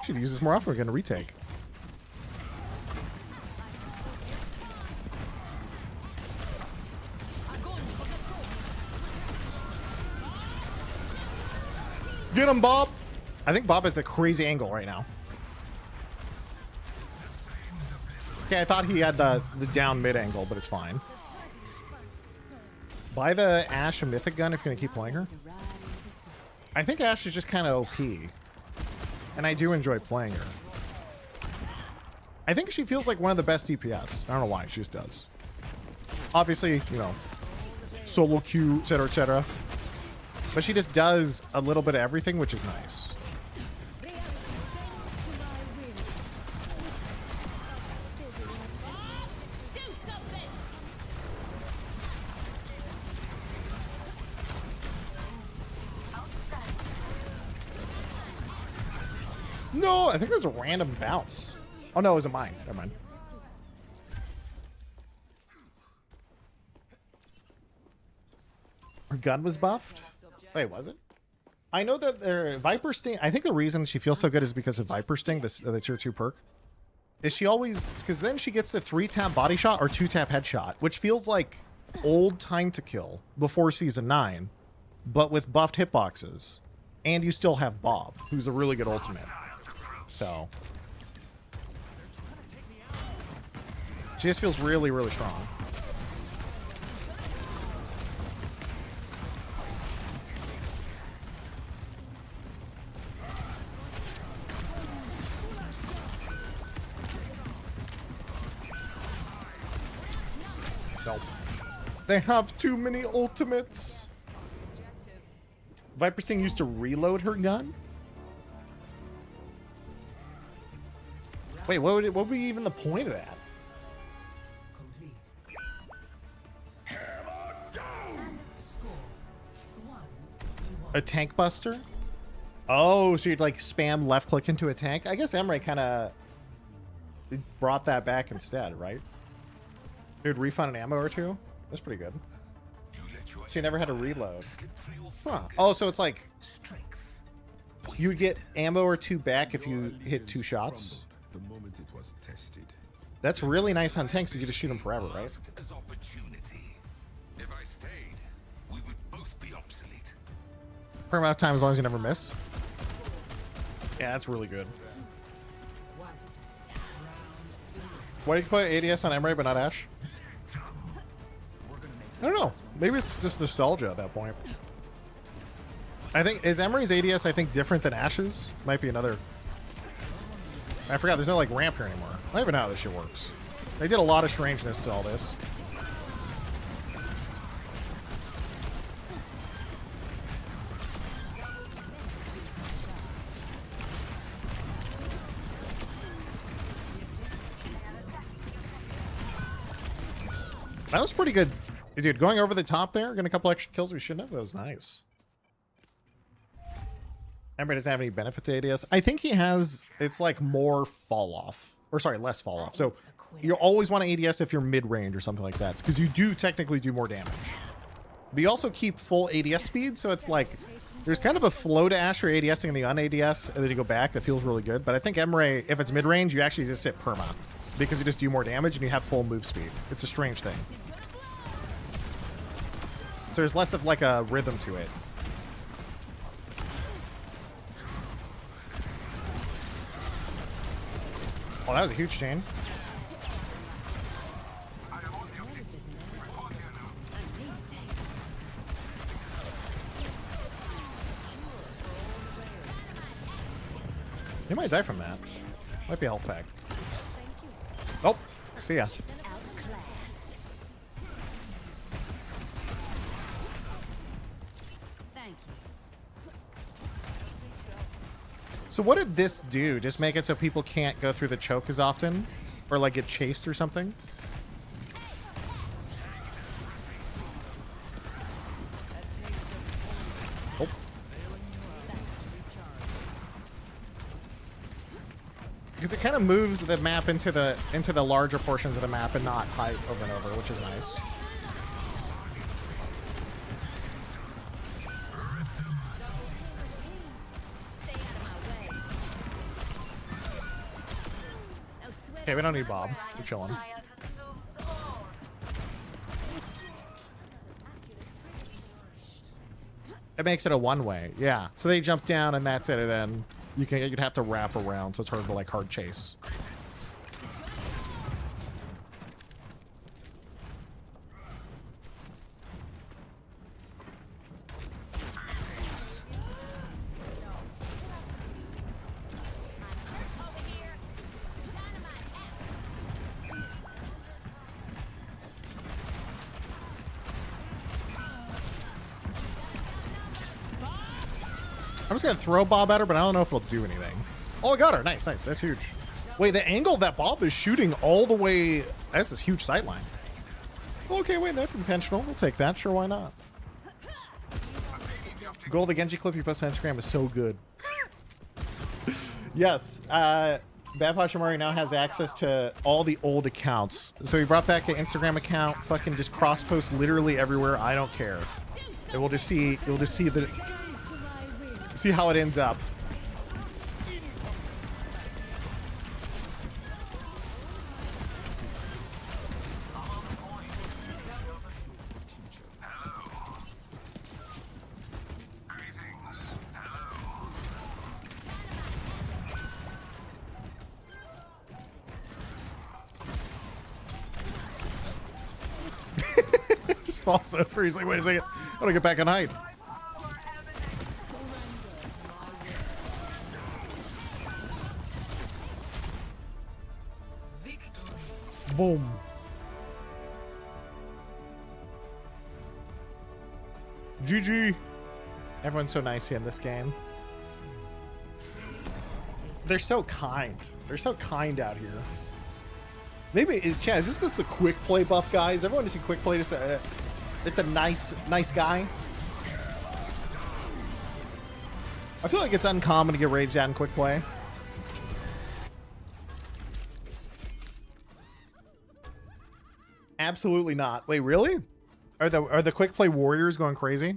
Speaker 1: Should use this more often. We're going to retake. Get him, Bob. I think Bob has a crazy angle right now. Okay, I thought he had the down mid angle, but it's fine. Buy the Ashe Mythic gun if you're going to keep playing her. I think Ashe is just kind of OP. And I do enjoy playing her. I think she feels like one of the best DPS. I don't know why, she just does. Obviously, you know, solo queue, etc., etc. But she just does a little bit of everything, which is nice. No, I think there's a random bounce. Oh no, it wasn't mine. Never mind. Her gun was buffed? Wait, was it? I know that their Viper Sting, I think the reason she feels so good is because of Viper Sting, the tier 2 perk. Is she always, because then she gets the 3-tap body shot or 2-tap headshot, which feels like old Time to Kill before season 9, but with buffed hitboxes. And you still have Bob, who's a really good ultimate. So she just feels really, really strong. Nope. They have too many ultimates. Viper Sting used to reload her gun? Wait, what would be even the point of that? A tank buster? Oh, so you'd like spam left click into a tank? I guess Emre kind of brought that back instead, right? Dude, refund an ammo or two? That's pretty good. So you never had to reload. Huh. Oh, so it's like you get ammo or two back if you hit 2 shots?
Speaker 6: The moment it was tested.
Speaker 1: That's really nice on tanks. You get to shoot them forever, right?
Speaker 2: As opportunity. If I stayed, we would both be obsolete.
Speaker 1: Per amount of time as long as you never miss. Yeah, that's really good. Why do you put ADS on Emre but not Ashe? I don't know. Maybe it's just nostalgia at that point. I think, is Emery's ADS, I think, different than Ash's? Might be another... I forgot, there's no, like, ramp here anymore. I don't even know how this shit works. They did a lot of strangeness to all this. That was pretty good. Dude, going over the top there, getting a couple extra kills we shouldn't have. That was nice. Emery doesn't have any benefit to ADS. I think he has, it's like more fall off. Or sorry, less fall off. So you always want to ADS if you're mid-range or something like that. Because you do technically do more damage. But you also keep full ADS speed, so it's like, there's kind of a flow to Ash for ADSing and the un-ADS, and then you go back. That feels really good. But I think Emery, if it's mid-range, you actually just hit perma. Because you just do more damage and you have full move speed. It's a strange thing. So there's less of like a rhythm to it. Oh, that was a huge chain. You might die from that. Might be a health pack. Oh, see ya. So what did this do? Just make it so people can't go through the choke as often? Or like get chased or something? Oh. Because it kind of moves the map into the larger portions of the map and not height over and over, which is nice. Okay, we don't need Bob. We're chilling. It makes it a one-way. Yeah. So they jump down and that's it, and then you'd have to wrap around, so it's hard to like hard chase. I'm just gonna throw Bob at her, but I don't know if it'll do anything. Oh, I got her. Nice, nice. That's huge. Wait, the angle that Bob is shooting all the way... That's this huge sightline. Okay, wait, that's intentional. We'll take that. Sure, why not? Gold, the Genji clip you post on Instagram is so good. Yes. Bad Pashimari now has access to all the old accounts. So he brought back an Instagram account. Fucking just cross-post literally everywhere. I don't care. And we'll just see... You'll just see the... See how it ends up. Just falls over. He's like, wait a second. I want to get back on height. Boom. GG. Everyone's so nice here in this game. They're so kind. They're so kind out here. Maybe, Chaz, is this the quick play buff guys? Everyone just see quick play, just a nice guy. I feel like it's uncommon to get raged out in quick play. Absolutely not. Wait, really? Are the quick play warriors going crazy?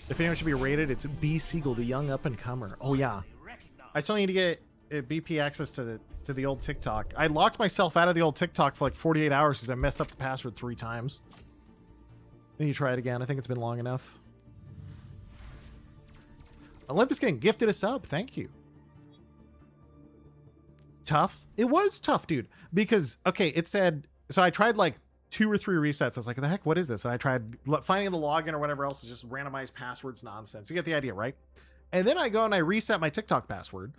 Speaker 1: If anyone should be rated, it's B Siegel, the young up and comer. Oh yeah. I still need to get BP access to the old TikTok. I locked myself out of the old TikTok for like 48 hours because I messed up the password 3 times. Then you try it again. I think it's been long enough. Olympus getting gifted a sub. Thank you. tough. It was tough, dude, because, okay, it said, so I tried like 2 or 3 resets. I was like, the heck, what is this? And I tried finding the login or whatever else, is just randomized passwords nonsense. You get the idea, right? And then I go and I reset my TikTok password.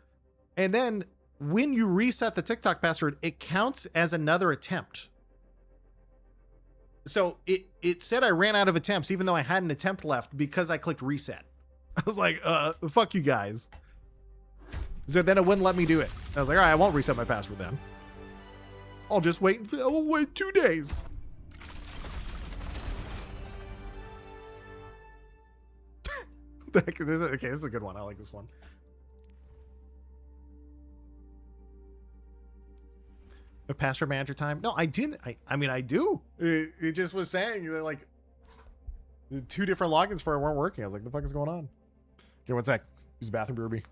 Speaker 1: And then when you reset the TikTok password, it counts as another attempt. So it said I ran out of attempts, even though I had an attempt left, because I clicked reset. I was like, fuck you guys. So then it wouldn't let me do it. I was like, all right, I won't reset my password then. I'll just wait. I'll wait 2 days. Okay, this is a good one. I like this one. A password manager time? No, I didn't. I mean, I do. It just was saying that, like, the 2 different logins for it weren't working. I was like, the fuck is going on? Okay, one sec. Use the bathroom, Ruby.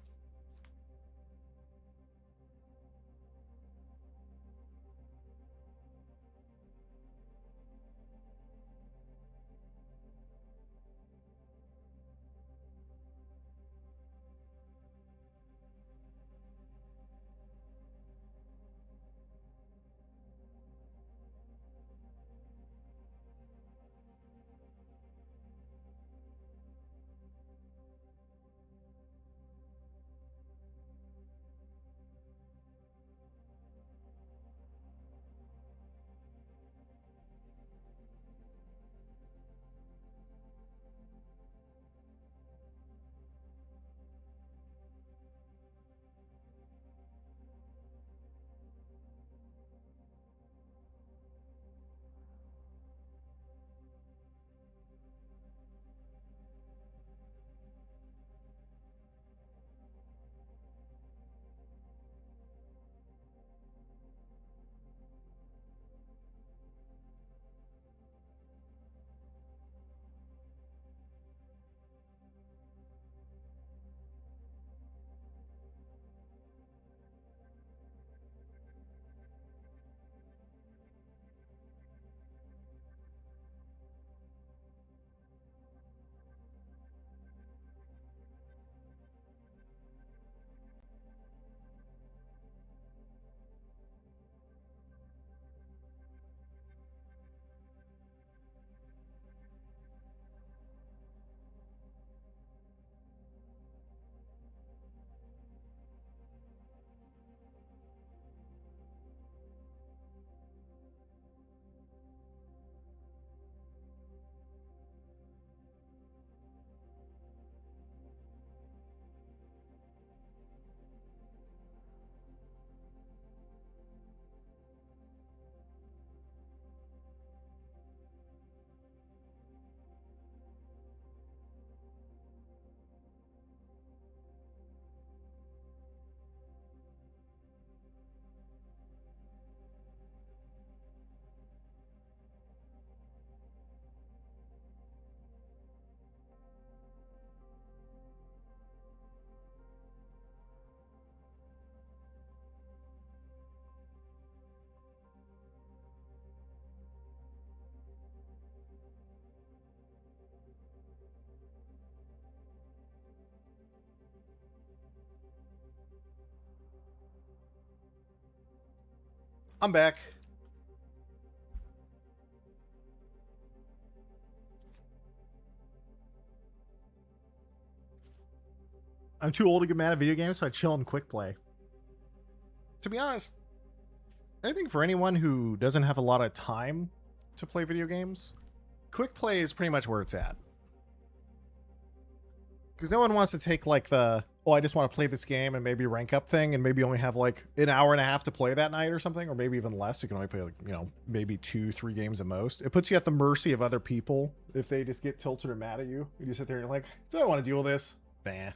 Speaker 1: I'm back. I'm too old to get mad at video games, so I chill and quick play. To be honest, I think for anyone who doesn't have a lot of time to play video games, quick play is pretty much where it's at. Because no one wants to take like the, oh, I just want to play this game and maybe rank up thing and maybe only have like an hour and a half to play that night or something, or maybe even less. You can only play like, you know, maybe 2-3 games at most. It puts you at the mercy of other people if they just get tilted or mad at you. You just sit there and you're like, do I want to deal with this? Nah.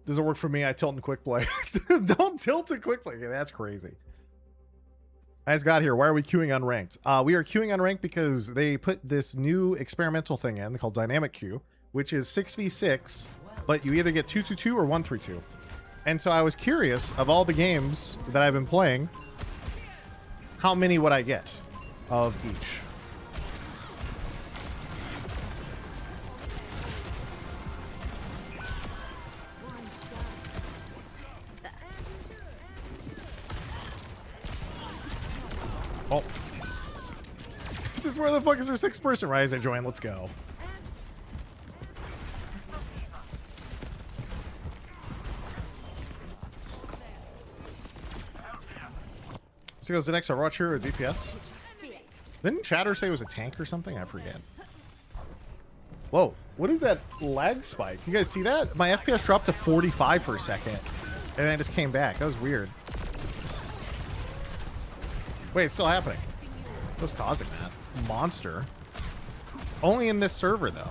Speaker 1: Doesn't work for me. I tilt and quick play. Don't tilt and quick play. Okay, that's crazy. I just got here. Why are we queuing unranked? We are queuing unranked because they put this new experimental thing in called Dynamic Queue, which is 6v6, but you either get 2-2-2 or 1-3-2. And so I was curious, of all the games that I've been playing, how many would I get of each? This is where the fuck is their 6th person? Right as I join, let's go. So goes the next Overwatch hero with DPS. Didn't Chatter say it was a tank or something? I forget. Whoa, what is that lag spike? You guys see that? My FPS dropped to 45 for a second, and then it just came back. That was weird. Wait, it's still happening. What's causing that? Monster. Only in this server, though.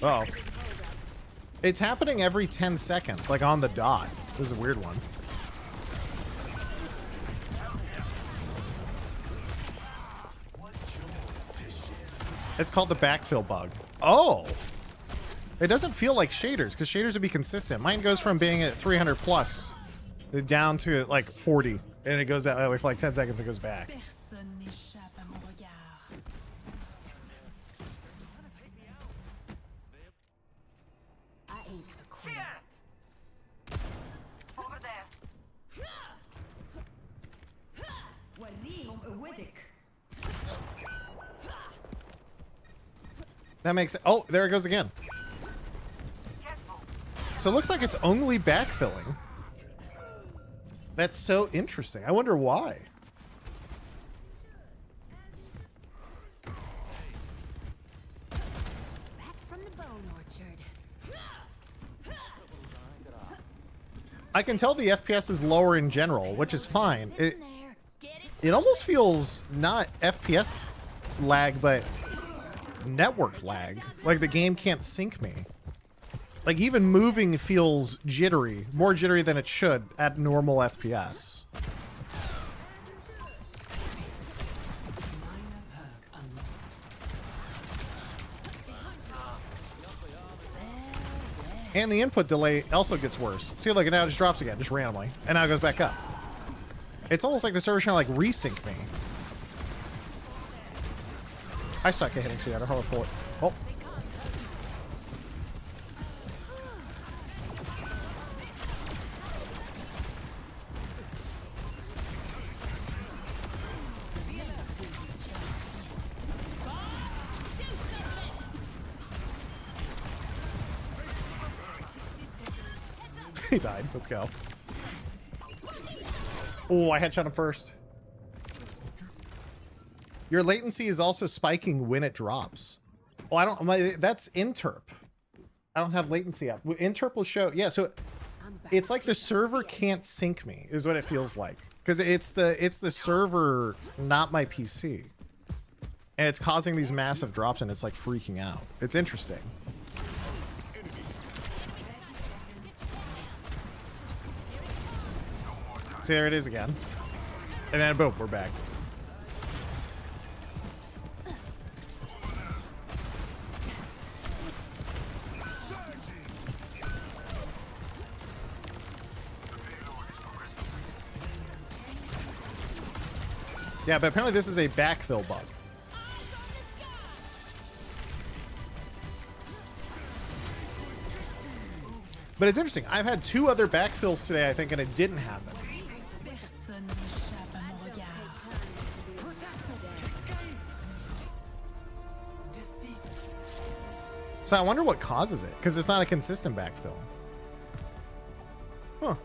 Speaker 1: Oh. It's happening every 10 seconds, like on the dot. This is a weird one. It's called the backfill bug. Oh! It doesn't feel like shaders, because shaders would be consistent. Mine goes from being at 300 plus down to like 40, and it goes that way for like 10 seconds, it goes back. That makes... Oh, there it goes again. So it looks like it's only backfilling. That's so interesting. I wonder why.
Speaker 5: Back from the bone orchard.
Speaker 1: I can tell the FPS is lower in general, which is fine. It almost feels not FPS lag, but network lag. Like the game can't sync me. Like even moving feels jittery, more jittery than it should at normal FPS. And the input delay also gets worse. See, look, it now just drops again, just randomly. And now it goes back up. It's almost like the server's trying to like resync me. I suck at hitting C. I don't know how to pull it. Oh. He died. Let's go. Oh, I headshot him first. Your latency is also spiking when it drops. Oh, I don't... that's interp. I don't have latency up. Interp will show... Yeah, so it's like the server can't sync me, is what it feels like. Because it's the server, not my PC. And it's causing these massive drops, and it's like freaking out. It's interesting. See, there it is again. And then boom, we're back. Yeah, but apparently this is a backfill bug. But it's interesting. I've had 2 other backfills today, I think, and it didn't happen. So I wonder what causes it, because it's not a consistent backfill. Huh.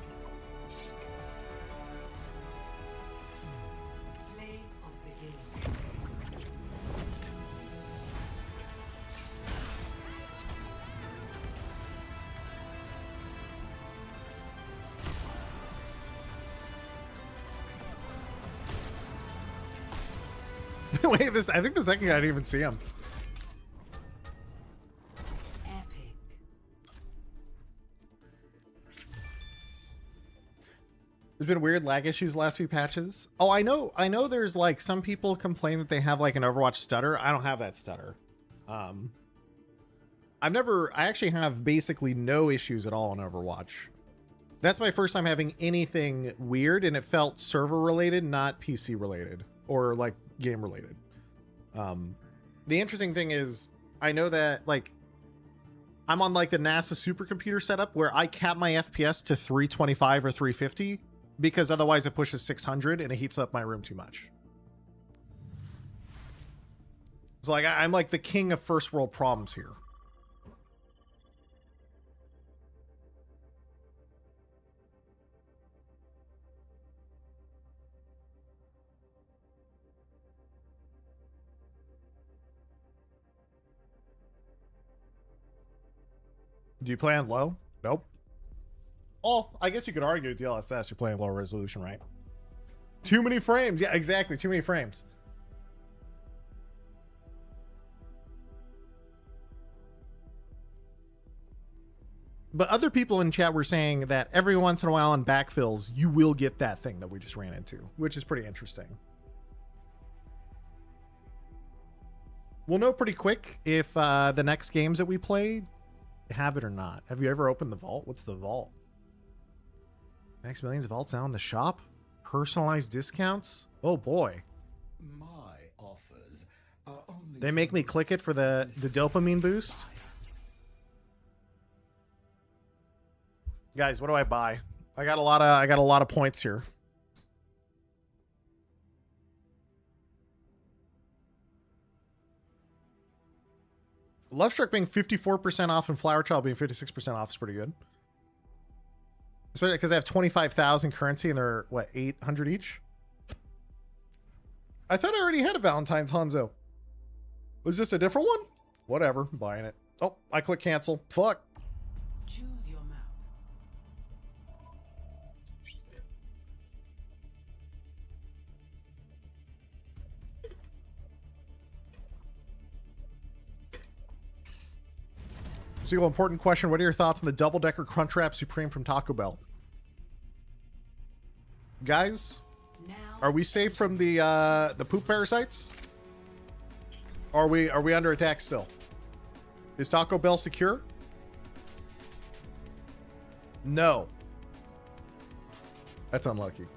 Speaker 1: Wait, I think the second guy didn't even see him. There's been weird lag issues the last few patches. Oh, I know there's like some people complain that they have like an Overwatch stutter. I don't have that stutter. I actually have basically no issues at all on Overwatch. That's my first time having anything weird, and it felt server related, not PC related or like game related. The interesting thing is I know that like I'm on like the NASA supercomputer setup where I cap my FPS to 325 or 350 because otherwise it pushes 600 and it heats up my room too much. So like I'm like the king of first world problems here. Do you play on low? Nope. Oh, I guess you could argue DLSS, you're playing low resolution, right? Too many frames. Yeah, exactly. Too many frames. But other people in chat were saying that every once in a while on backfills, you will get that thing that we just ran into, which is pretty interesting. We'll know pretty quick if the next games that we play have it or not. Have you ever opened the vault? What's the vault? Maximilian's vault's now in the shop. Personalized discounts. Oh boy.
Speaker 3: My offers are only
Speaker 1: They make me click it for the dopamine boost. Guys, what do I buy? I got a lot of points here. Love Struck being 54% off and Flower Child being 56% off is pretty good. Especially because I have 25,000 currency and they're, what, 800 each? I thought I already had a Valentine's Hanzo. Was this a different one? Whatever, I'm buying it. Oh, I click cancel. Fuck.
Speaker 7: Choose your map.
Speaker 1: Single important question. What are your thoughts on the double-decker Crunchwrap Supreme from Taco Bell? Guys, are we safe from the poop parasites? Are we under attack still? Is Taco Bell secure? No. That's unlucky.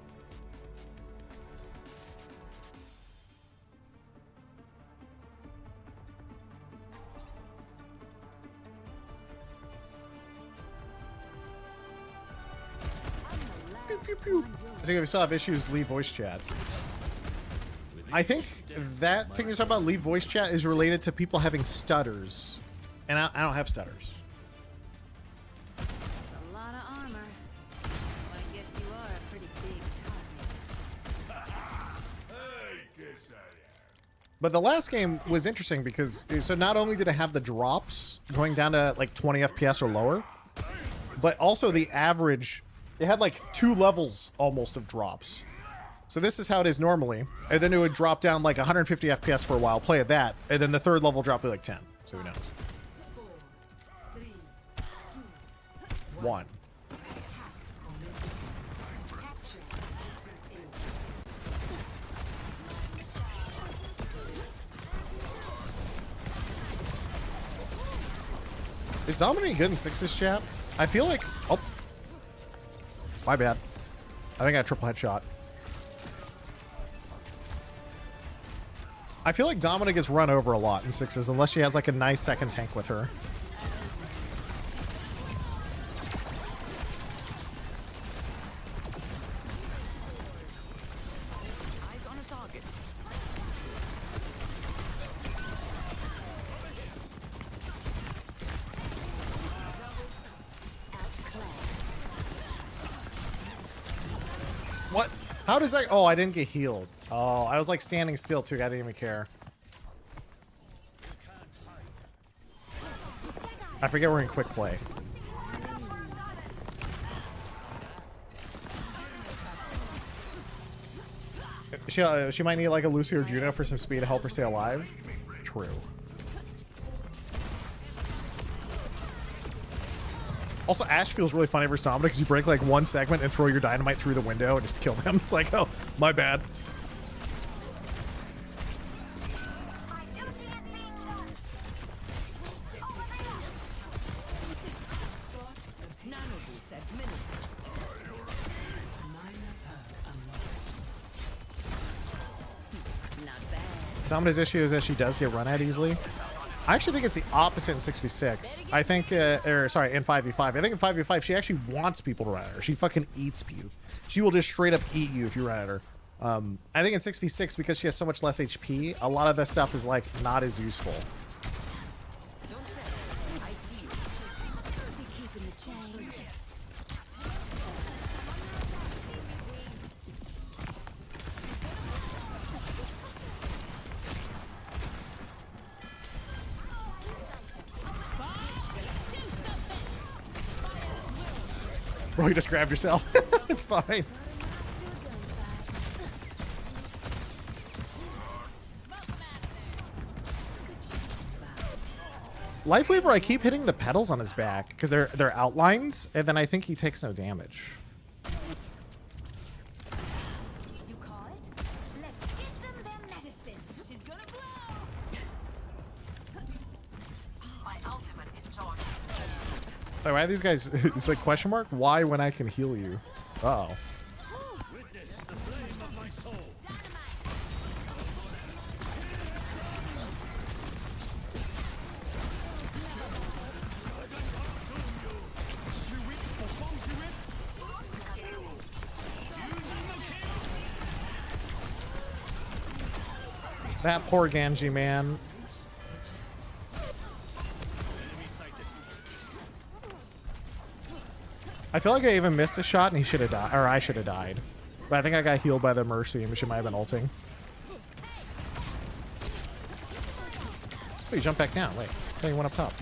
Speaker 1: Pew, pew. I think if we still have issues, leave voice chat. I think that thing you're talking about, leave voice chat, is related to people having stutters. And I don't have stutters.
Speaker 5: That's a lot of armor. Well, I guess you are a pretty big target.
Speaker 1: But the last game was interesting because, so not only did it have the drops going down to like 20 FPS or lower, but also the average, it had like 2 levels almost of drops. So this is how it is normally. And then it would drop down like 150 FPS for a while, play at that, and then the third level dropped to like 10. So who knows? 1. Is Dominic good in 6's chat? I feel like... Oh. My bad. I think I had triple headshot. I feel like Domina gets run over a lot in 6's unless she has like a nice second tank with her.
Speaker 7: Eyes on a target.
Speaker 1: What? How does that... Oh, I didn't get healed. Oh, I was like standing still too. I didn't even care. I forget we're in quick play. She might need like a Lucy or Juno for some speed to help her stay alive. True. Also, Ash feels really funny versus Dominic because you break like one segment and throw your dynamite through the window and just kill them. It's like, oh, my bad. Domina's issue is that she does get run at easily. I actually think it's the opposite in 6v6. I think, or sorry, in 5v5. I think in 5v5, she actually wants people to run at her. She fucking eats you. She will just straight up eat you if you run at her. I think in 6v6, because she has so much less HP, a lot of this stuff is like not as useful. Bro, you just grabbed yourself. It's fine. Lifeweaver, I keep hitting the pedals on his back because they're outlines, and then I think he takes no damage.
Speaker 8: You call it? Let's give them their medicine. She's gonna blow. My ultimate is charged.
Speaker 1: Wait, why are these guys? It's like question mark. Why when I can heal you? Uh oh. That poor Genji, man. I feel like I even missed a shot and he should have died, or I should have died. But I think I got healed by the Mercy and she might have been ulting. Oh, you jumped back down. Wait, I thought you went up top.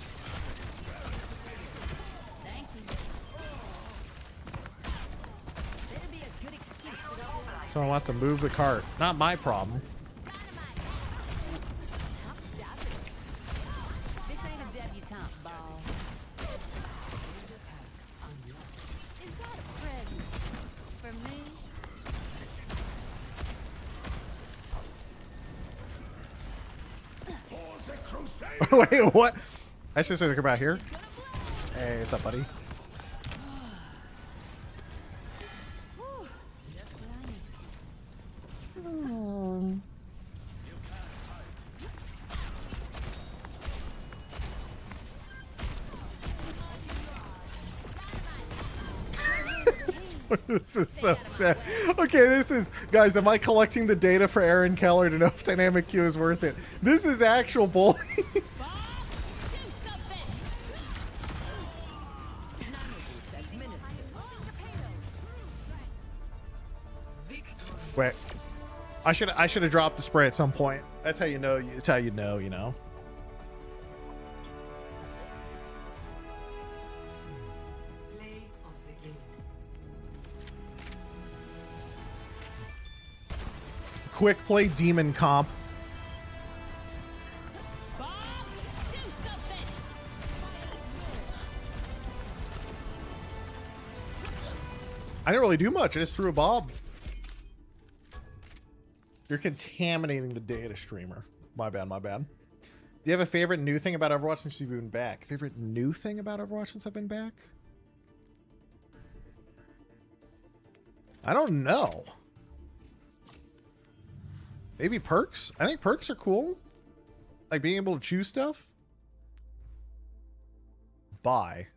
Speaker 1: Someone wants to move the cart. Not my problem. Wait, what? I should say to come out here. Hey, what's up, buddy? This is so sad. Okay, this is, guys, am I collecting the data for Aaron Keller to know if Dynamic Q is worth it? This is actual bullying. Wait, I should have dropped the spray at some point. That's how you know. It's how you know. You know. Quick play demon comp. I didn't really do much. I just threw a bomb. You're contaminating the data, streamer. My bad, my bad. Do you have a favorite new thing about Overwatch since you've been back? Favorite new thing about Overwatch since I've been back? I don't know. Maybe perks? I think perks are cool. Like being able to choose stuff. Buy.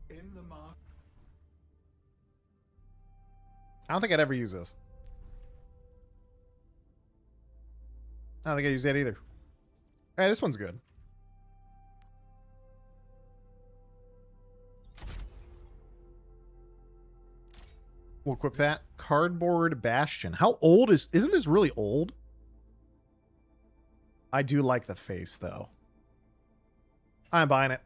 Speaker 3: In the mark.
Speaker 1: I don't think I'd ever use this. I don't think I'd use that either. Hey, this one's good. We'll equip that. Cardboard Bastion. How old is... Isn't this really old? I do like the face, though. I'm buying it.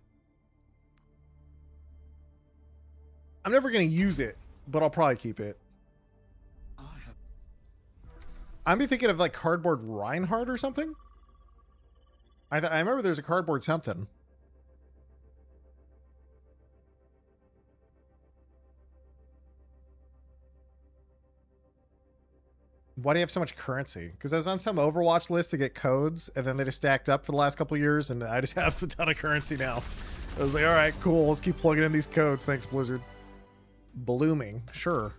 Speaker 1: I'm never going to use it, but I'll probably keep it. I'm be thinking of like Cardboard Reinhardt or something. I remember there's a cardboard something. Why do you have so much currency? Because I was on some Overwatch list to get codes, and then they just stacked up for the last couple of years, and I just have a ton of currency now. I was like, all right, cool. Let's keep plugging in these codes. Thanks, Blizzard. Blooming. Sure.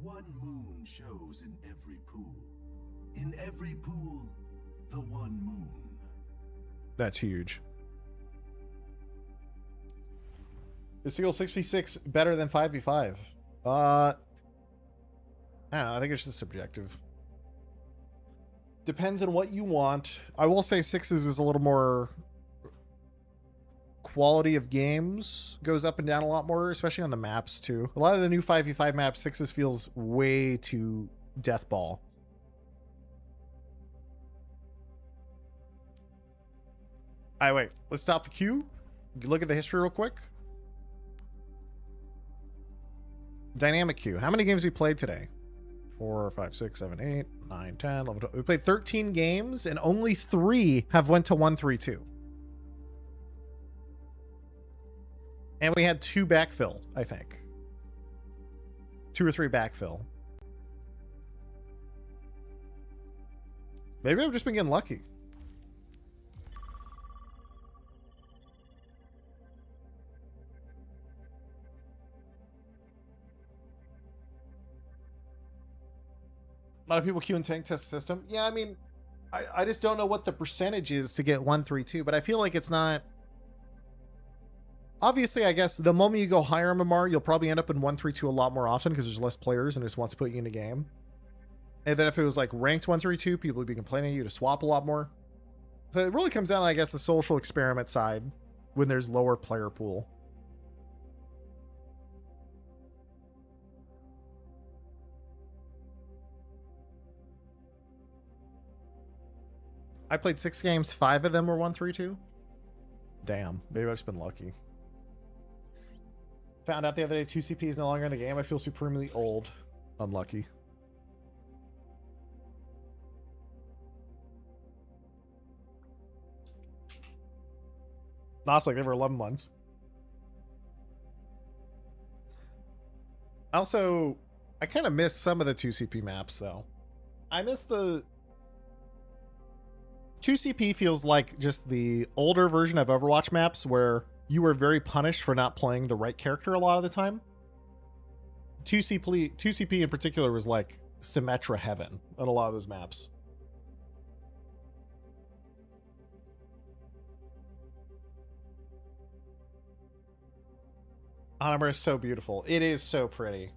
Speaker 6: one moon shows in every pool. In every pool, the one moon.
Speaker 1: That's huge. Is Seagull 6v6 better than 5v5? I don't know. I think it's just subjective. Depends on what you want. I will say 6s is a little more... Quality of games goes up and down a lot more, especially on the maps too. A lot of the new 5v5 maps, 6s feels way too death ball. All right, wait. Let's stop the queue. Look at the history real quick. Dynamic queue. How many games we played today? 4, 5, 6, 7, 8, 9, 10, 11, 12. We played 13 games and only 3 have went to 1-3-2. And we had 2 backfill, I think. 2 or 3 backfill. Maybe I've just been getting lucky. A lot of people queue and tank test the system. Yeah, I mean, I just don't know what the percentage is to get 1-3-2, but I feel like it's not... Obviously, I guess the moment you go higher MMR, you'll probably end up in 1-3-2 a lot more often because there's less players and it just wants to put you in a game. And then if it was like ranked 1-3-2, people would be complaining to you to swap a lot more. So it really comes down to, I guess, the social experiment side when there's lower player pool. I played 6 games, 5 of them were 1-3-2. Damn, maybe I've just been lucky. Found out the other day 2CP is no longer in the game. I feel supremely old. Unlucky. Not like they were 11 months. Also, I kind of miss some of the 2CP maps though. I miss the 2CP feels like just the older version of Overwatch maps where you were very punished for not playing the right character a lot of the time. 2CP in particular was like Symmetra heaven on a lot of those maps. Honor is so beautiful. It is so pretty.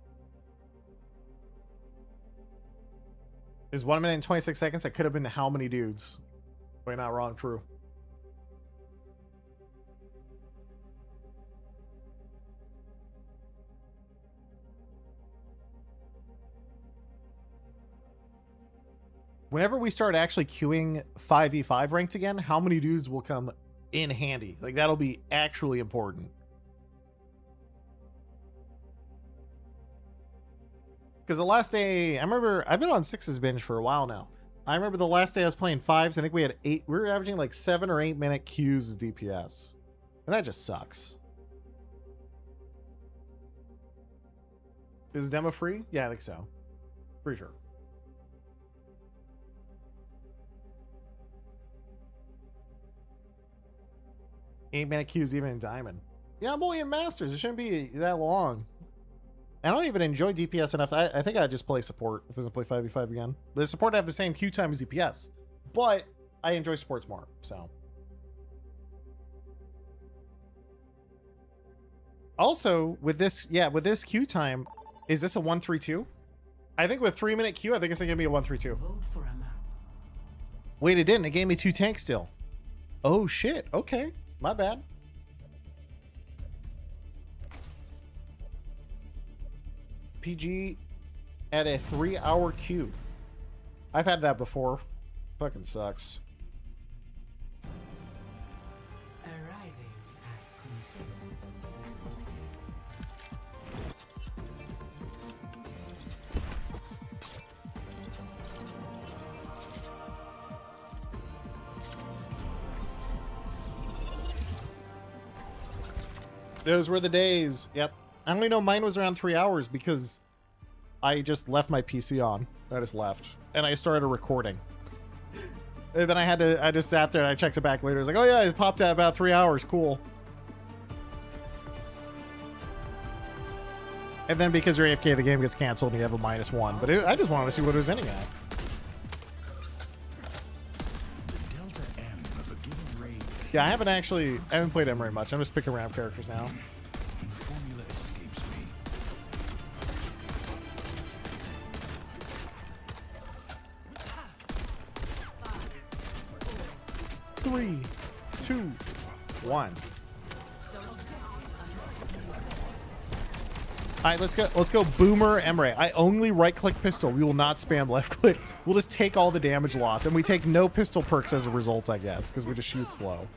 Speaker 1: Is 1 minute and 26 seconds. That could have been how many dudes? Wait, not wrong. True. Whenever we start actually queuing 5v5 ranked again, how many dudes will come in handy? Like, that'll be actually important. Because the last day, I remember, I've been on 6's binge for a while now. I remember the last day I was playing 5s, I think we had 8, we were averaging like 7 or 8 minute queues as DPS. And that just sucks. Is demo free? Yeah, I think so. Pretty sure. Eight-minute queues even in Diamond. Yeah, I'm only in Masters. It shouldn't be that long. I don't even enjoy DPS enough. I think I'd just play support if I was to play 5v5 again. The support have the same queue time as DPS. But I enjoy supports more, so. Also, with this, yeah, with this queue time, is this a 1-3-2? I think with 3-minute queue, I think it's gonna be a 1-3-2.
Speaker 7: Vote for a map.
Speaker 1: Wait, it didn't. It gave me 2 tanks still. Oh, shit. Okay. My bad. PG at a 3-hour queue. I've had that before. Fucking sucks.
Speaker 7: Arriving at Conceal.
Speaker 1: Those were the days. Yep. I only know mine was around 3 hours because I just left my PC on. I just left. And I started recording. And then I just sat there and I checked it back later. I was like, oh yeah, it popped at about 3 hours. Cool. And then because you're AFK, the game gets canceled and you have a -1. But I just wanted to see what it was ending at.
Speaker 3: Delta M of a given range.
Speaker 1: Yeah, I haven't played M very much. I'm just picking random characters now.
Speaker 3: The formula escapes me.
Speaker 1: 3, 2, 1. All right, let's go Boomer Emre. I only right-click pistol. We will not spam left-click. We'll just take all the damage loss, and we take no pistol perks as a result, I guess, because we just shoot slow.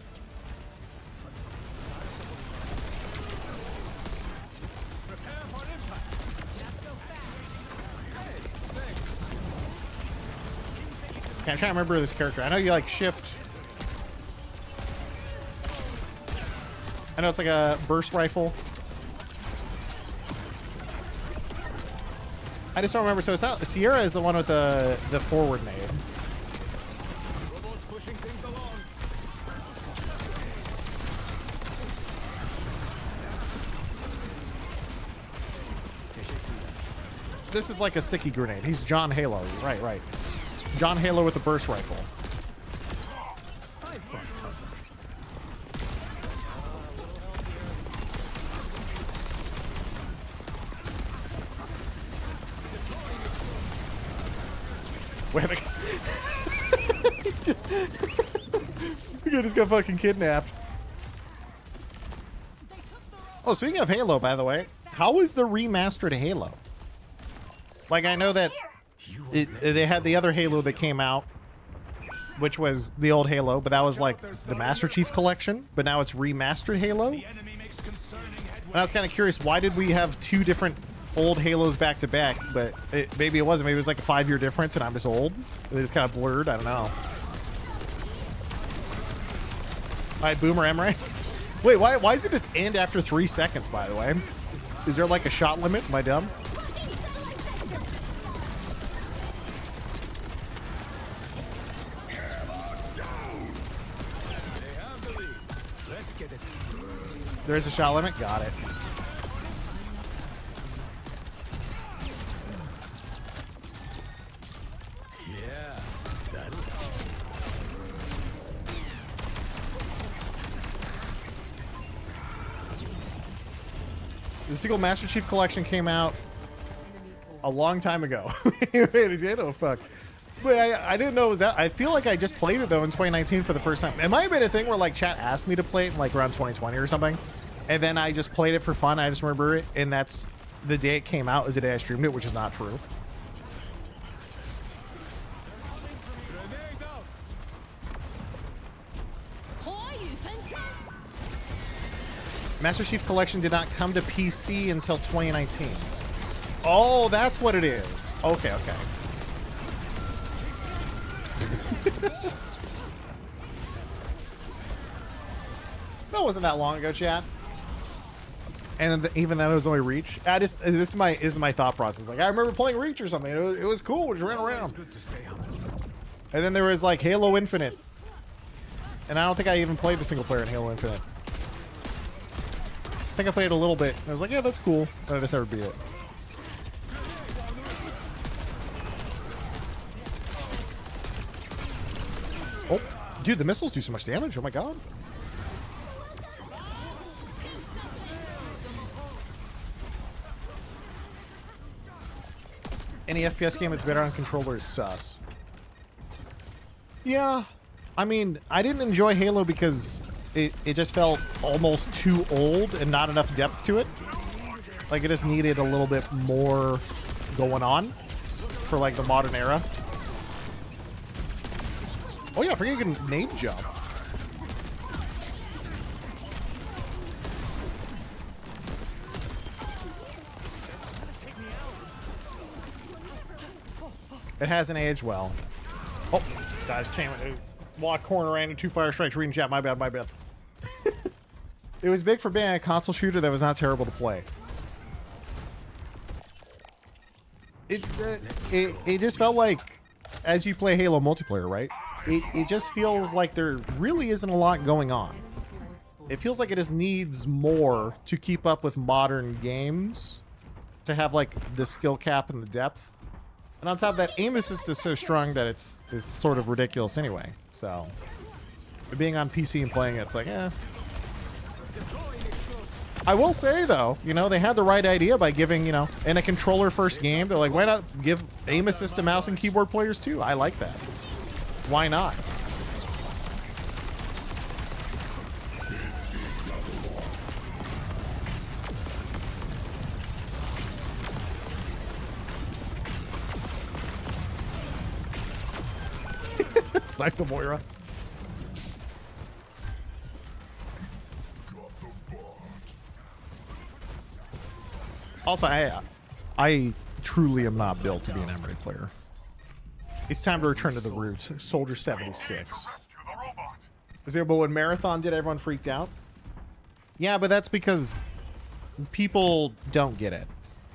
Speaker 1: Okay, I'm trying to remember this character. I know you like shift. I know it's like a burst rifle. I just don't remember. So it's not Sierra is the one with the forward nade. This is like a sticky grenade. He's John Halo. Right. John Halo with the burst rifle. Where the we just got fucking kidnapped. Oh, speaking of Halo, by the way, how is the remastered Halo? Like, I know that they had the other Halo that came out, which was the old Halo, but that was like the Master Chief Collection, but now it's remastered Halo. And I was kind of curious, why did we have two different old Halos back to back? But maybe it wasn't. Maybe it was like a 5-year difference and I'm just old. It just kind of blurred. I don't know. All right, Boomer Emre. Wait, why does it just end after 3 seconds, by the way? Is there like a shot limit? Am I dumb? There is a shot limit? Got it. The Seagull Master Chief Collection came out a long time ago. It did? Oh, fuck. But I didn't know it was that. I feel like I just played it, though, in 2019 for the first time. It might have been a thing where, like, chat asked me to play it in, like, around 2020 or something. And then I just played it for fun. I just remember it. And that's the day it came out is the day I streamed it, which is not true. Master Chief Collection did not come to PC until 2019. Oh, that's what it is. Okay. That wasn't that long ago, chat. And even then, it was only Reach. This is my thought process. Like, I remember playing Reach or something. It was cool. We just ran around. And then there was like Halo Infinite, and I don't think I even played the single player in Halo Infinite. I think I played a little bit. I was like, yeah, that's cool. But I just never beat it. Oh, dude, the missiles do so much damage. Oh my god. Any FPS game that's better on controller is sus. Yeah. I mean, I didn't enjoy Halo because it just felt almost too old and not enough depth to it. Like, it just needed a little bit more going on for, like, the modern era. Oh, yeah, I forget you can nade jump. It hasn't aged well. Oh, guys, came walk corner ran into 2 fire strikes. Reading chat. My bad. It was big for being a console shooter that was not terrible to play. It just felt like, as you play Halo multiplayer, right? It just feels like there really isn't a lot going on. It feels like it just needs more to keep up with modern games. to have like the skill cap and the depth. And on top of that, aim assist is so strong that it's sort of ridiculous anyway. So being on PC and playing it, it's like, eh. I will say though, you know, they had the right idea by giving, you know, in a controller first game, they're like, why not give aim assist to mouse and keyboard players too? I like that. Why not? Snipe the Moira. Also, I truly am not built to be an Emery player. It's time to return to the roots. Soldier 76. Is it, but when Marathon did, everyone freaked out? Yeah, but that's because people don't get it.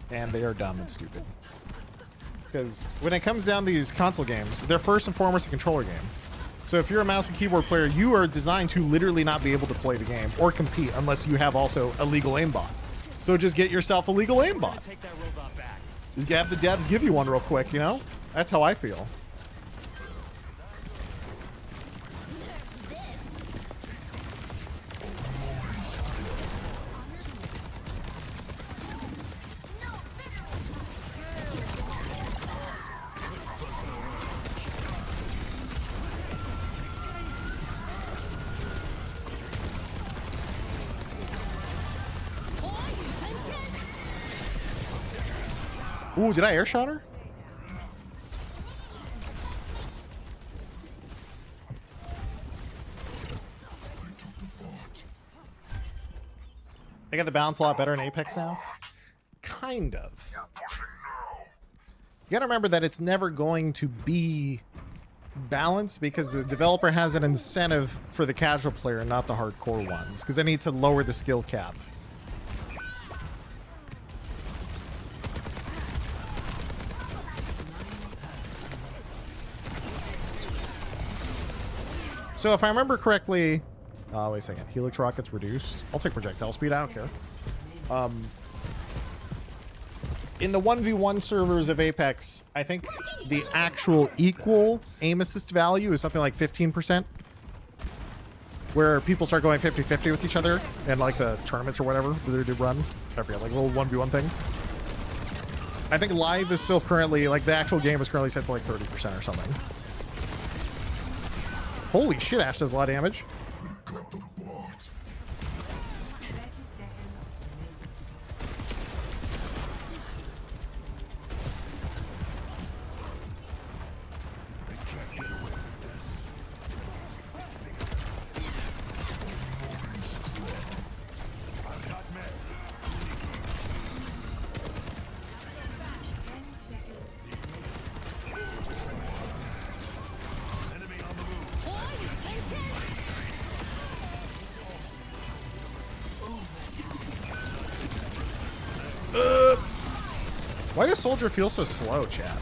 Speaker 1: And they are dumb and stupid. Because when it comes down to these console games, they're first and foremost a controller game. So if you're a mouse and keyboard player, you are designed to literally not be able to play the game or compete unless you have also a legal aimbot. So just get yourself a legal aimbot. Just have the devs give you one real quick, you know? That's how I feel. Ooh, did I air shot her? They got the balance a lot better in Apex now? Kind of. You gotta remember that it's never going to be balanced because the developer has an incentive for the casual player, not the hardcore ones, because they need to lower the skill cap. So if I remember correctly, wait a second, Helix rockets reduced. I'll take projectile speed, I don't care. In the 1v1 servers of Apex, I think the actual equal aim assist value is something like 15%. Where people start going 50-50 with each other and like the tournaments or whatever they do run. I forget, like little 1v1 things. I think live is still currently, like the actual game is currently set to like 30% or something. Holy shit, Ash does a lot of damage. Why does Soldier feel so slow, chat?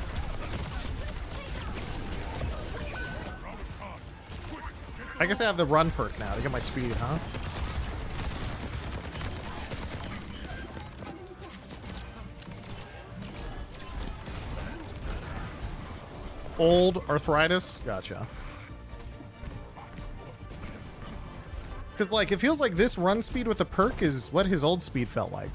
Speaker 1: I guess I have the run perk now to get my speed, huh? Old arthritis? Gotcha. Because, like, it feels like this run speed with the perk is what his old speed felt like.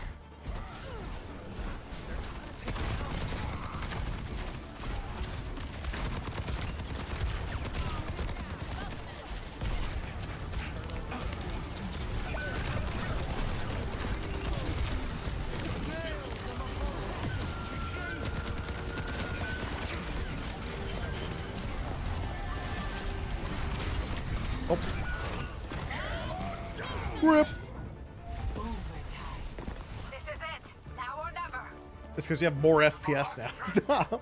Speaker 1: Rip.
Speaker 8: This is it. Now or never.
Speaker 1: It's because you have more FPS now.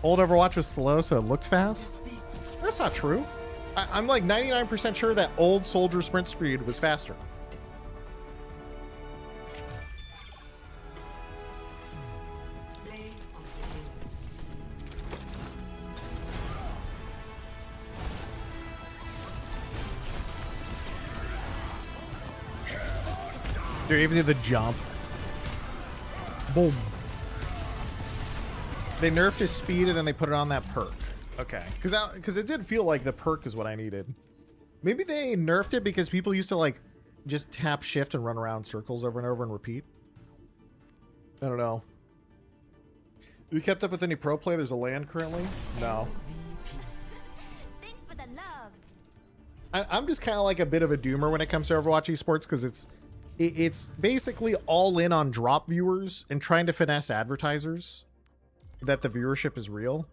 Speaker 1: Old Overwatch was slow, so it looked fast. That's not true. I'm like 99% sure that old Soldier sprint speed was faster. Dude, even did the jump. Boom. They nerfed his speed and then they put it on that perk. Okay, because it did feel like the perk is what I needed. Maybe they nerfed it because people used to like just tap shift and run around circles over and over and repeat. I don't know. Have you kept up with any pro play? There's a LAN currently? No.
Speaker 8: Thanks for the love.
Speaker 1: I'm just kind of like a bit of a doomer when it comes to Overwatch esports because it's basically all in on drop viewers and trying to finesse advertisers that the viewership is real.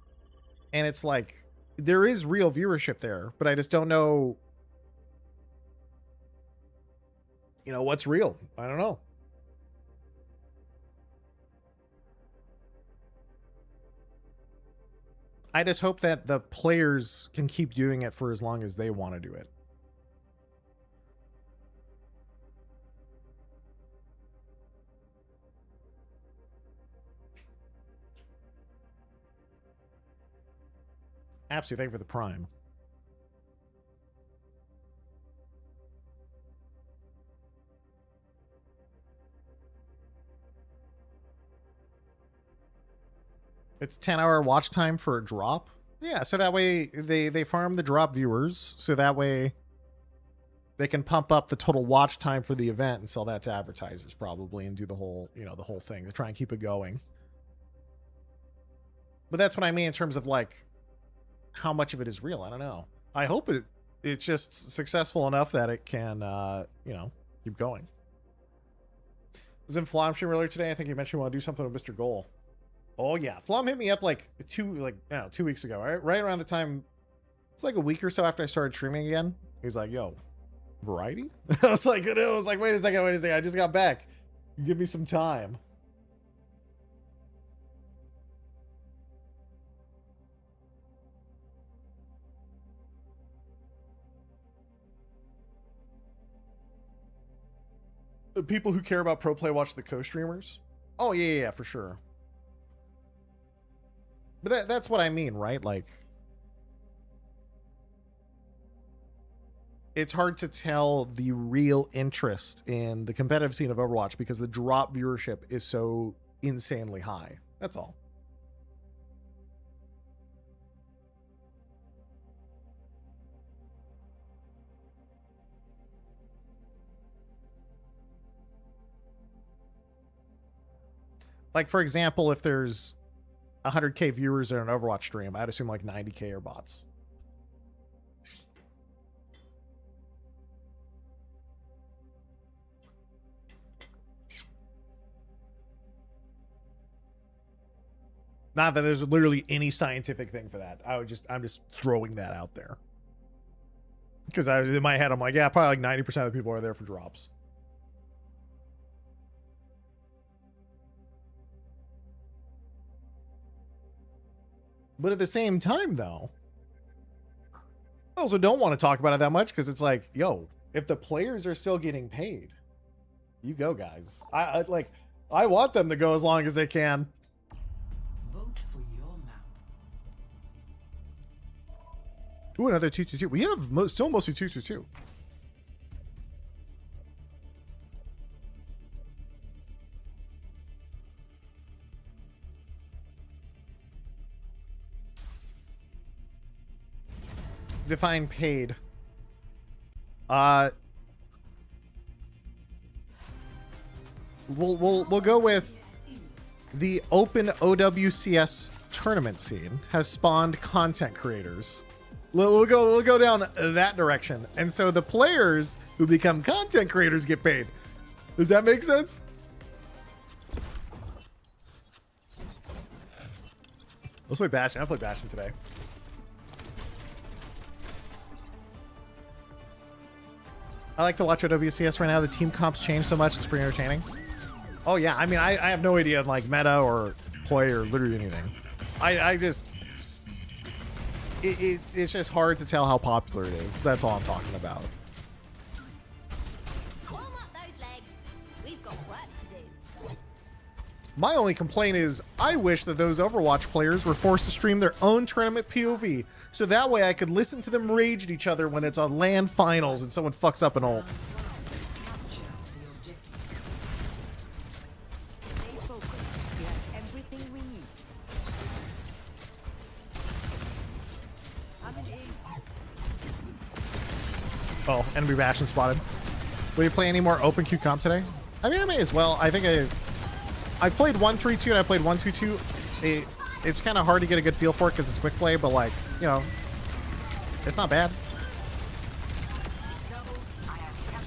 Speaker 1: And it's like, there is real viewership there, but I just don't know, you know, what's real. I don't know. I just hope that the players can keep doing it for as long as they want to do it. Absolutely, thank you for the prime. It's 10-hour watch time for a drop. Yeah, so that way they farm the drop viewers, so that way they can pump up the total watch time for the event and sell that to advertisers probably and do the whole, you know, the whole thing to try and keep it going. But that's what I mean in terms of like how much of it is real. I don't know. I hope it's just successful enough that it can you know, keep going. I was in Flom stream earlier today. I think you mentioned you want to do something with Mr. Goal. Oh yeah, Flom hit me up like 2 weeks ago, right around the time. It's like a week or so after I started streaming again. He's like, "Yo, variety?" I was like, wait a second, I just got back. Give me some time. The people who care about pro play watch the co-streamers. Oh yeah, for sure. But that's what I mean, right? Like, it's hard to tell the real interest in the competitive scene of Overwatch because the drop viewership is so insanely high. That's all. Like, for example, if there's 100K viewers in an Overwatch stream, I'd assume like 90K are bots. Not that there's literally any scientific thing for that. I'm just throwing that out there. Because in my head, I'm like, yeah, probably like 90% of the people are there for drops. But at the same time, though, I also don't want to talk about it that much because it's like, yo, if the players are still getting paid, you go, guys. I want them to go as long as they can.
Speaker 7: Vote for your mouth.
Speaker 1: Ooh, another 222. We have still mostly 222. Define paid. We'll go with the open OWCS tournament scene has spawned content creators. We'll go down that direction, and so the players who become content creators get paid. Does that make sense? Let's play Bastion. I played Bastion today. I like to watch OWCS right now. The team comps change so much; it's pretty entertaining. Oh yeah, I mean, I have no idea of like meta or play or literally anything. I just it's just hard to tell how popular it is. That's all I'm talking about.
Speaker 8: Warm up those legs. We've got work to do.
Speaker 1: My only complaint is I wish that those Overwatch players were forced to stream their own tournament POV, so that way I could listen to them rage at each other when it's on LAN finals and someone fucks up an ult.
Speaker 7: Capture the objective. Stay focused.
Speaker 1: Oh, enemy bastion spotted. Will you play any more open queue comp today? I mean, I may as well. I think I played 1-3-2 and I played 1-2-2. It's kind of hard to get a good feel for it because it's quick play, but like, you know, it's not bad.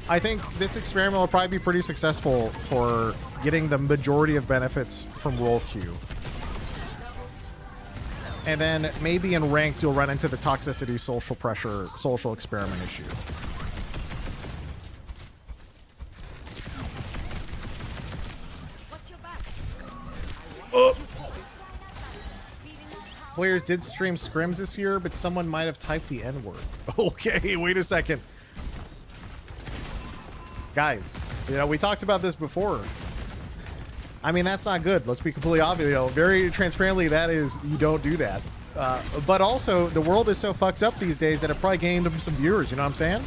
Speaker 1: I think this experiment will probably be pretty successful for getting the majority of benefits from role queue. And then maybe in ranked, you'll run into the toxicity, social pressure, social experiment issue. Oh. Players did stream scrims this year, but someone might have typed the N-word. Okay, wait a second. Guys, you know, we talked about this before. I mean, that's not good. Let's be completely obvious. You know, very transparently, that is, you don't do that. But also, the world is so fucked up these days that it probably gained them some viewers. You know what I'm saying?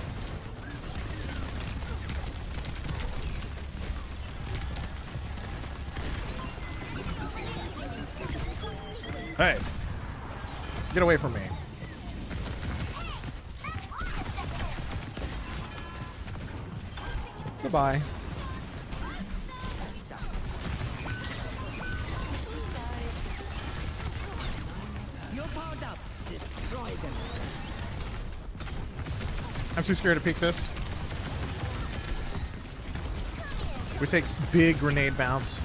Speaker 1: Hey, get away from me. Goodbye.
Speaker 7: You're powered up. Destroy them.
Speaker 1: I'm too scared to peek this. We take big grenade bounce.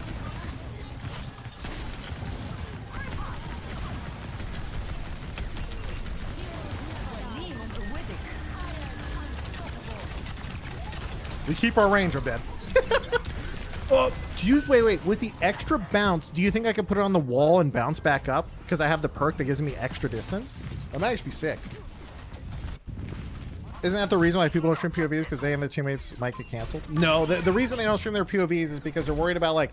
Speaker 1: We keep our range, I'm dead. Oh, do you, wait, with the extra bounce, do you think I could put it on the wall and bounce back up? Because I have the perk that gives me extra distance? That might actually be sick. Isn't that the reason why people don't stream POVs? Because they and their teammates might get canceled? No, the reason they don't stream their POVs is because they're worried about, like,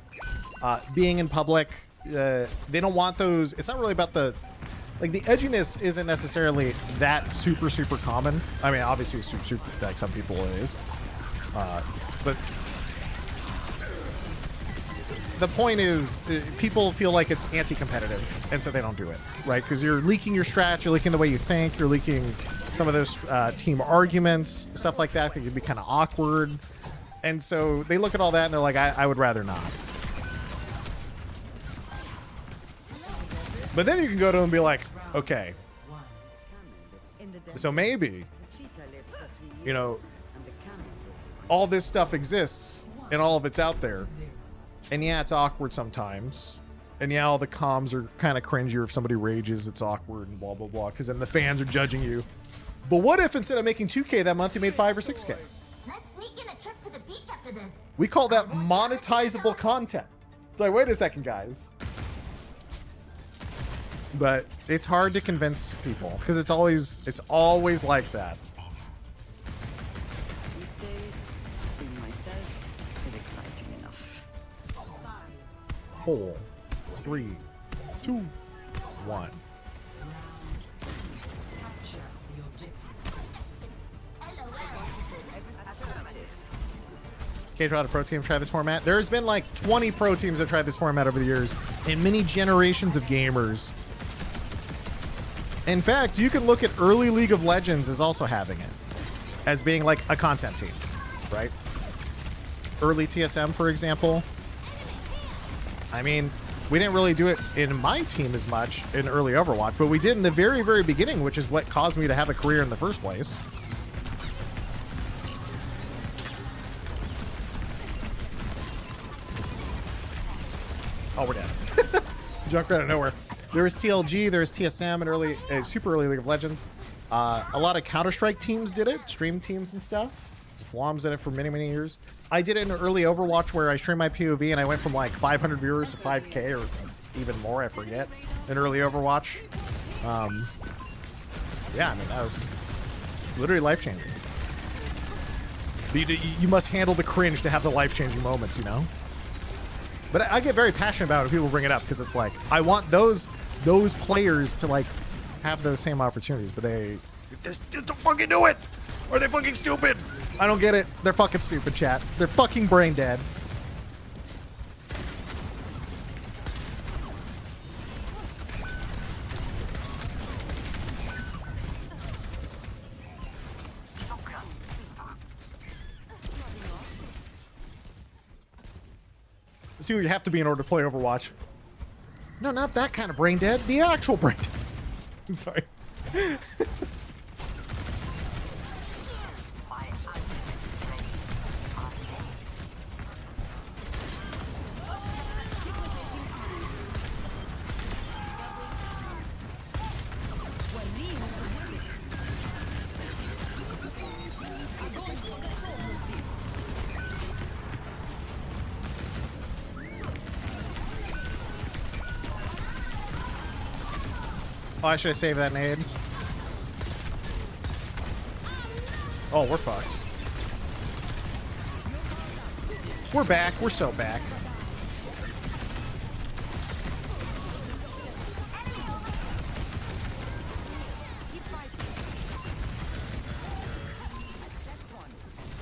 Speaker 1: being in public. They don't want those. It's not really about the... Like, the edginess isn't necessarily that super common. I mean, obviously, it's super like, some people it is. But the point is, people feel like it's anti-competitive, and so they don't do it, right? Because you're leaking your strat, you're leaking the way you think, you're leaking some of those team arguments, stuff like that could be kind of awkward. And so they look at all that and they're like, I would rather not. But then you can go to them and be like, okay, so maybe, you know, all this stuff exists and all of it's out there. And yeah, it's awkward sometimes. And yeah, all the comms are kind of cringier. If somebody rages, it's awkward and blah, blah, blah. Because then the fans are judging you. But what if instead of making 2K that month, you made 5 or 6K?
Speaker 8: Let's sneak in a trip to the beach after this.
Speaker 1: We call that monetizable content. It's like, wait a second, guys. But it's hard to convince people because it's always like that.
Speaker 7: These days, being myself is exciting enough.
Speaker 1: 4, 3, 2, 1. Casual out of pro team try this format. There's been like 20 pro teams that tried this format over the years and many generations of gamers. In fact, you can look at early League of Legends as also having it as being like a content team, right? Early TSM, for example. I mean, we didn't really do it in my team as much in early Overwatch, but we did in the very, very beginning, which is what caused me to have a career in the first place. Oh, we're dead. Junkrat out of nowhere. There was CLG, there was TSM, and early, super early League of Legends. A lot of Counter-Strike teams did it, stream teams and stuff. Flom's did it for many, many years. I did it in early Overwatch where I streamed my POV and I went from like 500 viewers to 5K or even more, I forget, in early Overwatch. Yeah, I mean, that was literally life-changing. You must handle the cringe to have the life-changing moments, you know? But I get very passionate about it when people bring it up because it's like, I want those players to like have those same opportunities, but they don't fucking do it! Or they fucking stupid! I don't get it. They're fucking stupid, chat. They're fucking brain dead. Let's see what you have to be in order to play Overwatch. No, not that kind of brain dead. The actual brain dead. Sorry. Oh, I should have saved that nade. Oh, we're fucked. We're back. We're so back.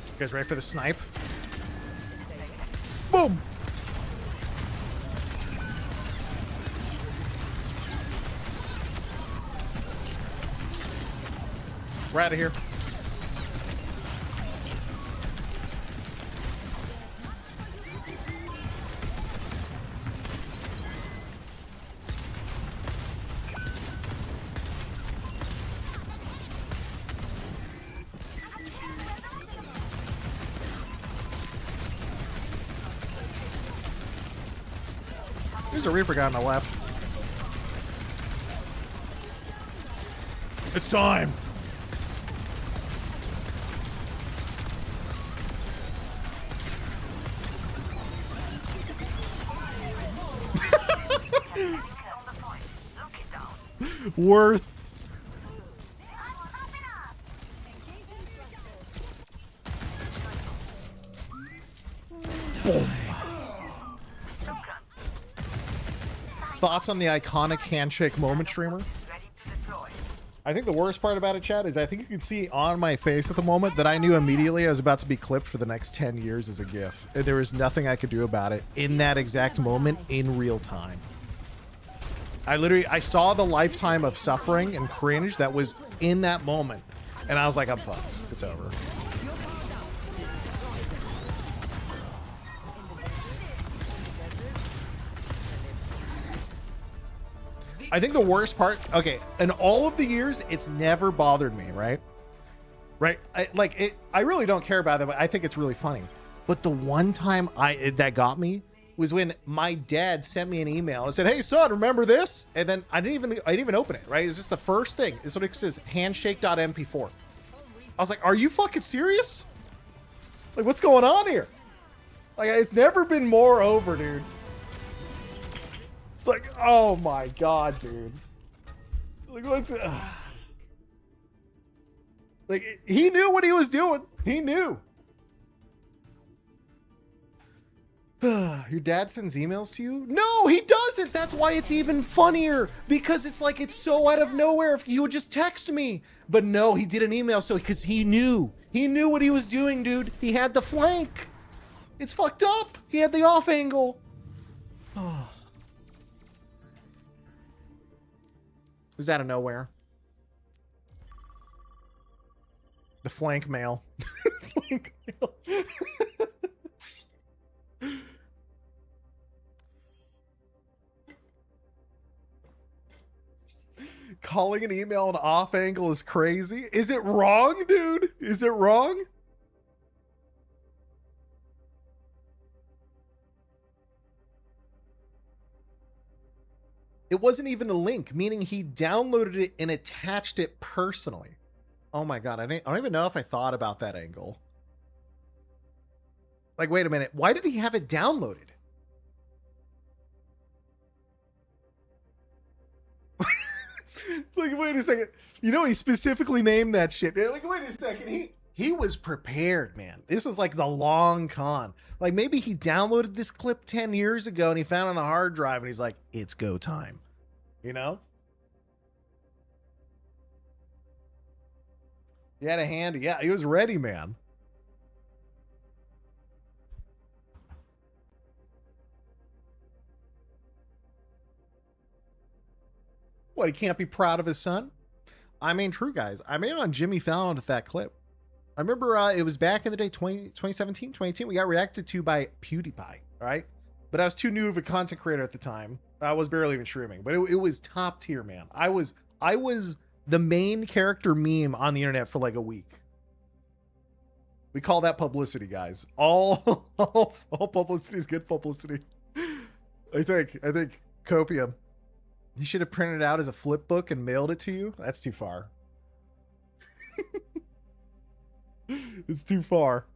Speaker 1: You guys ready for the snipe? Boom! We're out of here. There's a Reaper guy on the left. It's time! Worth. Boom. Thoughts on the iconic handshake moment, streamer? I think the worst part about it, chat, is I think you can see on my face at the moment that I knew immediately I was about to be clipped for the next 10 years as a GIF. And there was nothing I could do about it in that exact moment in real time. I saw the lifetime of suffering and cringe that was in that moment. And I was like, I'm fucked. It's over. I think the worst part, okay, in all of the years, it's never bothered me, right? Right? I really don't care about it, but I think it's really funny. But the one time that got me was when my dad sent me an email and said, "Hey son, remember this?" And then I didn't even open it, right? It's just the first thing. It's what it says, handshake.mp4. I was like, are you fucking serious? Like, what's going on here? Like, it's never been more over, dude. It's like, oh my god, dude. Like, what's like, he knew what he was doing. He knew. Your dad sends emails to you? No, he doesn't. That's why it's even funnier, because it's like, it's so out of nowhere. If you would just text me, but no, he did an email. So because he knew what he was doing, dude. He had the flank. It's fucked up. He had the off angle. Oh. It was out of nowhere. The flank mail. Flank mail. Calling an email an off angle is crazy. Is it wrong, dude? Is it wrong? It wasn't even a link, meaning he downloaded it and attached it personally. Oh my god, I don't even know if I thought about that angle. Like, wait a minute. Why did he have it downloaded? Like, wait a second. You know, he specifically named that shit. Like, wait a second. He was prepared, man. This was like the long con. Like, maybe he downloaded this clip 10 years ago and he found it on a hard drive and he's like, it's go time. You know? He had a handy. Yeah, he was ready, man. What, he can't be proud of his son? I mean, true, guys. I made it on Jimmy Fallon with that clip. I remember it was back in the day, 2017, 2018. We got reacted to by PewDiePie, right? but I was too new of a content creator at the time. I was barely even streaming, but it was top tier, man. I was the main character meme on the internet for like a week. We call that publicity, guys. All publicity is good publicity. I think Copium. You should have printed it out as a flip book and mailed it to you. That's too far. It's too far.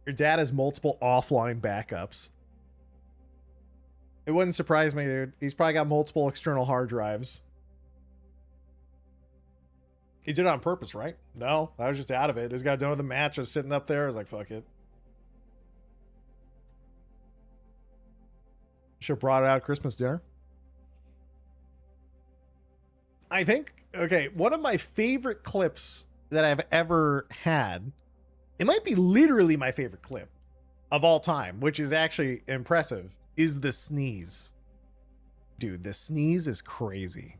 Speaker 1: Your dad has multiple offline backups. It wouldn't surprise me, dude. He's probably got multiple external hard drives. He did it on purpose, right? No, I was just out of it. Just got done with the match. I was sitting up there. I was like, fuck it. Should have brought it out at Christmas dinner. I think, okay, one of my favorite clips that I've ever had, it might be literally my favorite clip of all time, which is actually impressive, is the sneeze. Dude, the sneeze is crazy.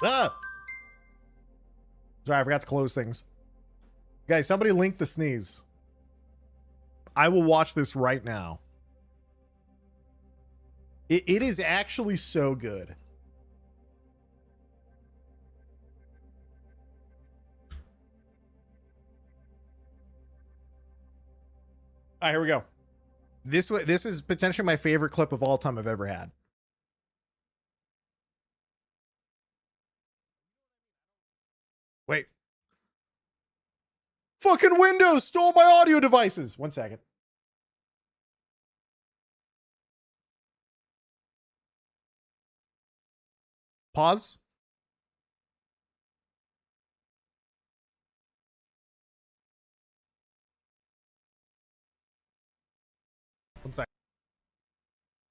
Speaker 1: Ah! Sorry, I forgot to close things. Guys, somebody link the sneeze. I will watch this right now. It is actually so good. All right, here we go. This is potentially my favorite clip of all time I've ever had. Wait. Fucking Windows stole my audio devices. 1 second. Pause. One sec.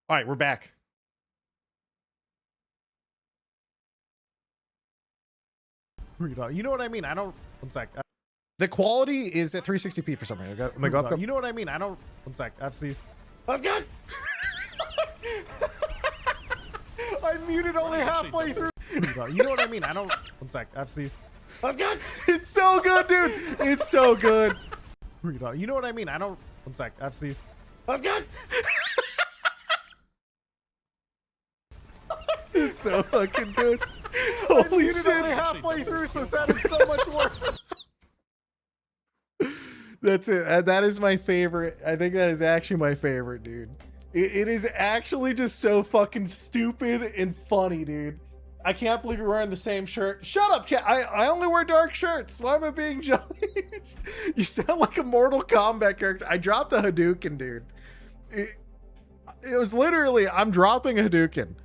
Speaker 1: All right, we're back. You know what I mean? I don't. 1 sec. The quality is at 360p for some reason. I'm gonna go up. You know what I mean? I don't. 1 sec. I have to these. Oh god! I muted only halfway through. You know what I mean? I don't. 1 sec. I have to these. Oh god! It's so good, dude. It's so good. You know what I mean? I don't. 1 sec. I have to these. Oh god! It's so fucking good. Holy shit! Only halfway through, so it sounded so much worse. That's it. That is my favorite. I think that is actually my favorite, dude. It is actually just so fucking stupid and funny, dude. I can't believe you're wearing the same shirt. Shut up, chat. I only wear dark shirts. Why am I being judged? You sound like a Mortal Kombat character. I dropped a Hadouken, dude. It was literally, I'm dropping a Hadouken.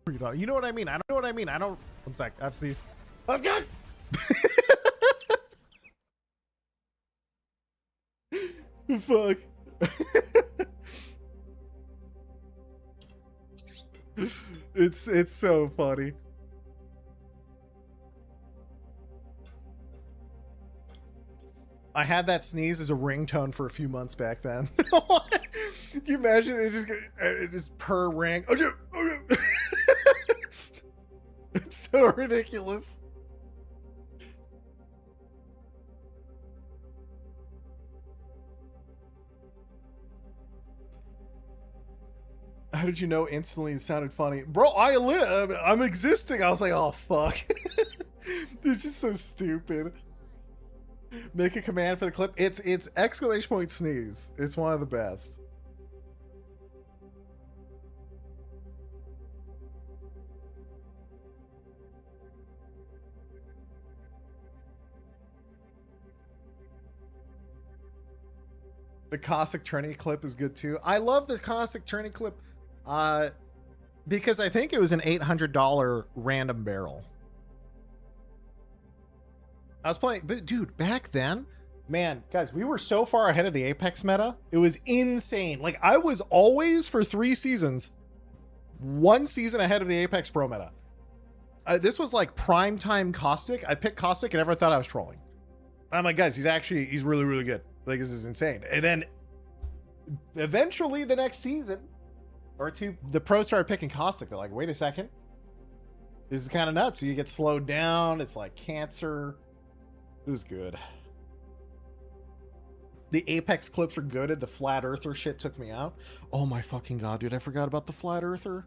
Speaker 1: You know what I mean? I don't know what I mean. I don't. 1 sec. I have to these. Oh god! Fuck. It's so funny. I had that sneeze as a ringtone for a few months back then. Can you imagine it just per ring? It's so ridiculous. How did you know instantly it sounded funny? Bro, I'm existing. I was like, oh, fuck. It's just so stupid. Make a command for the clip. It's exclamation point sneeze. It's one of the best. The Cossack Trinity clip is good too. I love the Cossack Trinity clip because I think it was an $800 random barrel. I was playing, but dude, back then, man, guys, we were so far ahead of the Apex meta. It was insane. Like, I was always, for 3 seasons, 1 season ahead of the Apex Pro meta. This was like primetime Caustic. I picked Caustic and everyone thought I was trolling. And I'm like, guys, he's really, really good. Like, this is insane. And then eventually the next season or 2, the pros started picking Caustic. They're like, wait a second. This is kind of nuts. So you get slowed down. It's like cancer. It was good. The Apex clips are good and the flat earther shit took me out. Oh my fucking god, dude, I forgot about the flat earther.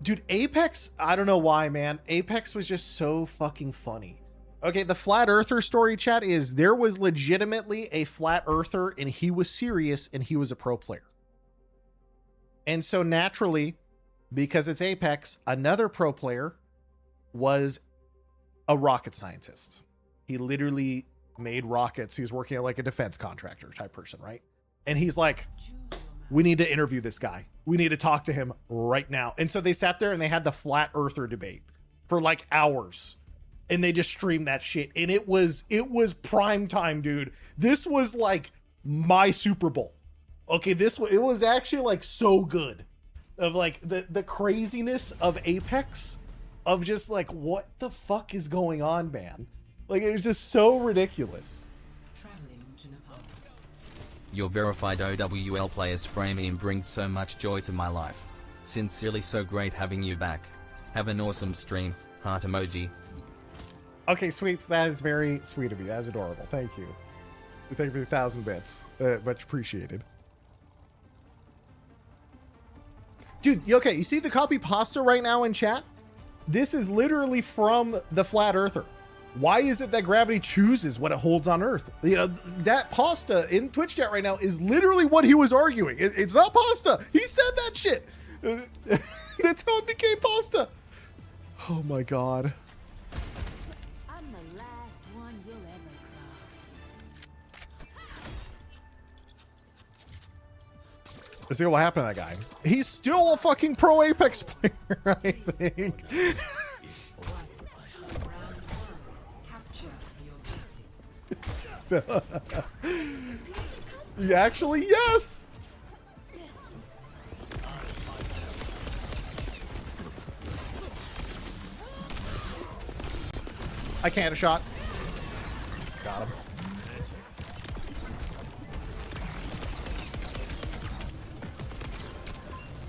Speaker 1: Dude, Apex, I don't know why, man. Apex was just so fucking funny. Okay, the flat earther story, chat, is there was legitimately a flat earther and he was serious and he was a pro player. And so naturally, because it's Apex, another pro player was a rocket scientist. He literally made rockets. He was working at like a defense contractor type person, right? And he's like, we need to interview this guy. We need to talk to him right now. And so they sat there and they had the flat earther debate for like hours. And they just streamed that shit. And it was prime time, dude. This was like my Super Bowl. Okay, it was actually like so good. Of like the craziness of Apex, of just like, what the fuck is going on, man? Like, it was just so ridiculous.
Speaker 7: Traveling to Nepal.
Speaker 10: Your verified OWL players framing brings so much joy to my life. Sincerely so great having you back. Have an awesome stream. Heart emoji.
Speaker 1: Okay, sweets, that is very sweet of you. That is adorable. Thank you. Thank you for the 1,000 bits. Much appreciated. Dude, okay, you see the copy pasta right now in chat? This is literally from the flat earther. Why is it that gravity chooses what it holds on Earth? You know, that pasta in Twitch chat right now is literally what he was arguing. It's not pasta. He said that shit. That's how it became pasta. Oh my god.
Speaker 8: I'm the last one you'll ever cross.
Speaker 1: Let's see what happened to that guy. He's still a fucking pro Apex player, I think. So, actually, yes. I can't a shot. Got him.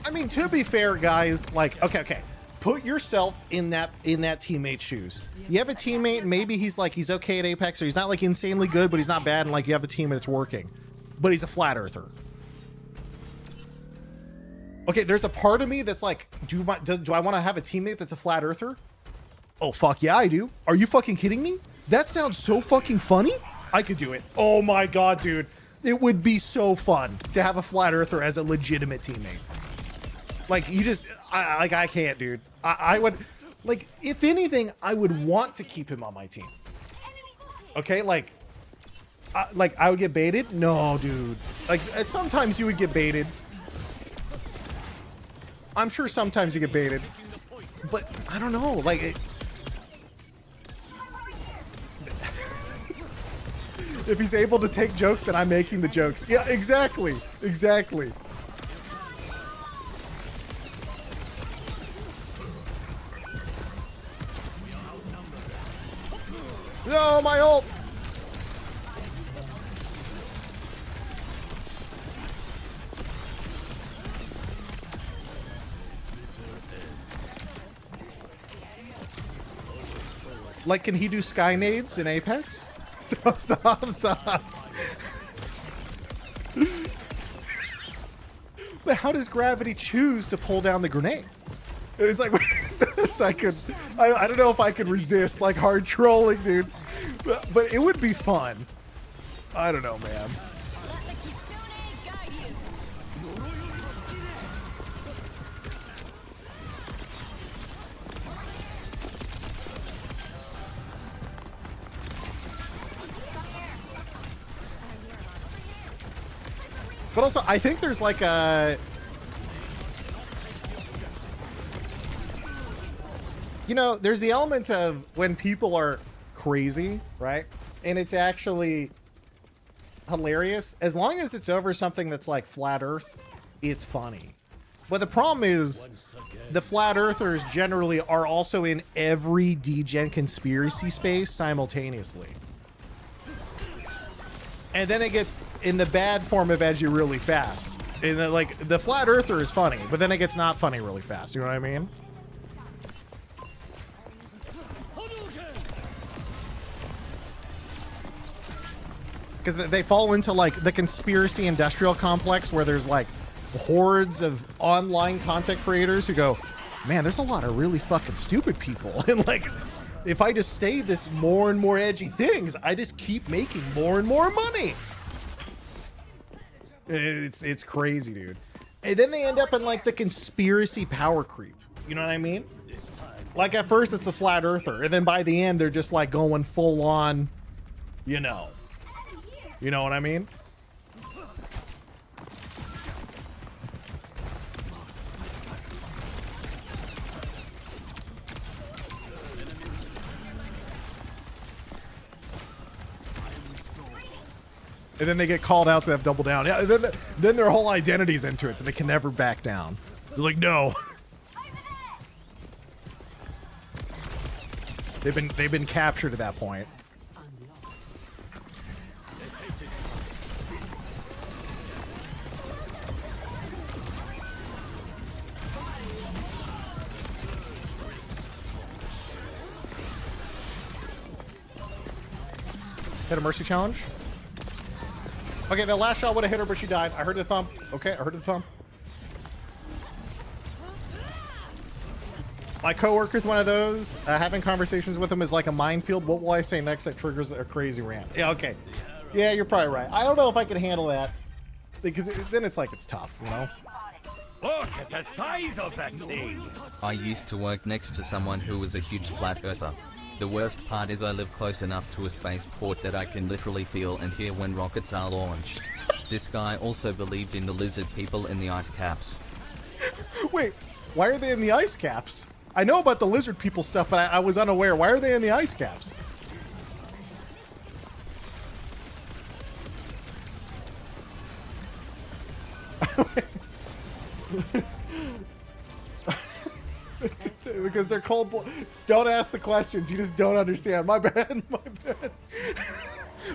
Speaker 1: I mean, to be fair, guys, like, okay. Put yourself in that teammate's shoes. You have a teammate, maybe he's okay at Apex, or he's not like insanely good, but he's not bad, and like you have a team that's working. But he's a flat earther. Okay, there's a part of me that's like, do I want to have a teammate that's a flat earther? Oh fuck yeah, I do. Are you fucking kidding me? That sounds so fucking funny. I could do it. Oh my god, dude. It would be so fun to have a flat earther as a legitimate teammate. Like, you just, I can't, dude. I would, like, if anything, I would want to keep him on my team. Okay, like I would get baited? No, dude. Like, sometimes you would get baited. I'm sure sometimes you get baited. But, I don't know, like, if he's able to take jokes and I'm making the jokes. Yeah, exactly. Exactly. No, my ult! Like, can he do sky nades in Apex? Stop. But how does gravity choose to pull down the grenade? It's like, I don't know if I could resist, like, hard trolling, dude. But it would be fun. I don't know, man. But also, I think there's like a... You know, there's the element of when people are crazy, right? And it's actually hilarious. As long as it's over something that's like flat earth, it's funny. But the problem is the flat earthers generally are also in every degen conspiracy space simultaneously. And then it gets in the bad form of edgy really fast. And then, like, the flat earther is funny, but then it gets not funny really fast. You know what I mean? because they fall into like the conspiracy industrial complex where there's like hordes of online content creators who go, man, there's a lot of really fucking stupid people. And like, if I just stay this more and more edgy things, I just keep making more and more money. It's crazy, dude. And then they end up in like the conspiracy power creep. You know what I mean? Like at first it's the flat earther, and then by the end they're just like going full on, you know what I mean? And then they get called out, so they have to double down. Yeah, then their whole identity's into it, so they can never back down. They're like, no. They've been captured at that point. Hit a mercy challenge. Okay, that last shot would have hit her, but she died. I heard the thump. Okay, I heard the thump. My coworker's one of those. Having conversations with him is like a minefield. What will I say next that triggers a crazy rant? Yeah, okay. Yeah, you're probably right. I don't know if I can handle that. Because then it's like it's tough, you know?
Speaker 2: Look at the size of that thing!
Speaker 10: I used to work next to someone who was a huge flat earther. The worst part is I live close enough to a spaceport that I can literally feel and hear when rockets are launched. This guy also believed in the lizard people in the ice caps.
Speaker 1: Wait, why are they in the ice caps? I know about the lizard people stuff, but I was unaware. Why are they in the ice caps? Because they're cold. Don't ask the questions. You just don't understand. My bad. My bad.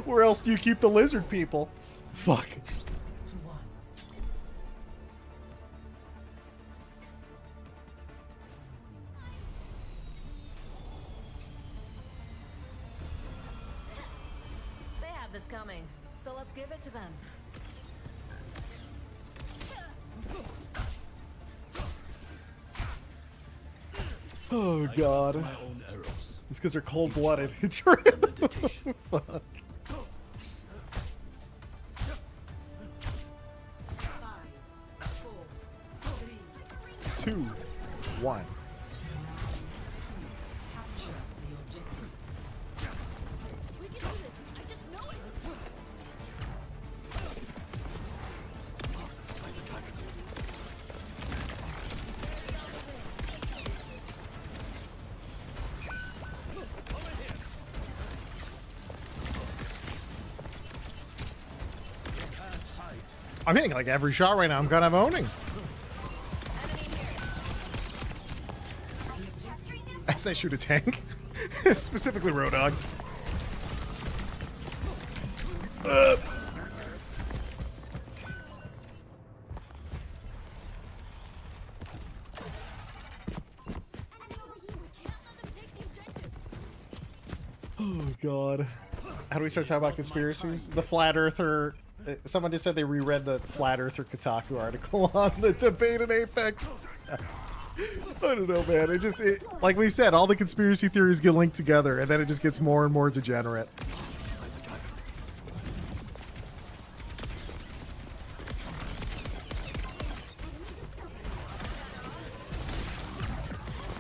Speaker 1: Where else do you keep the lizard people? Fuck.
Speaker 5: They have this coming, so let's give it to them.
Speaker 1: Oh god.
Speaker 3: My own arrows.
Speaker 1: It's because they're cold-blooded. Fuck. 2, 1.
Speaker 8: We can do this. I just know it.
Speaker 1: I'm hitting like every shot right now. I'm kind of owning. As I shoot a tank. Specifically Road Dog. Oh god. How do we start talking about conspiracies? The flat earther. Someone just said they reread the flat earther Kotaku article on the debate in Apex. I don't know, man. Like we said, all the conspiracy theories get linked together, and then it just gets more and more degenerate.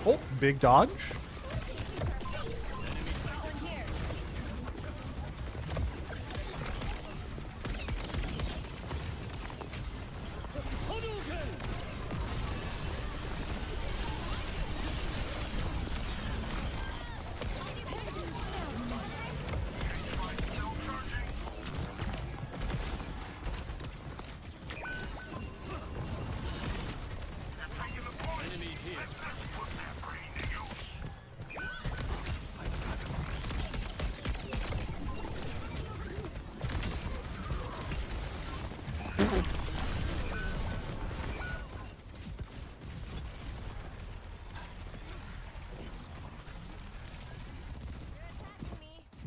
Speaker 1: Oh, big dodge.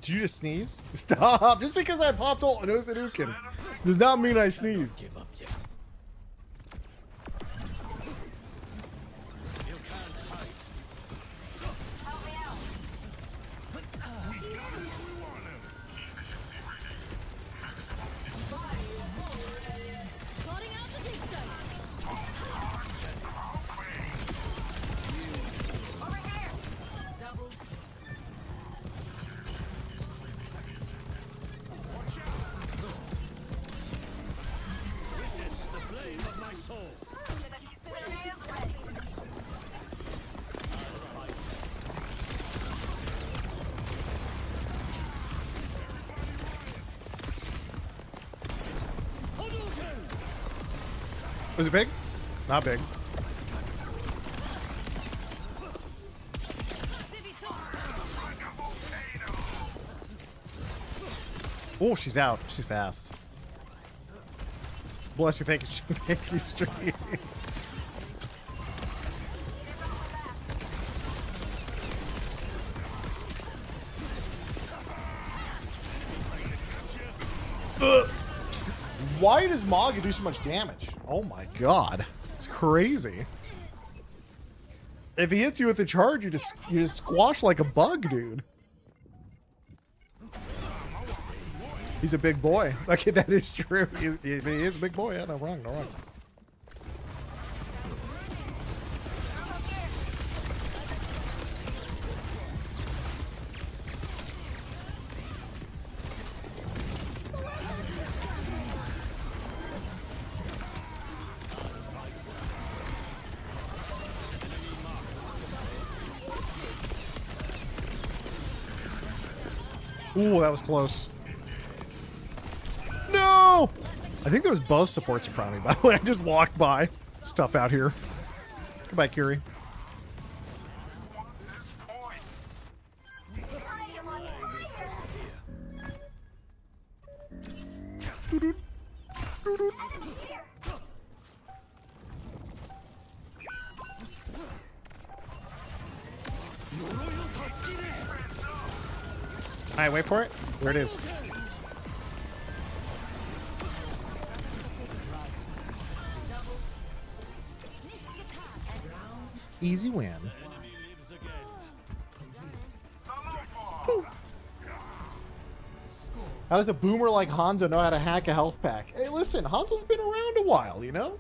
Speaker 1: Did you just sneeze? Stop! Just because I popped ult and Ozadukin does not mean I sneezed.
Speaker 3: Give up yet.
Speaker 8: Plotting out the dig site. Over here. Double.
Speaker 2: Witness the flame of my soul.
Speaker 1: Was it big? Not big. Oh, she's out. She's fast. Bless you. Thank you. Thank you, Street. Why does Maga do so much damage? Oh my god. It's crazy. If he hits you with the charge, you just squash like a bug, dude. He's a big boy. Okay, that is true. He is a big boy. Yeah, no wrong, no wrong. Ooh, that was close. No! I think there was both supports in front of me, by the way. I just walked by. Stuff out here. Goodbye, Curie. Alright, wait for it. There it is. Easy win. Whew. How does a boomer like Hanzo know how to hack a health pack? Hey, listen, Hanzo's been around a while, you know?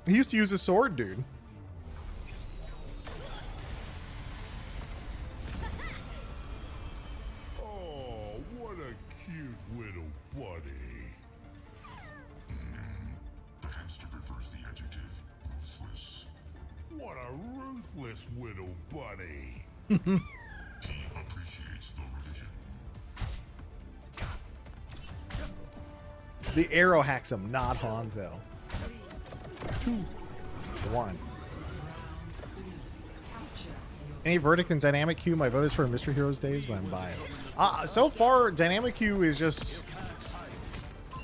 Speaker 1: He used to use a sword, dude.
Speaker 6: Oh, what a cute little buddy. The hamster prefers the adjective ruthless. What a ruthless little buddy. He appreciates the revision.
Speaker 1: The arrow hacks him, not Hanzo. 2-1. Any verdict in Dynamic Q? My vote is for Mr. Heroes Days, but I'm biased. So far, Dynamic Q is just...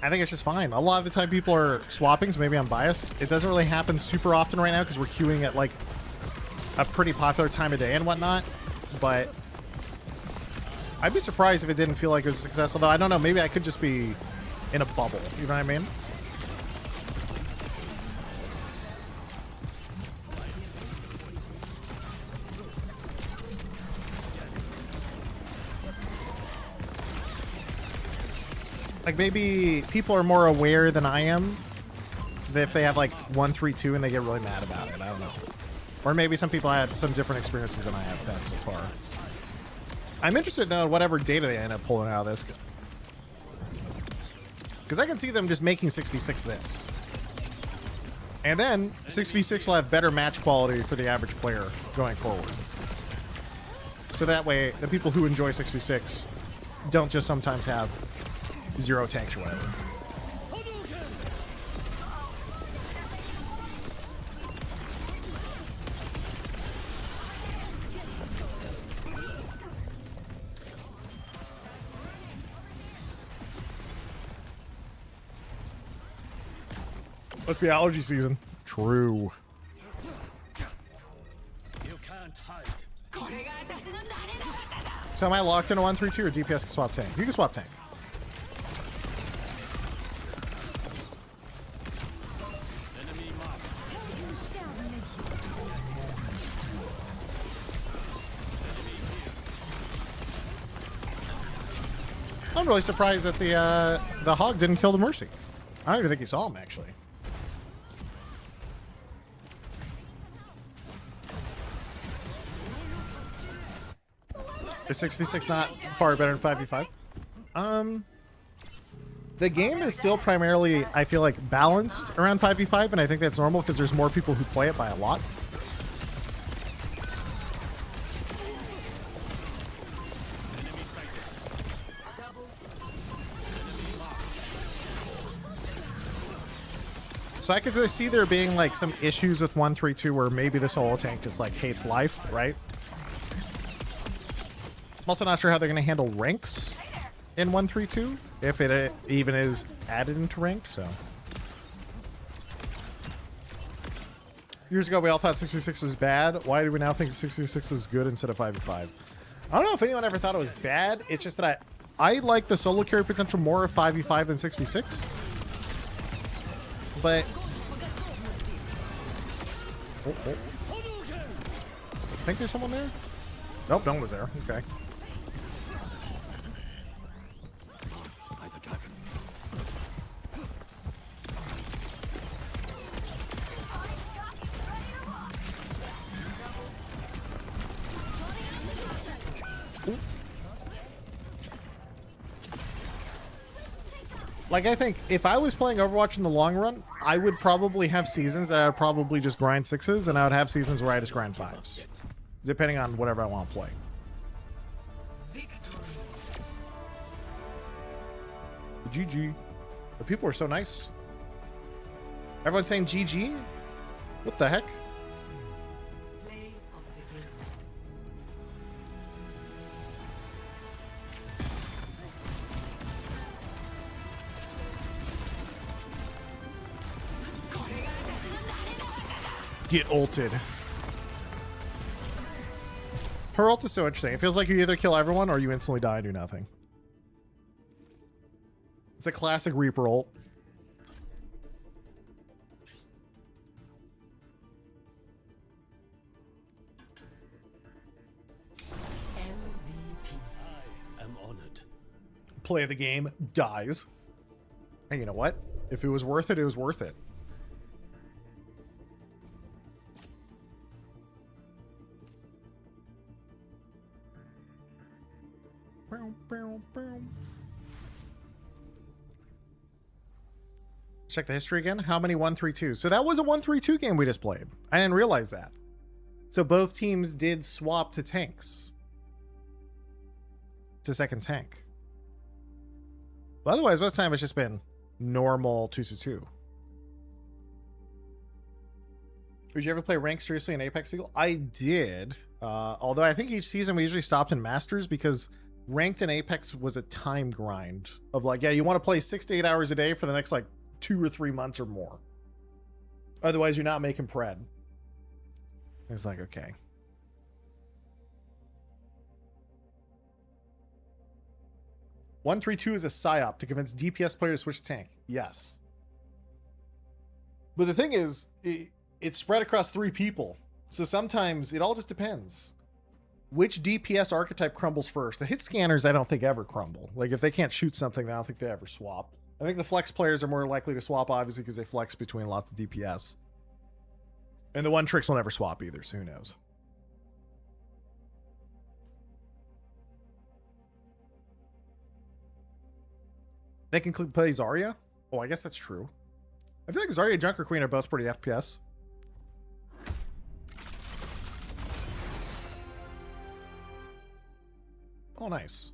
Speaker 1: I think it's just fine. A lot of the time people are swapping, so maybe I'm biased. It doesn't really happen super often right now because we're queuing at like a pretty popular time of day and whatnot. But I'd be surprised if it didn't feel like it was successful. Though I don't know, maybe I could just be in a bubble. You know what I mean? Like maybe people are more aware than I am that if they have like 1-3-2 and they get really mad about it. I don't know. Or maybe some people had some different experiences than I have had so far. I'm interested though in whatever data they end up pulling out of this. Because I can see them just making 6v6 this. And then 6v6 will have better match quality for the average player going forward. So that way the people who enjoy 6v6 don't just sometimes have 0 tanks or whatever. Must be allergy season. True.
Speaker 2: You can't hide.
Speaker 1: So am I locked into 1-3-2 or DPS can swap tank? You can swap tank. I'm really surprised that the hog didn't kill the Mercy. I don't even think he saw him, actually. Is 6v6 not far better than 5v5? The game is still primarily, I feel like, balanced around 5v5, and I think that's normal because there's more people who play it by a lot. So I could see there being like some issues with 1-3-2 where maybe the solo tank just like hates life, right? I'm also not sure how they're going to handle ranks in 1-3-2, if it even is added into ranked, so. Years ago, we all thought 6v6 was bad. Why do we now think 6v6 is good instead of 5v5? I don't know if anyone ever thought it was bad. It's just that I like the solo carry potential more of 5v5 than 6v6. But... Oh. I think there's someone there? Nope, no one was there. Okay. Like, I think if I was playing Overwatch in the long run, I would probably have seasons that I would probably just grind 6s, and I would have seasons where I just grind 5s. Depending on whatever I want to play. GG. The people are so nice. Everyone's saying GG? What the heck? Get ulted. Her ult is so interesting. It feels like you either kill everyone or you instantly die and do nothing. It's a classic Reaper ult.
Speaker 2: I am honored.
Speaker 1: Play the game, dies. And you know what? If it was worth it, it was worth it. Check the history again. How many 1-3-2? So that was a 1-3-2 game we just played. I didn't realize that. So both teams did swap to tanks. To second tank. But otherwise, most of the time it's just been normal 2-2. Did you ever play ranked seriously in Apex Eagle? I did. Although I think each season we usually stopped in Masters because ranked in Apex was a time grind of like, yeah, you want to play 6 to 8 hours a day for the next like 2 or 3 months or more. Otherwise, you're not making pred. It's like, okay. One 3-2 is a psyop to convince DPS players to switch to tank. Yes. But the thing is, it's spread across 3 people. So sometimes it all just depends. Which DPS archetype crumbles first? The hit scanners, I don't think ever crumble. Like, if they can't shoot something, I don't think they ever swap. I think the flex players are more likely to swap, obviously, because they flex between lots of DPS. And the one tricks will never swap either, so who knows? They can play Zarya? Oh, I guess that's true. I feel like Zarya and Junker Queen are both pretty FPS. Oh, nice.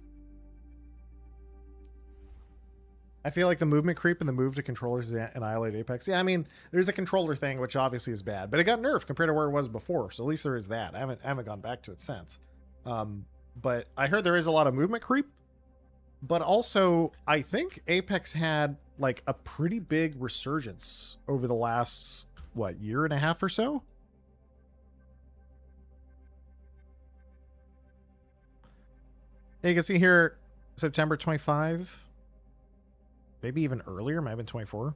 Speaker 1: I feel like the movement creep and the move to controllers annihilate Apex. Yeah, I mean, there's a controller thing, which obviously is bad, but it got nerfed compared to where it was before, so at least there is that. I haven't gone back to it since. But I heard there is a lot of movement creep, but also I think Apex had like a pretty big resurgence over the last, what, year and a half or so? You can see here September 25. Maybe even earlier, might have been 24.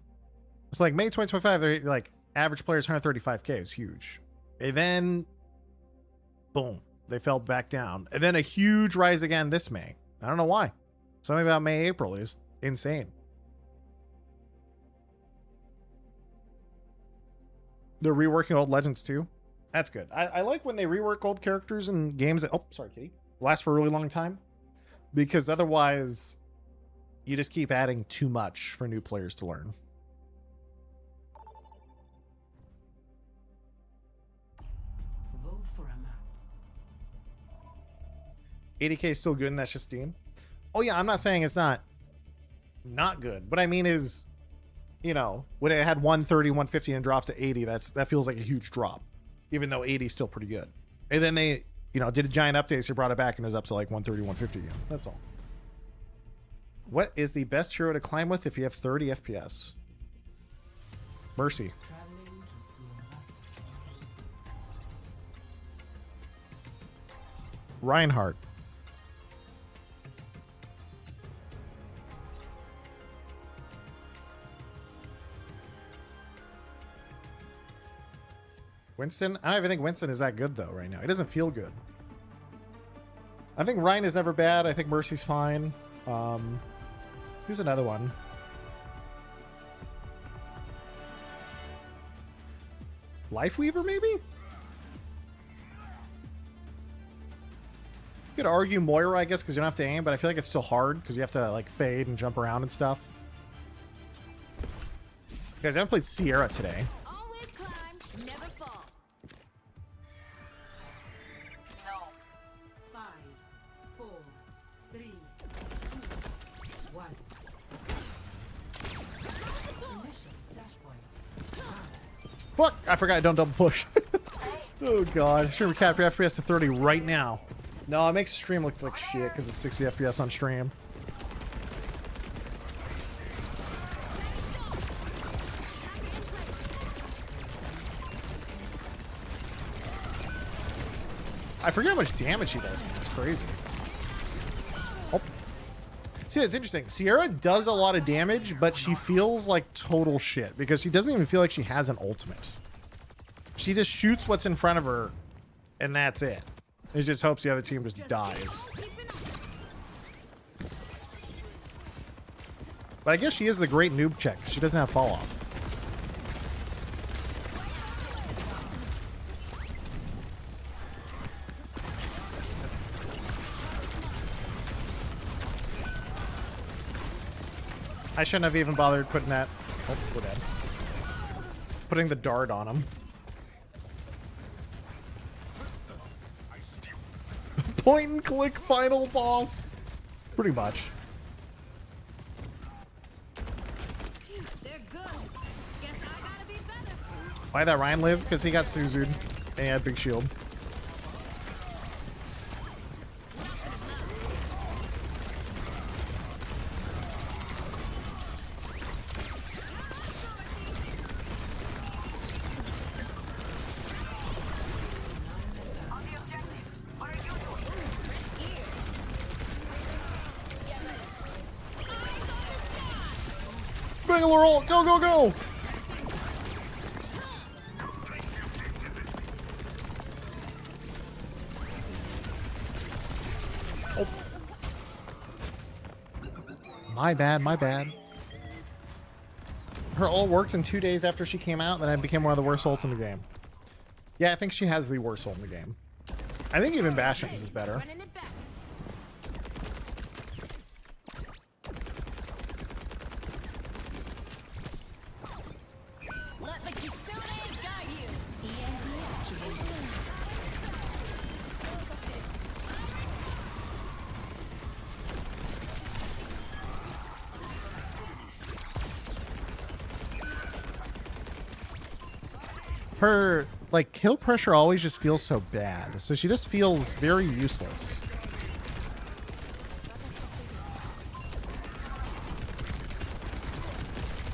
Speaker 1: It's like May 2025, they're like average players 135k is huge. And then boom, they fell back down. And then a huge rise again this May. I don't know why. Something about May, April is insane. They're reworking old Legends too. That's good. I like when they rework old characters in games that, oh, sorry, kitty, last for a really long time. Because otherwise, you just keep adding too much for new players to learn.
Speaker 7: Vote for a map.
Speaker 1: 80k is still good and that's just Steam. Oh yeah, I'm not saying it's not good. What I mean is, you know, when it had 130, 150 and drops to 80, that feels like a huge drop. Even though 80 is still pretty good. And then they, you know, did a giant update, so brought it back and it was up to like 130, 150 again. That's all. What is the best hero to climb with if you have 30 FPS? Mercy.
Speaker 7: Traveling to Suavasa.
Speaker 1: Reinhardt. Winston? I don't even think Winston is that good though right now. He doesn't feel good. I think Ryan is never bad. I think Mercy's fine. Who's another one? Lifeweaver, maybe? You could argue Moira, I guess, because you don't have to aim, but I feel like it's still hard because you have to like fade and jump around and stuff. Guys, I haven't played Sierra today.
Speaker 8: Always climb, never fall.
Speaker 7: No. 5, 4, 3, 2, 1. Initial flashpoint.
Speaker 1: Fuck! I forgot I don't double push. Oh god. Stream recap your FPS to 30 right now. No, it makes the stream look like shit because it's 60 FPS on stream. I forget how much damage she does, man. It's crazy. Oh. See, it's interesting. Sierra does a lot of damage, but she feels like total shit because she doesn't even feel like she has an ultimate. She just shoots what's in front of her, and that's it. It just hopes the other team just dies. But I guess she is the great noob check. She doesn't have fall off. I shouldn't have even bothered putting that. Oh, we're dead. Putting the dart on him. Point and click final boss. Pretty much.
Speaker 8: They're good. Guess I gotta be better.
Speaker 1: Why that Ryan live? Because he got Suzu'd and he had big shield. Bangalore ult! Go, go, go! Oh. My bad, my bad. Her ult worked in 2 days after she came out, then I became one of the worst ults in the game. Yeah, I think she has the worst ult in the game. I think even Bastion's is better.
Speaker 8: Running it back. Let the Kitsune guide you.
Speaker 1: Her, like, kill pressure always just feels so bad. So she just feels very useless.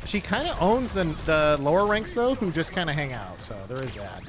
Speaker 1: She kind of owns the lower ranks, though, who just kind of hang out. So there is that.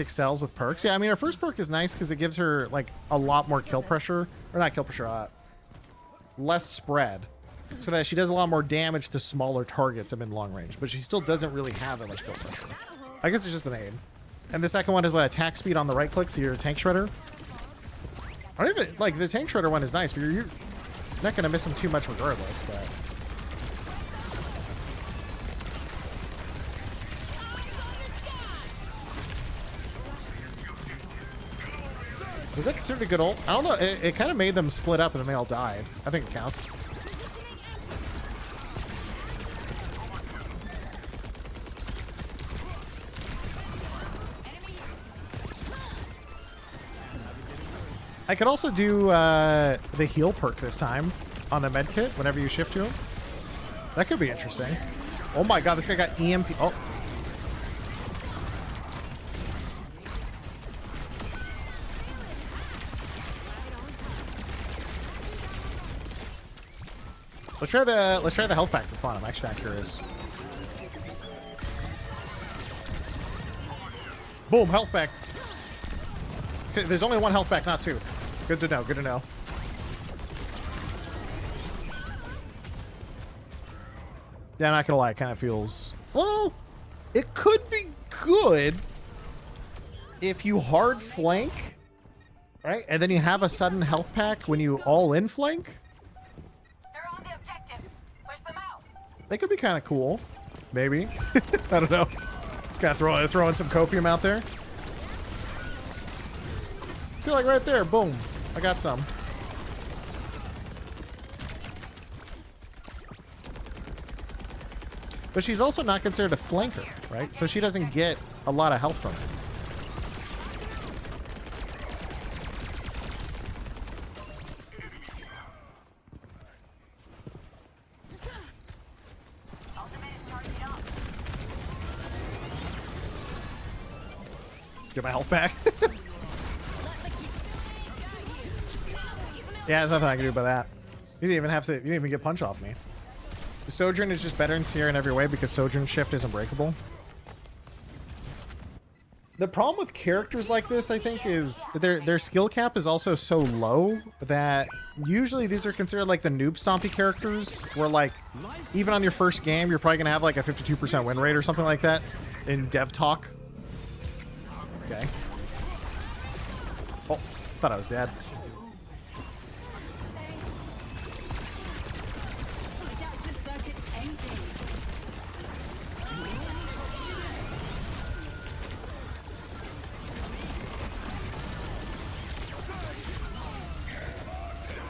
Speaker 1: excels with perks. Yeah, I mean, her first perk is nice because it gives her like a lot more kill pressure, or not kill pressure, less spread, so that she does a lot more damage to smaller targets in long range. But she still doesn't really have that much kill pressure. I guess it's just an aid. And the second one is what, attack speed on the right click, so you're a tank shredder. I don't even like the tank shredder one is nice, but you're not gonna miss him too much regardless. But was that considered a good ult? I don't know. It kind of made them split up and then they all died. I think it counts. I could also do the heal perk this time on the med kit whenever you shift to him. That could be interesting. Oh my god, this guy got EMP. Oh. Let's try the health pack for fun. I'm actually not curious. Boom, health pack. Okay, there's only one health pack, not two. Good to know. Good to know. Yeah, I'm not gonna lie. It kind of feels. Well, it could be good if you hard flank, right? And then you have a sudden health pack when you all in flank. That could be kind of cool. Maybe. I don't know. Just gotta throw in some copium out there. See, like right there. Boom. I got some. But she's also not considered a flanker, right? So she doesn't get a lot of health from it. Get my health back. Yeah, there's nothing I can do about that. You didn't even have to. You didn't even get punch off me. Sojourn is just better than Sierra in every way because Sojourn shift is unbreakable. The problem with characters like this, I think, is their skill cap is also so low that usually these are considered like the noob stompy characters, where like even on your first game, you're probably gonna have like a 52% win rate or something like that in dev talk. Okay. Oh, thought I was dead.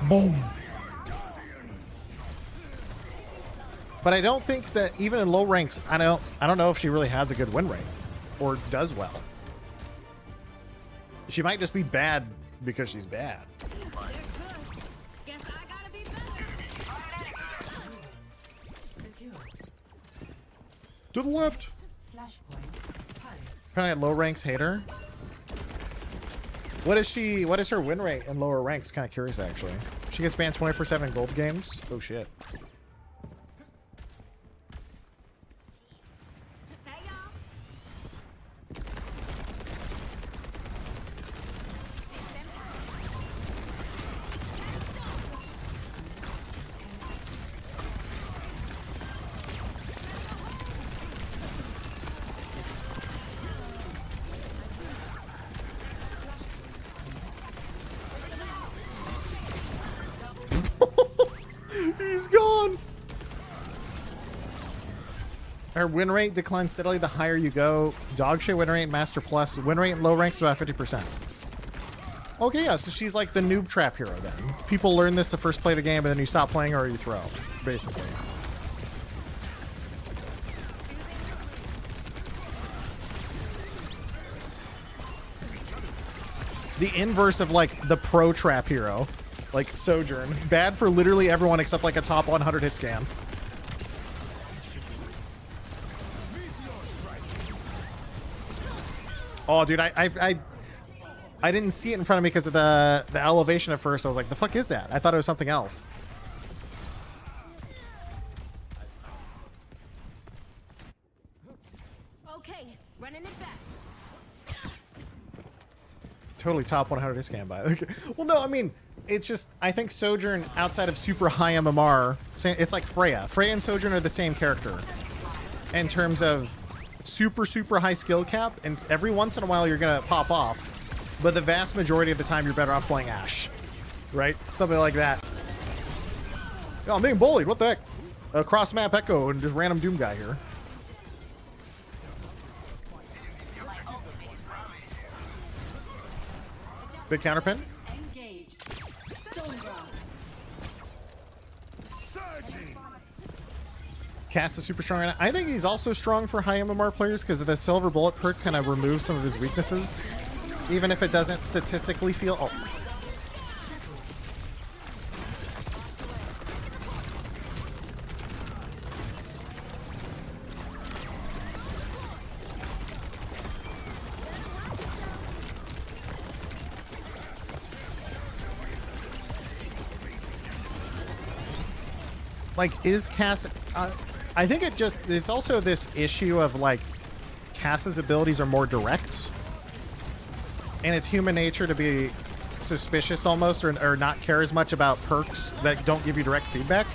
Speaker 1: Boom. But I don't think that even in low ranks, I don't know if she really has a good win rate or does well. She might just be bad because she's bad. To the left. Apparently at low ranks hate her. What is her win rate in lower ranks? Kind of curious actually. She gets banned 24/7 in gold games. Oh shit. He's gone. Her win rate declines steadily the higher you go. Dog shit win rate, Master Plus. Win rate in low ranks about 50%. Okay, yeah, so she's like the noob trap hero then. People learn this to first play the game, and then you stop playing or you throw, basically. The inverse of like the pro trap hero. Like Sojourn. Bad for literally everyone except like a top 100 hit scan. Oh, dude, I didn't see it in front of me because of the elevation at first. I was like, the fuck is that? I thought it was something else.
Speaker 8: Okay, running it back.
Speaker 1: totally top 100 discount buy. Okay. Well, no, I mean, it's just, I think Sojourn outside of super high MMR, it's like Freya. Freya and Sojourn are the same character in terms of super, super high skill cap, and every once in a while you're going to pop off, but the vast majority of the time you're better off playing Ashe, right? Something like that. Oh, I'm being bullied. What the heck? A cross map echo and just random Doom guy here. Big counterpin.
Speaker 4: Engaged. Sombra.
Speaker 1: Cass is super strong right now. I think he's also strong for high MMR players because the silver bullet perk kind of removes some of his weaknesses, even if it doesn't statistically feel. Oh. Like, is Cass... I think it's also this issue of, like, Cass's abilities are more direct. And it's human nature to be suspicious almost, or not care as much about perks that don't give you direct feedback.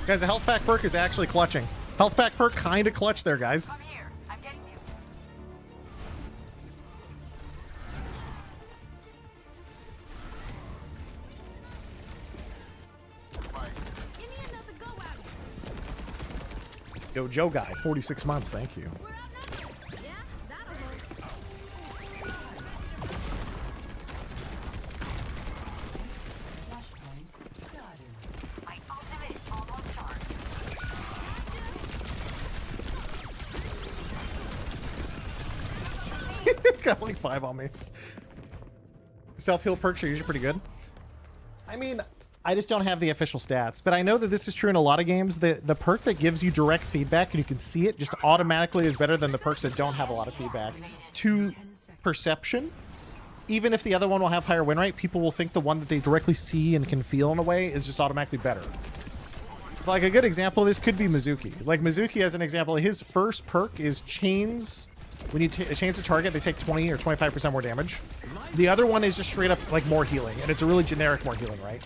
Speaker 1: Guys, the health pack perk is actually clutching. Health pack perk kind of clutch there, guys. Yo, Joe Guy, 46 months, thank you. Got like 5 on me. Self-heal perks are usually pretty good. I mean, I just don't have the official stats, but I know that this is true in a lot of games. The perk that gives you direct feedback and you can see it just automatically is better than the perks that don't have a lot of feedback. To perception, even if the other one will have higher win rate, people will think the one that they directly see and can feel in a way is just automatically better. It's like a good example of this could be Mizuki. Like Mizuki as an example, his first perk is chains. When you chains the target, they take 20 or 25% more damage. The other one is just straight up like more healing, and it's a really generic more healing, right?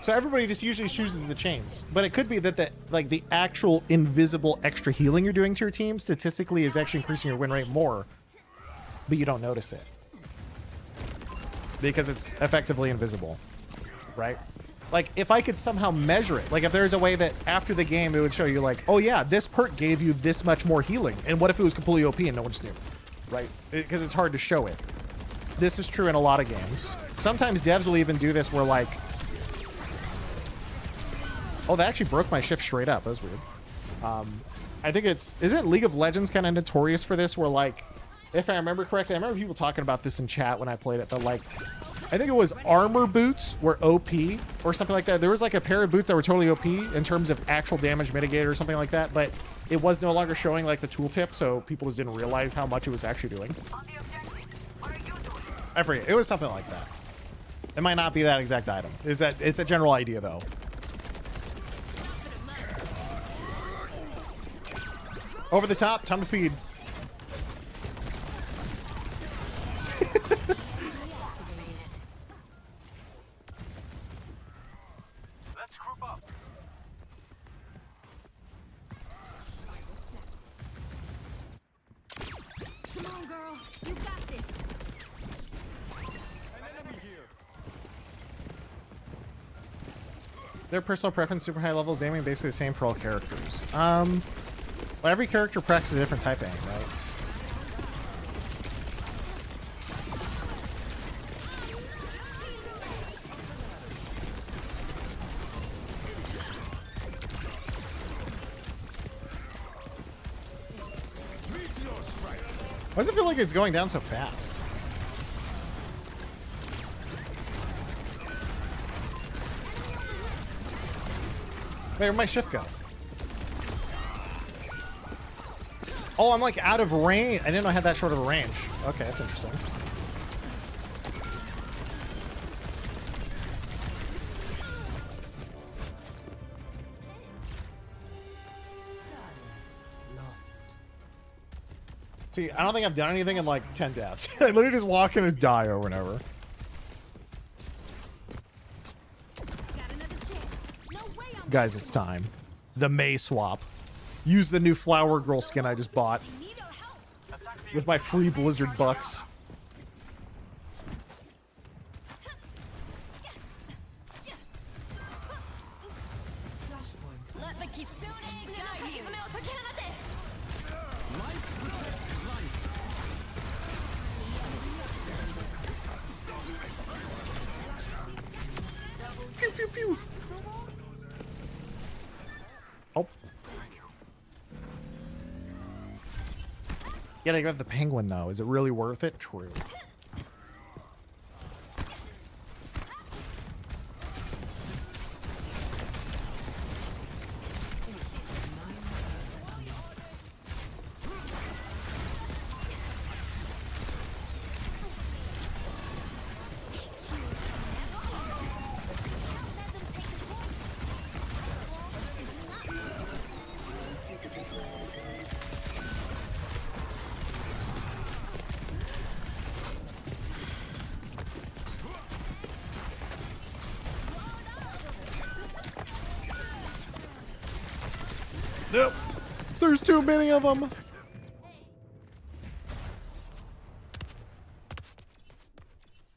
Speaker 1: So everybody just usually chooses the chains, but it could be that the actual invisible extra healing you're doing to your team statistically is actually increasing your win rate more, but you don't notice it because it's effectively invisible, right? Like if I could somehow measure it, like if there's a way that after the game it would show you like, oh yeah, this perk gave you this much more healing, and what if it was completely OP and no one just knew, right? Because it's hard to show it. This is true in a lot of games. Sometimes devs will even do this where like, oh, that actually broke my shift straight up. That was weird. I think isn't League of Legends kind of notorious for this, where like, if I remember correctly, I remember people talking about this in chat when I played it, that like, I think it was armor boots were OP or something like that. There was like a pair of boots that were totally OP in terms of actual damage mitigator or something like that, but it was no longer showing like the tooltip, so people just didn't realize how much it was actually doing. I forget. It was something like that. It might not be that exact item. It's a general idea though. Over the top, time to feed.
Speaker 12: Let's group up.
Speaker 8: Come on, girl. You got this.
Speaker 1: Their personal preference, super high levels, aiming basically the same for all characters. Well, every character practices a different type aim, right? Why does it feel like it's going down so fast? Where'd my shift go? Oh, I'm like out of range. I didn't know I had that short of a range. Okay, that's interesting. See, I don't think I've done anything in like 10 deaths. I literally just walk in and die over and over. Guys, it's time. The May swap. Use the new Flower Girl skin I just bought. With my free Blizzard bucks. Pew, pew, pew. Oh. Yeah, I got the penguin though. Is it really worth it? True. Nope. There's too many of them.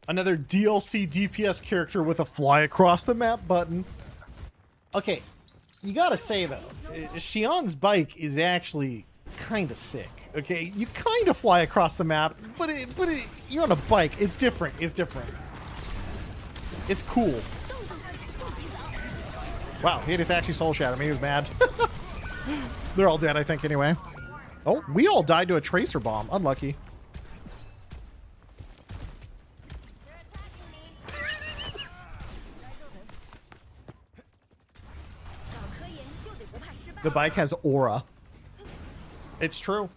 Speaker 1: Another DLC DPS character with a fly across the map button. Okay, you gotta say though, Shion's bike is actually kind of sick. Okay, you kind of fly across the map, but you're on a bike. It's different. It's different. It's cool. Wow, he just actually soul shadowed me. He was mad. They're all dead, I think, anyway. Oh, we all died to a tracer bomb. Unlucky. The bike has aura. It's true.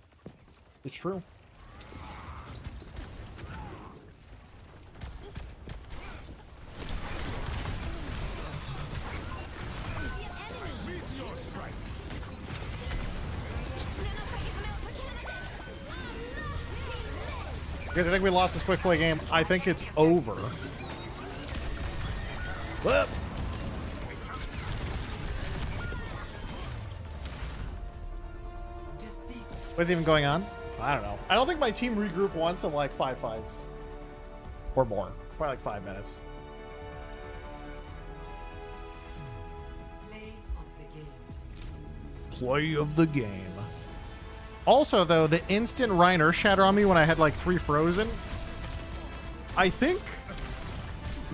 Speaker 1: It's true. Because I think we lost this quick play game. I think it's over. Whoop. What's even going on? I don't know. I don't think my team regrouped once in like 5 fights. Or more. Probably like 5 minutes. Play of the game. Also, though, the instant Reiner shatter on me when I had like 3 frozen. I think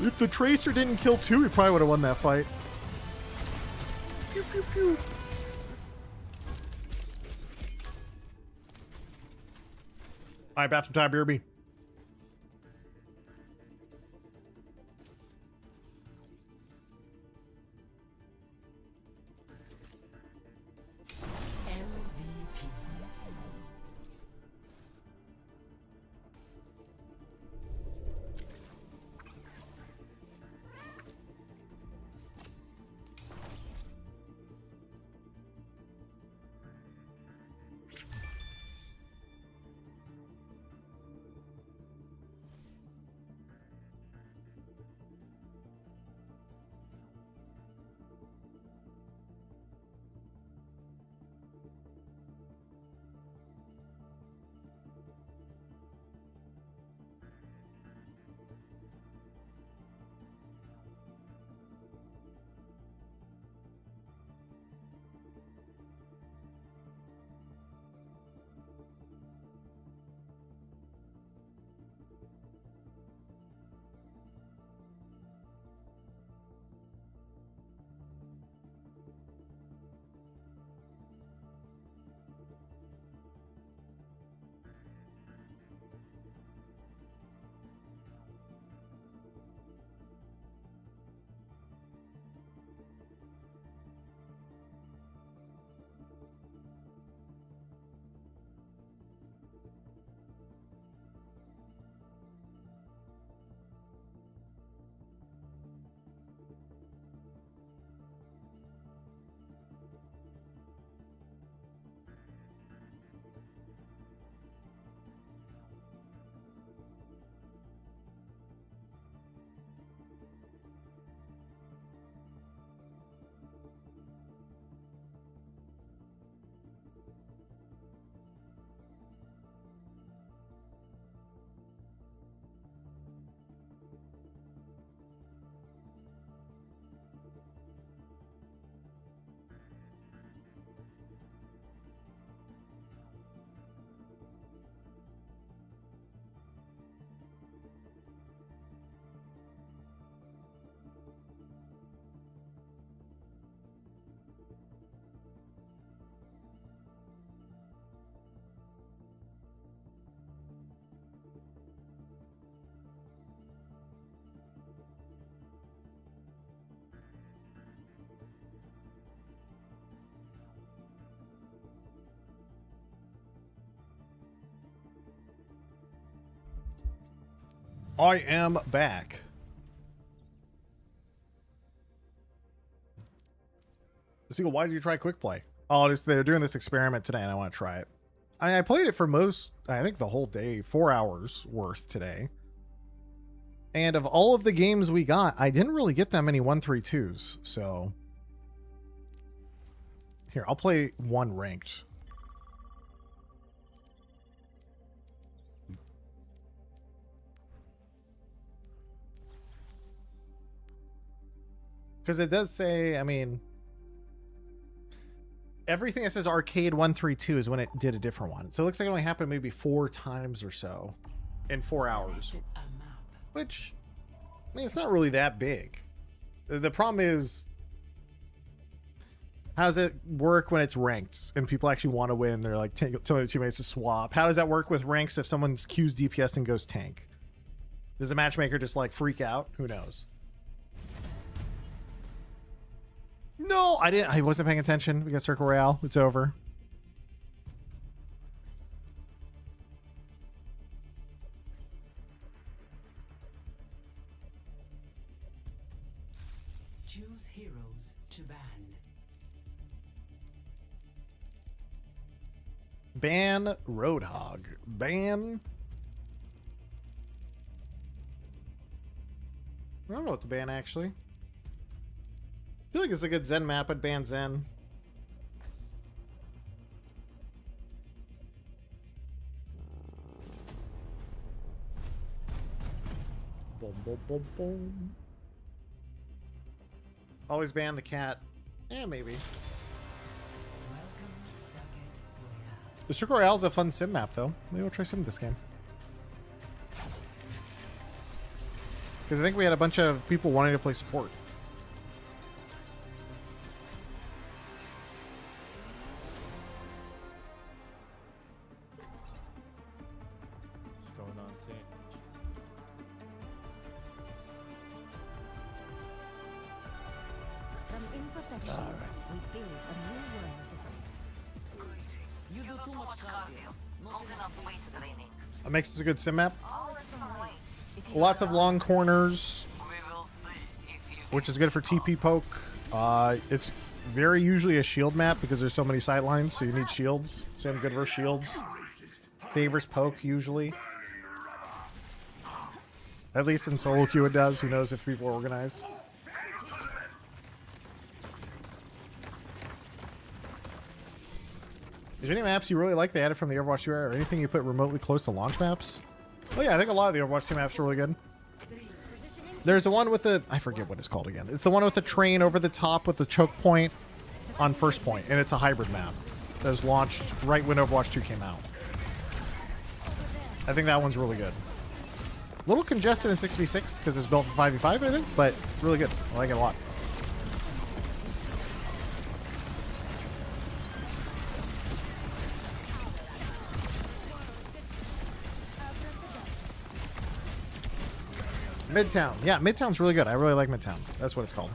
Speaker 1: if the Tracer didn't kill 2, he probably would have won that fight. Pew, pew, pew. All right, bathroom time, BRB. I am back. Seagull, why did you try quick play? Oh, just they're doing this experiment today, and I want to try it. I played it for I think the whole day, 4 hours worth today. And of all of the games we got, I didn't really get that many 1-3-2s. So here, I'll play one ranked. Because it does say, I mean, everything that says arcade 1-3-2 is when it did a different one. So it looks like it only happened maybe 4 times or so in 4 hours. Which, I mean, it's not really that big. The problem is, how does it work when it's ranked and people actually want to win? They're like telling their teammates to swap. How does that work with ranks if someone's Q's DPS and goes tank? Does the matchmaker just like freak out? Who knows? No, I wasn't paying attention. We got Circle Royale. It's over.
Speaker 7: Choose heroes to ban.
Speaker 1: Ban Roadhog. Ban. I don't know what to ban actually. I feel like it's a good Zen map. I'd ban Zen. Boom, boom, boom, boom. Always ban the cat. Yeah, maybe. The Circle Royale is a fun sim map, though. Maybe we'll try sim this game. Because I think we had a bunch of people wanting to play support. It makes this a good sim map. Lots of long corners, which is good for TP poke. It's very usually a shield map because there's so many sidelines, so you need shields. Sim good versus shields. Favors poke usually. At least in solo queue it does. Who knows if people are organized. Is there any maps you really like they added from the Overwatch 2 era, or anything you put remotely close to launch maps? Oh yeah, I think a lot of the Overwatch 2 maps are really good. There's the one with the, I forget what it's called again. It's the one with the train over the top with the choke point on first point, and it's a hybrid map that was launched right when Overwatch 2 came out. I think that one's really good. A little congested in 6v6 because it's built for 5v5, I think, but really good. I like it a lot. Midtown. Yeah, Midtown's really good. I really like Midtown. That's what it's called.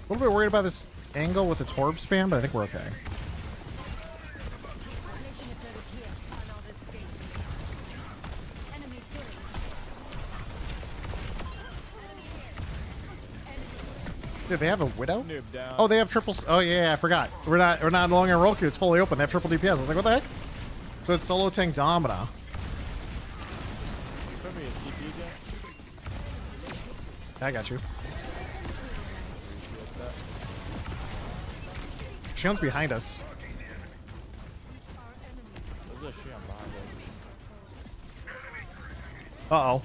Speaker 1: A little bit worried about this angle with the Torb spam, but I think we're okay. Dude, they have a Widow? Oh, they have triples. Oh yeah, I forgot. We're not longer in roll queue. It's fully open. They have triple DPS. I was like, what the heck? So it's solo tank Domina. I got you. Shion's behind us. Uh-oh.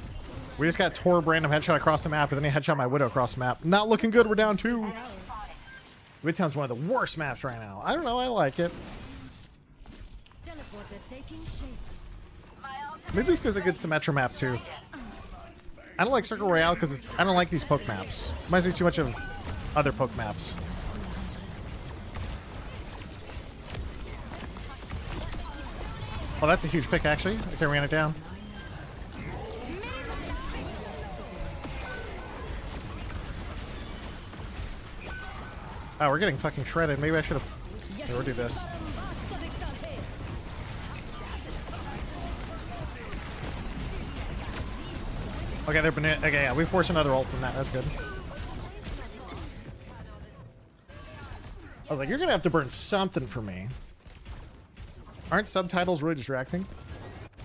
Speaker 1: We just got Torb random headshot across the map, and then he headshot my Widow across the map. Not looking good. We're down 2. Midtown's one of the worst maps right now. I don't know. I like it. Maybe it's because it's a good Symmetra map, too. I don't like Circle Royale because I don't like these poke maps. Reminds me too much of other poke maps. Oh, that's a huge pick, actually. I think I ran it down. Oh, we're getting fucking shredded. Maybe I should have... Okay, we'll do this. Okay, they're banana. Okay, yeah, we forced another ult from that. That's good. I was like, you're gonna have to burn something for me. Aren't subtitles really distracting?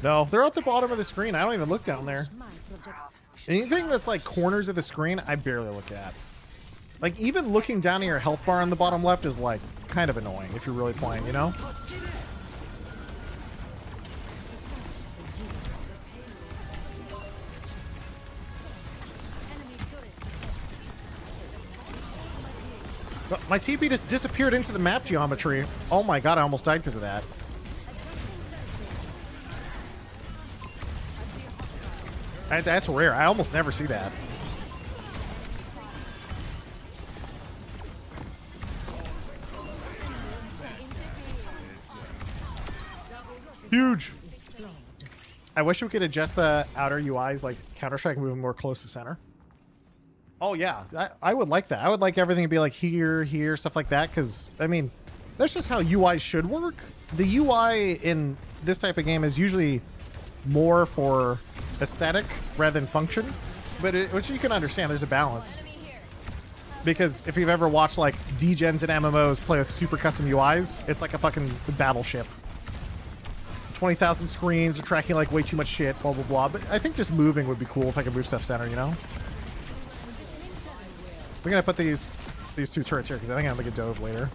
Speaker 1: No, they're at the bottom of the screen. I don't even look down there. Anything that's like corners of the screen, I barely look at. Like, even looking down at your health bar on the bottom left is like kind of annoying if you're really playing, you know? But my TP just disappeared into the map geometry. Oh my god, I almost died because of that. That's rare. I almost never see that. Huge. I wish we could adjust the outer UIs like Counter-Strike, moving more close to center. Oh yeah, I would like that. I would like everything to be like here, stuff like that, because, I mean, that's just how UI should work. The UI in this type of game is usually more for aesthetic rather than function, but which you can understand, there's a balance. Because if you've ever watched like degens and MMOs play with super custom UIs, it's like a fucking battleship. 20,000 screens, are tracking like way too much shit, blah, blah, blah. But I think just moving would be cool if I could move stuff center, you know? We're gonna put these two turrets here because I think I'm gonna get dove later.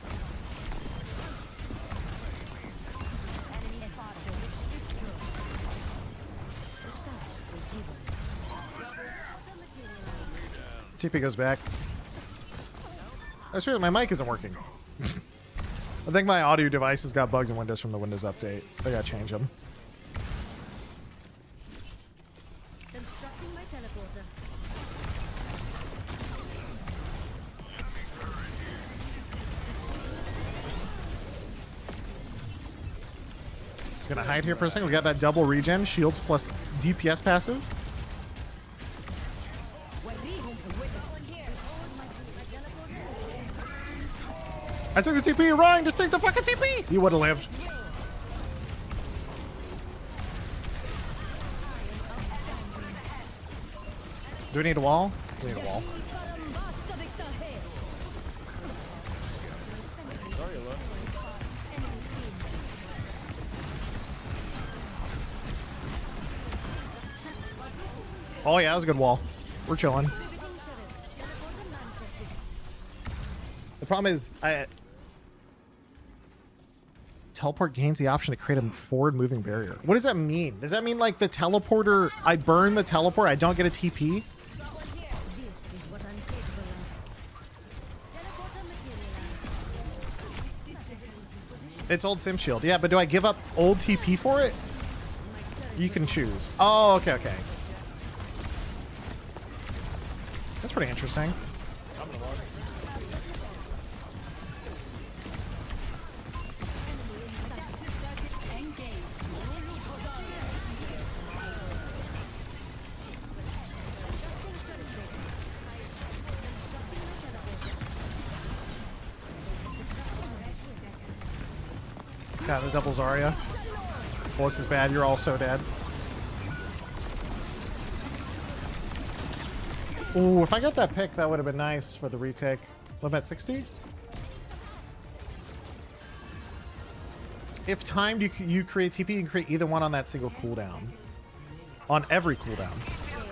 Speaker 1: TP goes back. That's true, my mic isn't working. I think my audio devices got bugged in Windows from the Windows update. I gotta change them.
Speaker 5: Constructing my teleporter.
Speaker 1: Just gonna hide here for a second. We got that double regen, shields plus DPS passive. I took the TP, Ryan, just take the fucking TP! You would have lived. Do we need a wall? We need a wall. Oh yeah, that was a good wall. We're chilling. The problem is, teleport gains the option to create a forward moving barrier. What does that mean? Does that mean like the teleporter, I burn the teleport, I don't get a TP? It's old Sim Shield. Yeah, but do I give up old TP for it? You can choose. Oh, okay, okay. That's pretty interesting. Got the double Zarya. Well, this is bad. You're also dead. Ooh, if I got that pick, that would have been nice for the retake. Live at 60? If timed, you create TP, you can create either one on that single cooldown. On every cooldown.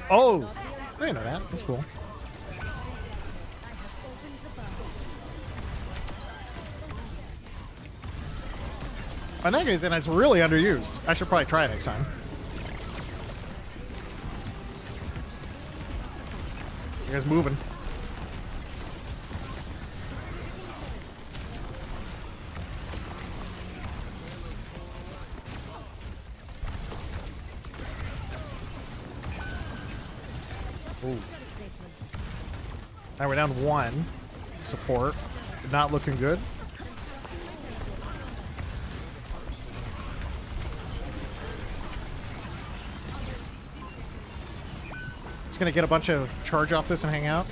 Speaker 1: Oh! I didn't know that. That's cool. In that case, then it's really underused. I should probably try it next time. You guys moving. Ooh. Now we're down 1. Support. Not looking good. Just gonna get a bunch of charge off this and hang out.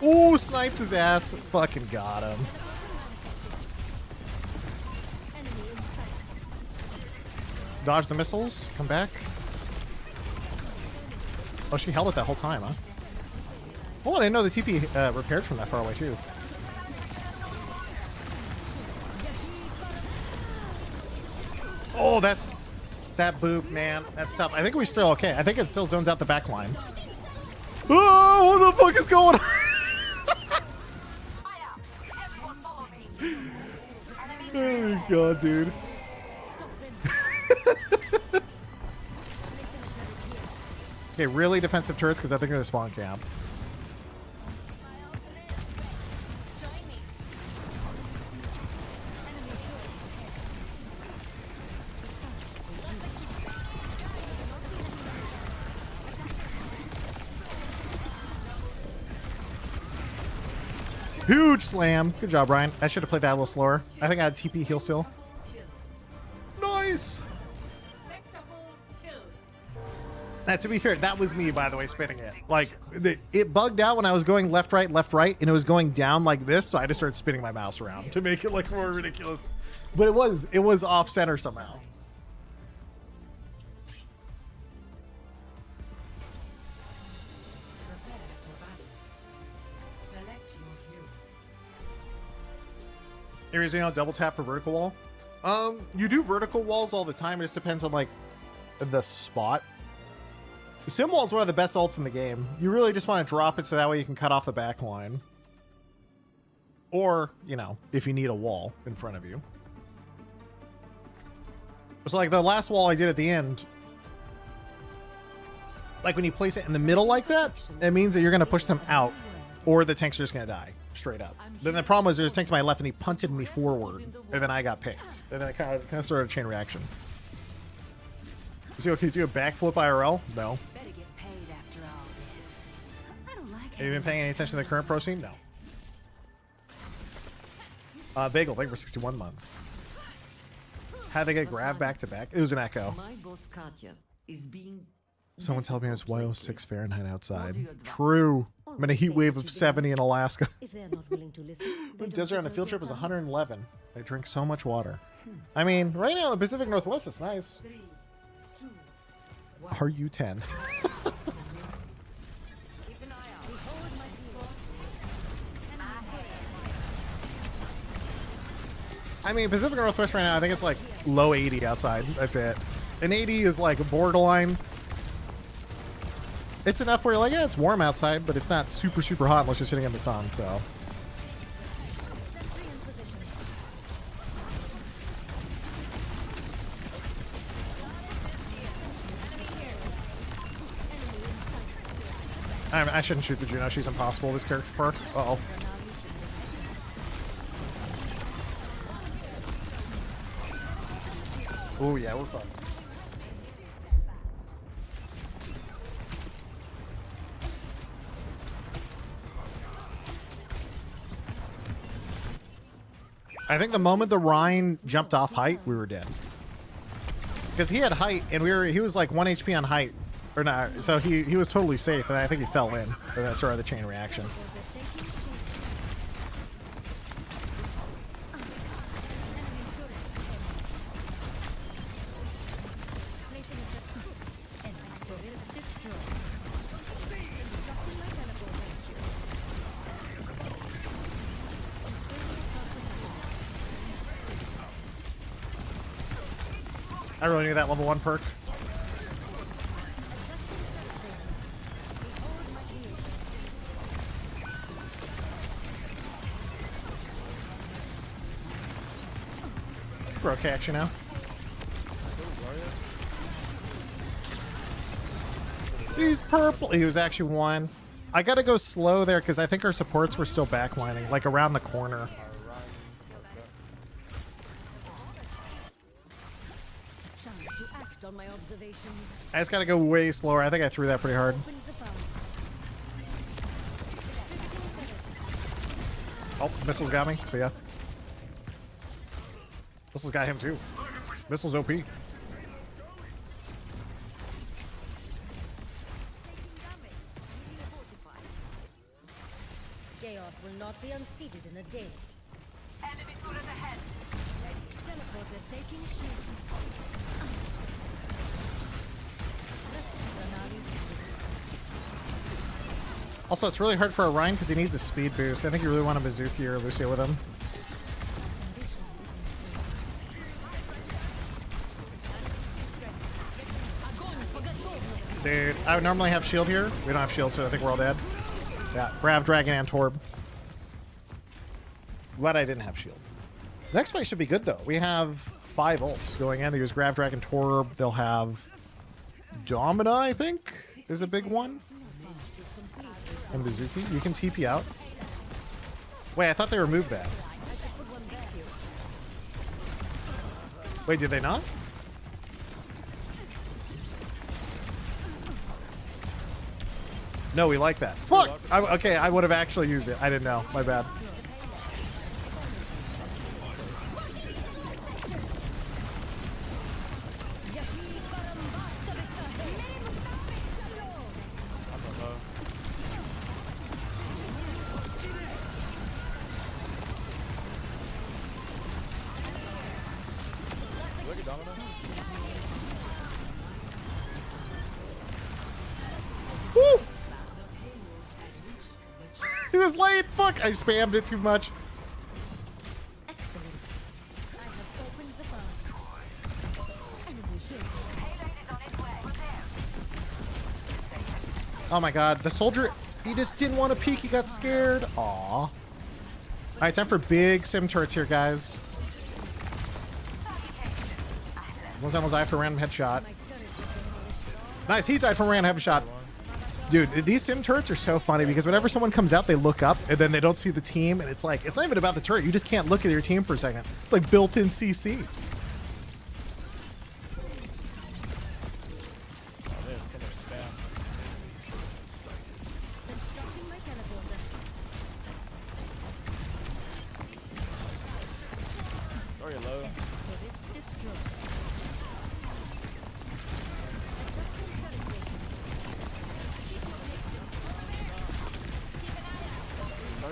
Speaker 1: Ooh, sniped his ass. Fucking got him. Dodge the missiles. Come back. Oh, she held it that whole time, huh? Oh, I didn't know the TP repaired from that far away, too. Oh, that's... That boop, man. That's tough. I think we're still okay. I think it still zones out the back line. Oh, what the fuck is going on? Oh my god, dude. Okay, really defensive turrets because I think they're a spawn camp. Huge slam. Good job, Ryan. I should have played that a little slower. I think I had TP heal still. Nice. To be fair, that was me, by the way, spinning it. Like, it bugged out when I was going left, right, and it was going down like this, so I just started spinning my mouse around to make it look more ridiculous. But it was off center somehow. Areas, you know, double tap for vertical wall. You do vertical walls all the time. It just depends on like the spot. Sim wall is one of the best ults in the game. You really just want to drop it so that way you can cut off the back line. Or, you know, if you need a wall in front of you. So like the last wall I did at the end, like when you place it in the middle like that, it means that you're going to push them out or the tanks are just going to die straight up. Then the problem was there was a tank to my left and he punted me forward and then I got picked. And then it kind of started a chain reaction. Is he okay to do a backflip IRL? No. Have you been paying any attention to the current pro scene? No. Bagel, thank you for 61 months. How'd they get grabbed back to back? It was an echo.
Speaker 4: My boss Katya is being
Speaker 1: Someone tell me it's Y06 Fahrenheit outside. True. I'm in a heat wave of 70 in Alaska.
Speaker 4: if they are not willing to listen.
Speaker 1: The desert on a field trip is 111. I drink so much water. I mean, right now in the Pacific Northwest, it's nice. Are you 10? I mean, Pacific Northwest right now, I think it's like low 80 outside. That's it. And 80 is like borderline. It's enough where you're like, yeah, it's warm outside, but it's not super, super hot unless you're sitting in the sun, so. I shouldn't shoot the Juno. She's impossible, this character for her. Uh-oh. Oh, yeah, we're fucked. I think the moment the Rhine jumped off height, we were dead. Because he had height, and he was like 1 HP on height. Or not, so he was totally safe, and I think he fell in. And that started the chain reaction. I really need that level 1 perk. We're okay actually now. He's purple. He was actually 1. I gotta go slow there because I think our supports were still backlining, like around the corner.
Speaker 5: Chance to act on my observations.
Speaker 1: I just gotta go way slower. I think I threw that pretty hard.
Speaker 5: Open the valve.
Speaker 1: Oh, missiles got me. See ya. Missiles got him too. Missiles OP.
Speaker 5: Chaos will not be unseated in a day.
Speaker 8: Enemy turret ahead.
Speaker 5: Teleporter taking shape.
Speaker 1: Also, it's really hard for Orion because he needs a speed boost. I think you really want a Mizuki or Lucio with him. Dude, I would normally have shield here. We don't have shield, so I think we're all dead. Yeah, Grav, Dragon, and Torb. Glad I didn't have shield. Next fight should be good, though. We have 5 ults going in. They use Grav, Dragon, Torb. They'll have Domina, I think, is a big one. And Mizuki. You can TP out. Wait, I thought they removed that. Wait, did they not? No, we like that. Fuck! Okay, I would have actually used it. I didn't know. My bad. Woo! He was late. Fuck! I spammed it too much.
Speaker 5: Excellent. I have opened the valve. Enemy here.
Speaker 1: Oh my god, the soldier, he just didn't want to peek. He got scared. Aw. All right, time for big sim turrets here, guys. Unless will die for a random headshot. Nice, he died from a random headshot. Dude, these sim turrets are so funny because whenever someone comes out, they look up and then they don't see the team, and it's like, it's not even about the turret. You just can't look at your team for a second. It's like built-in CC.
Speaker 5: Constructing my teleporter.
Speaker 9: Sorry, low.
Speaker 5: Turret destroyed.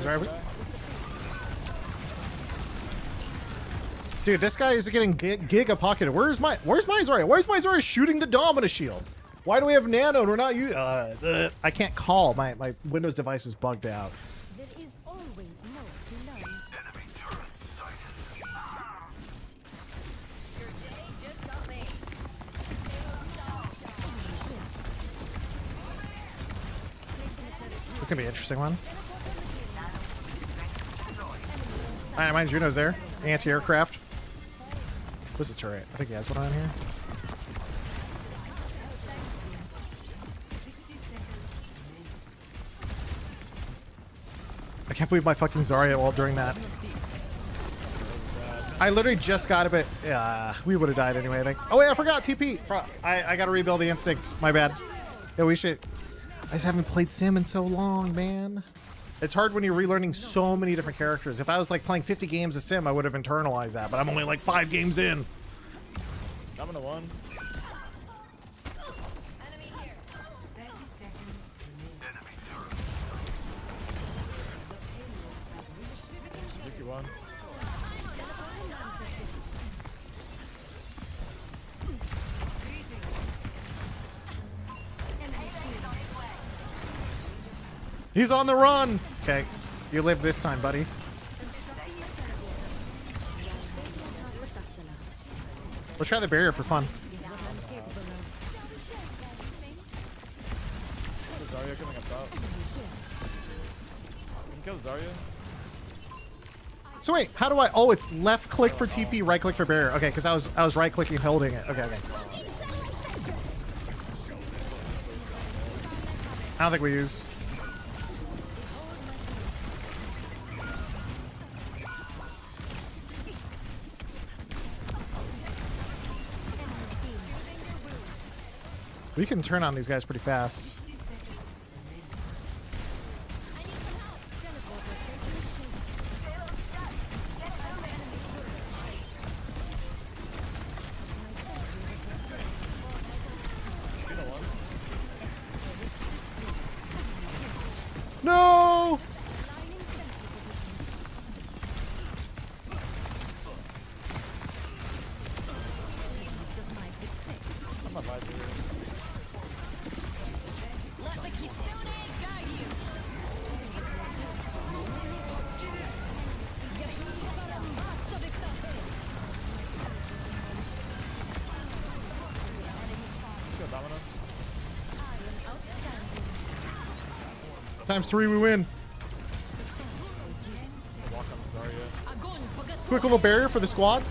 Speaker 1: Sorry. Dude, this guy is getting giga pocketed. Where's my Zarya? Where's my Zarya shooting the Domina shield? Why do we have Nano and we're not you? I can't call. My Windows device is bugged out.
Speaker 5: There is always more to learn.
Speaker 12: Enemy turret sighted.
Speaker 8: Your day just got made.
Speaker 1: This is gonna be an interesting one. I mind Juno's there. Anti-aircraft. Where's the turret? I think he has one on here. I can't believe my fucking Zarya while doing that. I literally just got a bit. We would have died anyway, I think. Oh wait, I forgot TP. I gotta rebuild the instincts. My bad. Yeah, we should. I just haven't played Sim in so long, man. It's hard when you're relearning so many different characters. If I was like playing 50 games of Sim, I would have internalized that, but I'm only like 5 games in.
Speaker 9: I'm in the one.
Speaker 8: Enemy here. 30 seconds.
Speaker 12: Enemy turret.
Speaker 9: Mizuki one.
Speaker 1: He's on the run. Okay, you live this time, buddy. Let's try the barrier for fun.
Speaker 9: Zarya coming up top. Can you kill Zarya?
Speaker 1: So wait, how do I? Oh, it's left click for TP, right click for barrier. Okay, because I was right clicking, holding it. Okay. I don't think we use. We can turn on these guys pretty fast. No!
Speaker 9: I'm not fighting here.
Speaker 8: Let the Kitsune guide you.
Speaker 9: Let's go, Domino.
Speaker 1: Times 3, we win.
Speaker 9: Walk on Zarya.
Speaker 1: Quick little barrier for the squad.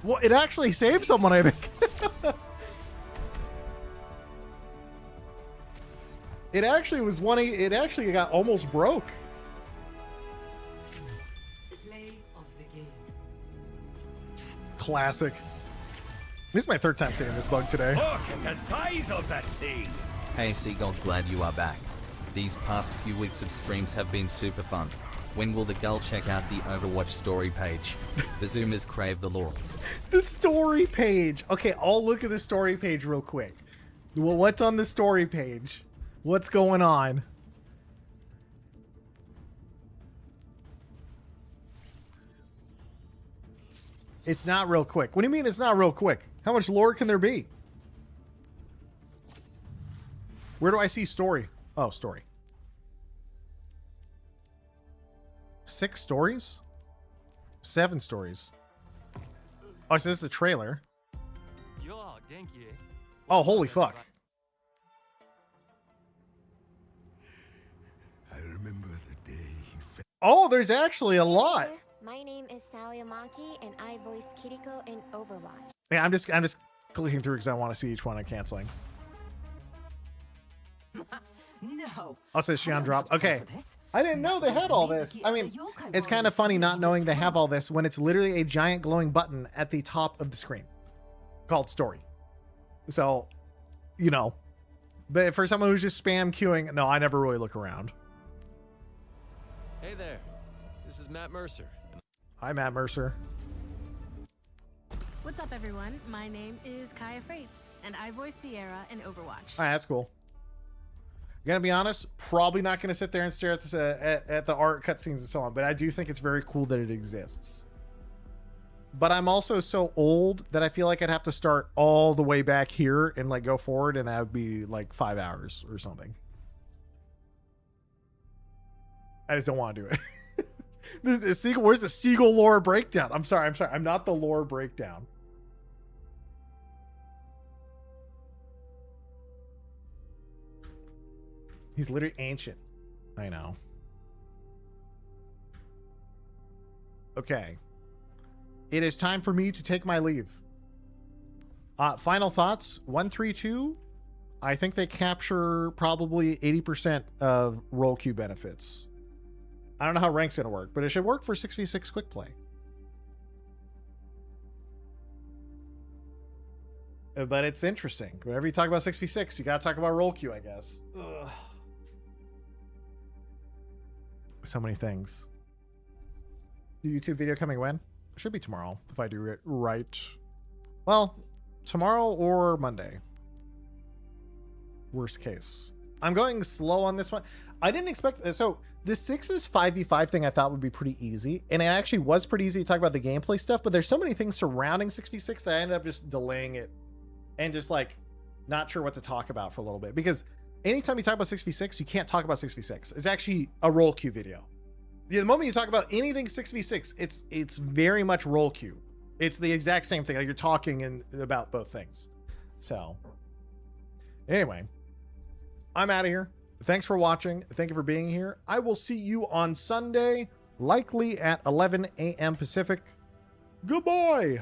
Speaker 1: Well, it actually saved someone, I think. It actually was one. It actually got almost broke.
Speaker 7: Play of the game.
Speaker 1: Classic. This is my third time seeing this bug today.
Speaker 2: Look at the size of that thing.
Speaker 10: Hey Seagull, glad you are back. These past few weeks of streams have been super fun. When will the gull check out the Overwatch story page? The Zoomers crave the lore.
Speaker 1: The story page. Okay, I'll look at the story page real quick. Well, what's on the story page? What's going on? It's not real quick. What do you mean it's not real quick? How much lore can there be? Where do I see story? Oh, story. 6 stories? 7 stories. Oh, so this is a trailer. Oh, holy fuck.
Speaker 6: I remember the day he fell.
Speaker 1: Oh, there's actually a lot.
Speaker 8: My name is Salia Maki, and I voice Kiriko in Overwatch.
Speaker 1: Yeah, I'm just clicking through because I want to see each one I'm canceling.
Speaker 7: No.
Speaker 1: Oh, it says Xion drop. Okay. I didn't know they had all this. I mean, it's kind of funny not knowing they have all this when it's literally a giant glowing button at the top of the screen called story. So, you know, but for someone who's just spam queuing, no, I never really look around.
Speaker 13: Hey there. This is Matt Mercer.
Speaker 1: Hi, Matt Mercer.
Speaker 5: What's up, everyone? My name is Kaya Freites, and I voice Sierra in Overwatch.
Speaker 1: All right, that's cool. Gonna be honest, probably not gonna sit there and stare at this at the art cutscenes and so on, but I do think it's very cool that it exists. But I'm also so old that I feel like I'd have to start all the way back here and like go forward, and that would be like 5 hours or something. I just don't want to do it. Where's the Seagull lore breakdown? I'm sorry. I'm not the lore breakdown. He's literally ancient. I know. Okay. It is time for me to take my leave. Final thoughts. 132. I think they capture probably 80% of role queue benefits. I don't know how rank's going to work, but it should work for 6v6 quick play. But it's interesting. Whenever you talk about 6v6, you got to talk about role queue, I guess. Ugh. So many things. The YouTube video coming when? It should be tomorrow if I do it right. Well, tomorrow or Monday. Worst case. I'm going slow on this one. I didn't expect. So the 6's 5v5 thing I thought would be pretty easy. And it actually was pretty easy to talk about the gameplay stuff. But there's so many things surrounding 6v6 that I ended up just delaying it. And just like not sure what to talk about for a little bit. Because anytime you talk about 6v6, you can't talk about 6v6. It's actually a role queue video. The moment you talk about anything 6v6, it's very much role queue. It's the exact same thing. Like you're talking about both things. So anyway, I'm out of here. Thanks for watching. Thank you for being here. I will see you on Sunday, likely at 11 a.m. Pacific. Goodbye.